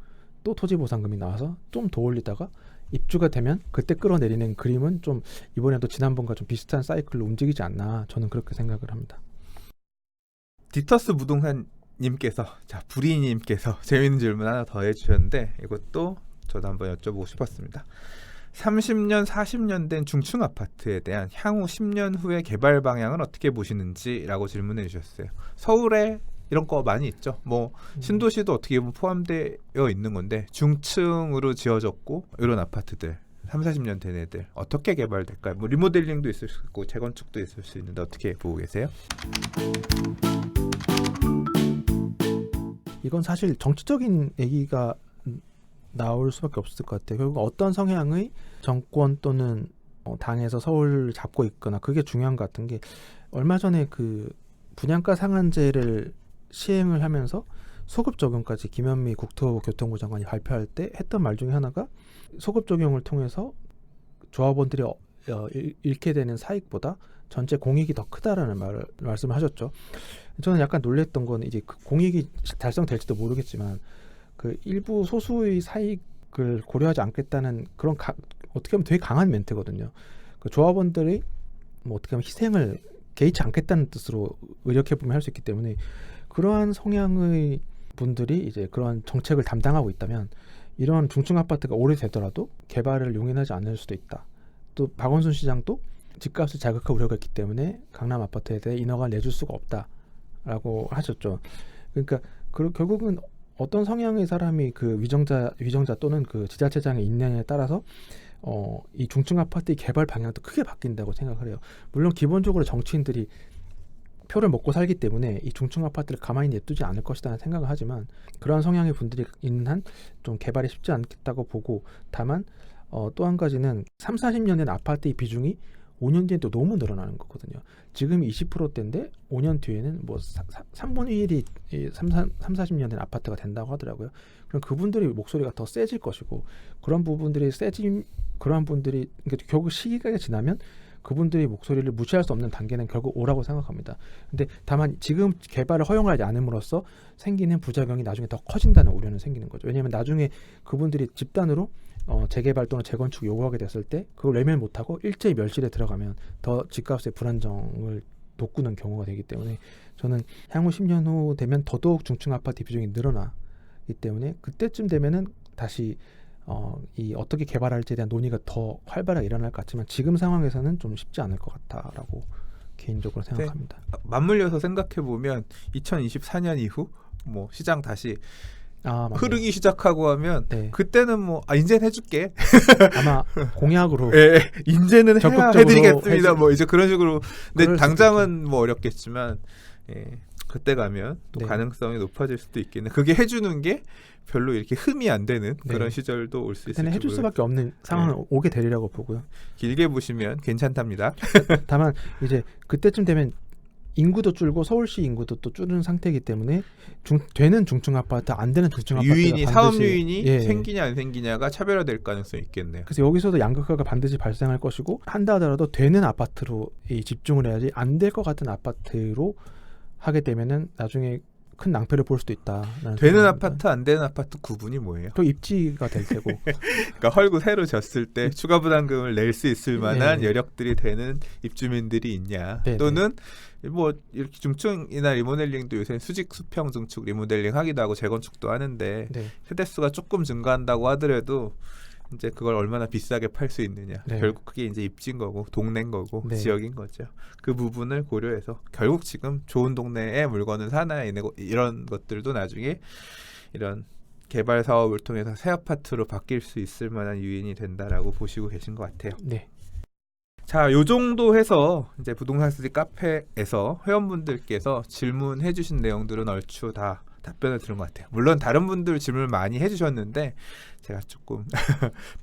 또 토지보상금이 나와서 좀 더 올리다가 입주가 되면 그때 끌어내리는 그림은 좀 이번에도 지난번과 좀 비슷한 사이클로 움직이지 않나 저는 그렇게 생각을 합니다. 디터스 부동산님께서 부리님께서 재미있는 질문 하나 더 해주셨는데 이것도 저도 한번 여쭤보고 싶었습니다. 30년, 40년 된 중층 아파트에 대한 향후 10년 후의 개발 방향을 어떻게 보시는지라고 질문해 주셨어요. 서울에 이런 거 많이 있죠. 뭐 신도시도 어떻게 보면 포함되어 있는 건데 중층으로 지어졌고 이런 아파트들 3, 40년 된 애들 어떻게 개발될까요? 뭐 리모델링도 있을 수 있고 재건축도 있을 수 있는데 어떻게 보고 계세요? 이건 사실 정치적인 얘기가 나올 수밖에 없을 것 같아요. 결국 어떤 성향의 정권 또는 당에서 서울을 잡고 있거나 그게 중요한 것 같은 게 얼마 전에 그 분양가 상한제를 시행을 하면서 소급 적용까지 김현미 국토교통부 장관이 발표할 때 했던 말 중에 하나가 소급 적용을 통해서 조합원들이 잃게 되는 사익보다 전체 공익이 더 크다라는 말씀을 하셨죠. 저는 약간 놀랬던 건 이제 그 공익이 달성될지도 모르겠지만 그 일부 소수의 사익을 고려하지 않겠다는 그런 어떻게 보면 되게 강한 멘트거든요. 그 조합원들의 뭐 어떻게 보면 희생을 개의치 않겠다는 뜻으로 의력해 보면 할 수 있기 때문에 그러한 성향의 분들이 이제 그런 정책을 담당하고 있다면 이런 중층 아파트가 오래되더라도 개발을 용인하지 않을 수도 있다. 또 박원순 시장도 집값을 자극할 우려가 있기 때문에 강남 아파트에 대해 인허가를 내줄 수가 없다라고 하셨죠. 그러니까 결국은 어떤 성향의 사람이 그 위정자 또는 그 지자체장에 있느냐에 따라서 이 중층 아파트의 개발 방향도 크게 바뀐다고 생각을 해요. 물론 기본적으로 정치인들이 표를 먹고 살기 때문에 이 중층 아파트를 가만히 냅두지 않을 것이라는 생각을 하지만 그러한 성향의 분들이 있는 한 좀 개발이 쉽지 않겠다고 보고 다만 또 한 가지는 3, 40년 된 아파트의 비중이 5년 뒤엔 또 너무 늘어나는 거거든요. 지금 20%대인데 5년 뒤에는 뭐 3분의 1이 3, 40년 된 아파트가 된다고 하더라고요. 그럼 그분들의 목소리가 더 세질 것이고 그런 분들이 그러니까 결국 시기가 지나면 그분들의 목소리를 무시할 수 없는 단계는 결국 오라고 생각합니다. 근데 다만 지금 개발을 허용하지 않음으로써 생기는 부작용이 나중에 더 커진다는 우려는 생기는 거죠. 왜냐하면 나중에 그분들이 집단으로 재개발 또는 재건축 요구하게 됐을 때 그걸 외면 못하고 일제히 멸실에 들어가면 더 집값의 불안정을 돋구는 경우가 되기 때문에 저는 향후 10년 후 되면 더더욱 중층 아파트 비중이 늘어나기 때문에 그때쯤 되면은 다시 이 어떻게 개발할지에 대한 논의가 더 활발하게 일어날 것 같지만 지금 상황에서는 좀 쉽지 않을 것 같다라고 개인적으로 생각합니다. 네. 맞물려서 생각해 보면 2024년 이후 뭐 시장 다시 흐르기 시작하고 하면 네. 그때는 뭐 이제는 해줄게. 아마 공약으로 예, 이제는 해드리겠습니다. 뭐 이제 그런 식으로. 근데 당장은 뭐 어렵겠지만 그때 가면 또 네. 가능성이 높아질 수도 있겠네. 그게 해주는 게 별로 이렇게 흠이 안 되는 네. 그런 시절도 올 수 있을지 그때는 해줄 수밖에 없는 상황을 오게 되리라고 보고요. 길게 보시면 괜찮답니다. 다만 이제 그때쯤 되면 인구도 줄고 서울시 인구도 또 줄는 상태이기 때문에 되는 중층 아파트 안 되는 중층 아파트가 유인이 반드시, 사업 유인이 예. 생기냐 안 생기냐가 차별화될 가능성이 있겠네요. 그래서 여기서도 양극화가 반드시 발생할 것이고 한다 하더라도 되는 아파트로 집중을 해야지 안 될 것 같은 아파트로 하게 되면은 나중에 큰 낭패를 볼 수도 있다. 되는 아파트 안 되는 아파트 구분이 뭐예요? 또 입지가 될 테고. 그러니까 헐고 새로 졌을 때 추가 부담금을 낼 수 있을 만한 여력들이 되는 입주민들이 있냐. 또는 뭐 이렇게 중층이나 리모델링도 요새 수직 수평 중축 리모델링 하기도 하고 재건축도 하는데 세대수가 조금 증가한다고 하더라도 이제 그걸 얼마나 비싸게 팔 수 있느냐. 결국 그게 이제 입지인 거고 동네인 거고 지역인 거죠. 그 부분을 고려해서 결국 지금 좋은 동네에 물건을 사나 이런 것들도 나중에 이런 개발 사업을 통해서 새 아파트로 바뀔 수 있을 만한 요인이 된다라고 보시고 계신 것 같아요. 네. 자, 요 정도 해서 이제 부동산 스터디 카페에서 회원분들께서 질문해 주신 내용들은 얼추 다 답변을 들은 것 같아요. 물론 다른 분들 질문을 많이 해주셨는데 제가 조금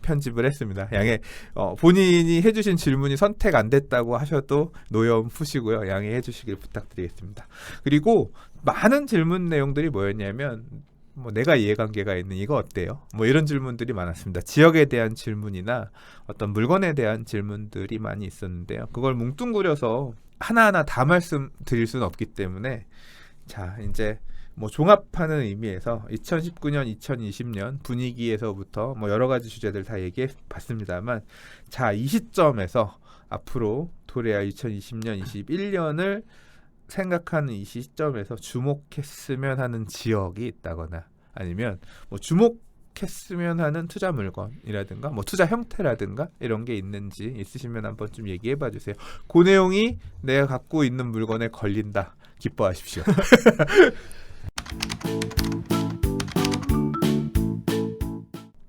편집을 했습니다. 양해. 본인이 해주신 질문이 선택 안 됐다고 하셔도 노여움 푸시고요. 양해해 주시길 부탁드리겠습니다. 그리고 많은 질문 내용들이 뭐였냐면 뭐 내가 이해관계가 있는 이거 어때요? 뭐 이런 질문들이 많았습니다. 지역에 대한 질문이나 어떤 물건에 대한 질문들이 많이 있었는데요. 그걸 뭉뚱그려서 하나하나 다 말씀드릴 수는 없기 때문에 자, 이제 뭐 종합하는 의미에서 2019년, 2020년 분위기에서부터 뭐 여러 가지 주제들 다 얘기해 봤습니다만 자, 이 시점에서 앞으로 도래아 2020년, 21년을 생각하는 이 시점에서 주목했으면 하는 지역이 있다거나 아니면 뭐 주목 주목했으면 하는 투자 물건이라든가 뭐 투자 형태라든가 이런 게 있는지 있으시면 한번 좀 얘기해 봐 주세요. 그 내용이 내가 갖고 있는 물건에 걸린다. 기뻐하십시오.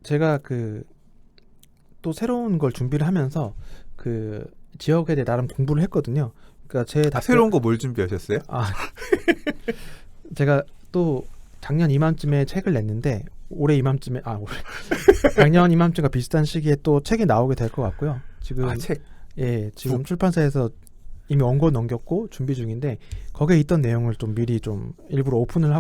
제가 또 새로운 걸 준비를 하면서 그 지역에 대해 나름 공부를 했거든요. 그러니까 제 새로운 거 뭘 준비하셨어요? 제가 또 작년 이맘쯤에 책을 냈는데 올해 이맘쯤에 작년 이맘쯤과 비슷한 시기에 또 책이 나오게 될 것 같고요. 지금 책. 예, 지금 출판사에서 이미 원고 넘겼고 준비 중인데 거기에 있던 내용을 좀 미리 좀 일부러 오픈을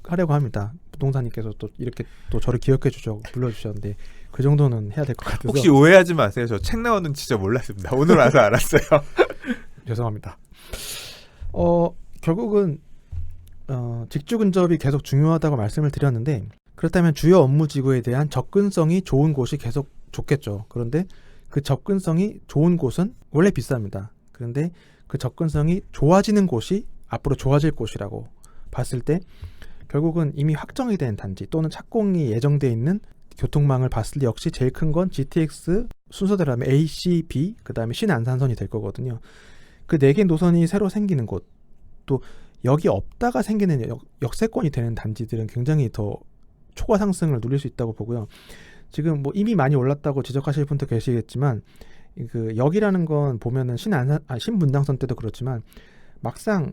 하려고 합니다. 부동산님께서 또 이렇게 또 저를 기억해 주셔 불러주셨는데 그 정도는 해야 될 것 같아서 혹시 오해하지 마세요. 저 책 나오는 진짜 몰랐습니다. 오늘 와서 알았어요. 죄송합니다. 결국은 직주 근접이 계속 중요하다고 말씀을 드렸는데 그렇다면 주요 업무 지구에 대한 접근성이 좋은 곳이 계속 좋겠죠. 그런데 그 접근성이 좋은 곳은 원래 비쌉니다. 그런데 그 접근성이 좋아지는 곳이 앞으로 좋아질 곳이라고 봤을 때 결국은 이미 확정이 된 단지 또는 착공이 예정돼 있는 교통망을 봤을 때 역시 제일 큰 건 GTX 순서대로 하면 A, C, B 그 다음에 신안산선이 될 거거든요. 그 4개 노선이 새로 생기는 곳 또 여기 없다가 생기는 역세권이 되는 단지들은 굉장히 더 초과 상승을 누릴 수 있다고 보고요. 지금 뭐 이미 많이 올랐다고 지적하실 분도 계시겠지만 그 역이라는 건 보면은 신분당선 때도 그렇지만 막상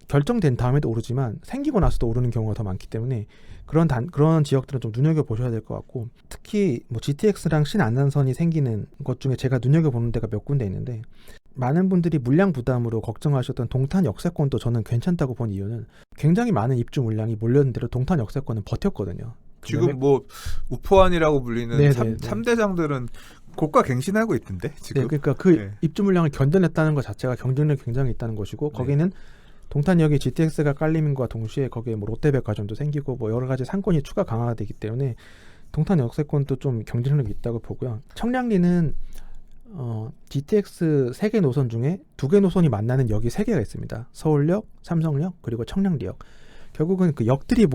결정된 다음에도 오르지만 생기고 나서도 오르는 경우가 더 많기 때문에 그런 지역들은 좀 눈여겨 보셔야 될 것 같고 특히 뭐 GTX랑 신안산선이 생기는 것 중에 제가 눈여겨 보는 데가 몇 군데 있는데 많은 분들이 물량 부담으로 걱정하셨던 동탄 역세권도 저는 괜찮다고 본 이유는 굉장히 많은 입주 물량이 몰렸는 대로 동탄 역세권은 버텼거든요. 지금 뭐 우포안이라고 불리는 네네네. 3대장들은 고가 갱신하고 있던데 지금. 네, 그러니까 그 입주 물량을 견뎌냈다는 것 자체가 경쟁력이 굉장히 있다는 것이고 거기는 동탄역에 GTX가 깔림과 동시에 거기에 뭐 롯데백화점도 생기고 뭐 여러 가지 상권이 추가 강화가 되기 때문에 동탄 역세권도 좀 경쟁력이 있다고 보고요. 청량리는 GTX 3개 노선 중에 2개 노선이 만나는 역이 3개가 있습니다. 서울역, 삼성역, 그리고 청량리역. 결국은 그 역들이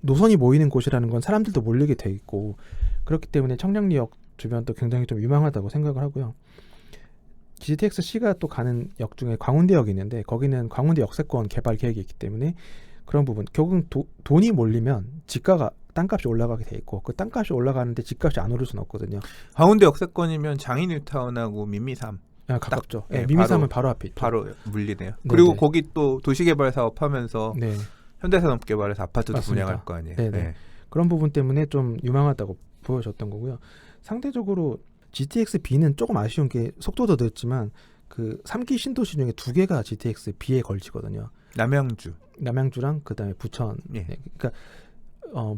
노선이 모이는 곳이라는 건 사람들도 몰리게 돼 있고 그렇기 때문에 청량리역 주변도 굉장히 좀 유망하다고 생각을 하고요. GTX-C가 또 가는 역 중에 광운대역이 있는데 거기는 광운대 역세권 개발 계획이 있기 때문에 그런 부분 결국은 돈이 몰리면 집가가 땅값이 올라가게 돼 있고 그 땅값이 올라가는데 집값이 안 오를 수는 없거든요. 광운대 역세권이면 장인뉴타운하고 민미삼 가깝죠. 민미삼은 바로 앞에 있죠. 바로 물리네요. 네네. 그리고 거기 또 도시개발 사업 하면서 네. 현대산업개발에서 아파트도 맞습니다. 분양할 거 아니에요. 네네. 그런 부분 때문에 좀 유망하다고 보여졌던 거고요. 상대적으로 GTX-B는 조금 아쉬운 게 속도도 늦지만 그 3기 신도시 중에 2개가 GTX-B에 걸치거든요. 남양주랑 그다음에 부천. 예. 그러니까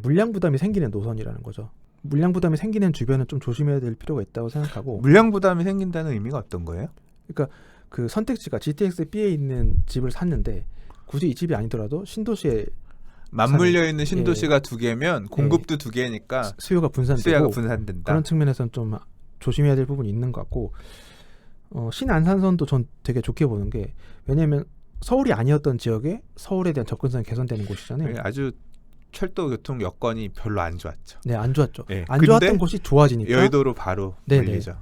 물량 부담이 생기는 노선이라는 거죠. 물량 부담이 생기는 주변은 좀 조심해야 될 필요가 있다고 생각하고. 물량 부담이 생긴다는 의미가 어떤 거예요? 그러니까 그 선택지가 GTX-B에 있는 집을 샀는데 굳이 이 집이 아니더라도 신도시에 맞물려 있는 신도시가 2개면 공급도 2개니까 수요가 분산되고 분산된다. 그런 측면에서는 좀 조심해야 될 부분이 있는 것 같고 신안산선도 전 되게 좋게 보는 게 왜냐하면 서울이 아니었던 지역에 서울에 대한 접근성이 개선되는 곳이잖아요. 아주 철도 교통 여건이 별로 안 좋았죠. 네, 안 좋았죠. 네. 안 좋았던 곳이 좋아지니까 여의도로 바로 물리죠.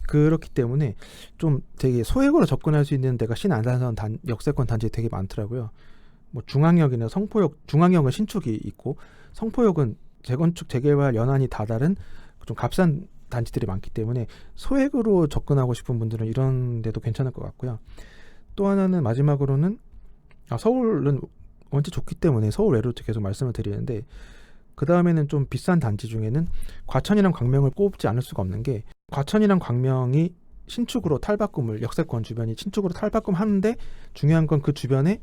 그렇기 때문에 좀 되게 소액으로 접근할 수 있는 데가 신안산선 역세권 단지에 되게 많더라고요. 뭐 중앙역이나 성포역, 중앙역은 신축이 있고 성포역은 재건축 재개발 연한이 다다른 좀 값싼 단지들이 많기 때문에 소액으로 접근하고 싶은 분들은 이런 데도 괜찮을 것 같고요. 또 하나는 마지막으로는 서울은 원체 좋기 때문에 서울 외로 계속 말씀을 드리는데 그 다음에는 좀 비싼 단지 중에는 과천이랑 광명을 꼽지 않을 수가 없는 게 과천이랑 광명이 신축으로 탈바꿈을 역세권 주변이 신축으로 탈바꿈 하는데 중요한 건 그 주변에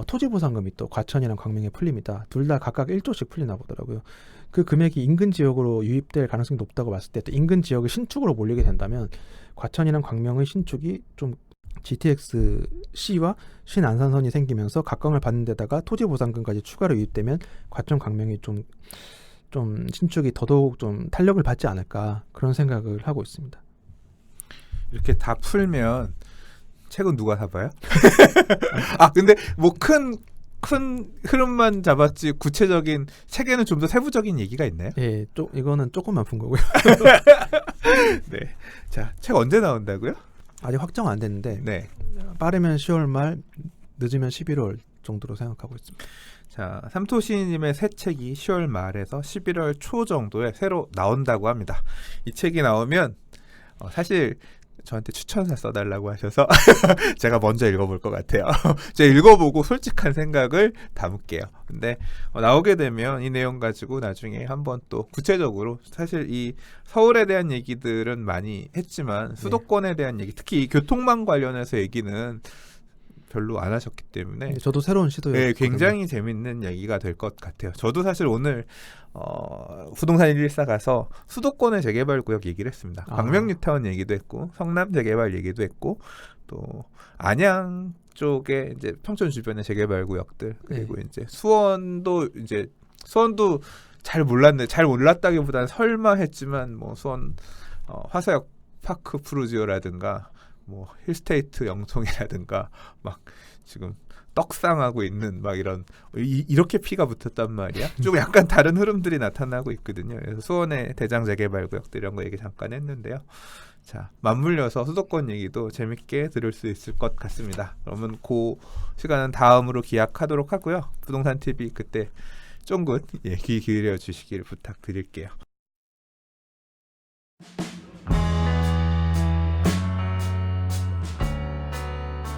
토지보상금이 또 과천이랑 광명에 풀립니다. 둘 다 각각 1조씩 풀리나 보더라고요. 그 금액이 인근 지역으로 유입될 가능성이 높다고 봤을 때 또 인근 지역이 신축으로 몰리게 된다면 과천이랑 광명의 신축이 좀 GTX-C와 신안산선이 생기면서 각광을 받는 데다가 토지보상금까지 추가로 유입되면 과천 광명이 좀 신축이 더더욱 좀 탄력을 받지 않을까 그런 생각을 하고 있습니다. 이렇게 다 풀면 책은 누가 사봐요? 근데 뭐 큰 큰 흐름만 잡았지 구체적인 책에는 좀 더 세부적인 얘기가 있나요? 예, 이거는 조금만 푼 거고요. 네. 자, 책 언제 나온다고요? 아직 확정 안 됐는데 네. 빠르면 10월 말, 늦으면 11월 정도로 생각하고 있습니다. 자, 삼토시님의 새 책이 10월 말에서 11월 초 정도에 새로 나온다고 합니다. 이 책이 나오면 사실 저한테 추천사 써달라고 하셔서 제가 먼저 읽어볼 것 같아요. 제가 읽어보고 솔직한 생각을 담을게요. 근데 나오게 되면 이 내용 가지고 나중에 한번 또 구체적으로 사실 이 서울에 대한 얘기들은 많이 했지만 수도권에 대한 얘기, 특히 이 교통망 관련해서 얘기는 별로 안 하셨기 때문에 네, 저도 새로운 시도였거든요. 네, 굉장히 재밌는 얘기가 될 것 같아요. 저도 사실 오늘 부동산 114 가서 수도권의 재개발 구역 얘기를 했습니다. 아. 광명뉴타운 얘기도 했고 성남 재개발 얘기도 했고 또 안양 쪽에 이제 평촌 주변의 재개발 구역들 그리고 이제 수원도 잘 몰랐네. 잘 몰랐다기보다는 설마 했지만 뭐 수원 화서역 파크 푸르지오라든가 뭐 힐스테이트 영통이라든가 막 지금 떡상하고 있는 막 이렇게 피가 붙었단 말이야. 좀 약간 다른 흐름들이 나타나고 있거든요. 그래서 수원의 대장 재개발 구역들 이런 거 얘기 잠깐 했는데요. 자, 맞물려서 수도권 얘기도 재밌게 들을 수 있을 것 같습니다. 그러면 그 시간은 다음으로 기약하도록 하고요. 부동산 TV 그때 쫑긋 귀 기울여 주시길 부탁드릴게요.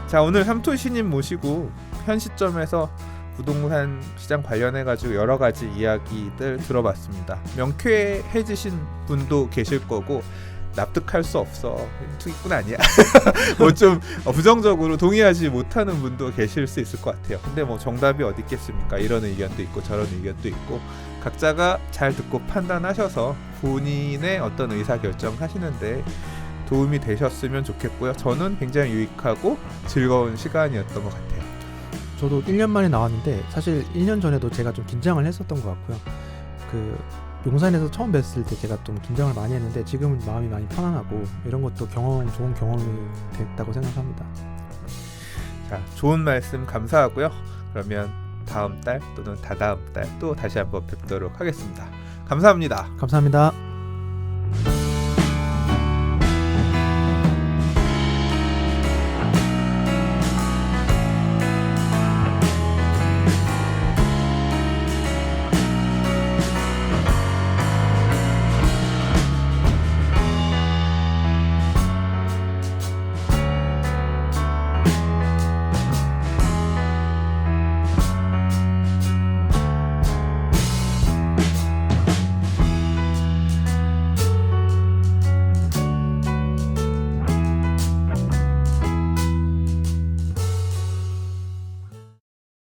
자, 오늘 삼토시님 모시고 현 시점에서 부동산 시장 관련해가지고 여러 가지 이야기들 들어봤습니다. 명쾌해지신 분도 계실 거고 납득할 수 없어 투기꾼 아니야 뭐 좀 부정적으로 동의하지 못하는 분도 계실 수 있을 것 같아요. 근데 뭐 정답이 어디 있겠습니까? 이런 의견도 있고 저런 의견도 있고 각자가 잘 듣고 판단하셔서 본인의 어떤 의사결정 하시는데 도움이 되셨으면 좋겠고요. 저는 굉장히 유익하고 즐거운 시간이었던 것 같아요. 저도 1년 만에 나왔는데 사실 1년 전에도 제가 좀 긴장을 했었던 것 같고요. 그 용산에서 처음 뵀을 때 제가 좀 긴장을 많이 했는데 지금은 마음이 많이 편안하고 이런 것도 좋은 경험이 됐다고 생각합니다. 자, 좋은 말씀 감사하고요. 그러면 다음 달 또는 다다음 달 또 다시 한번 뵙도록 하겠습니다. 감사합니다. 감사합니다.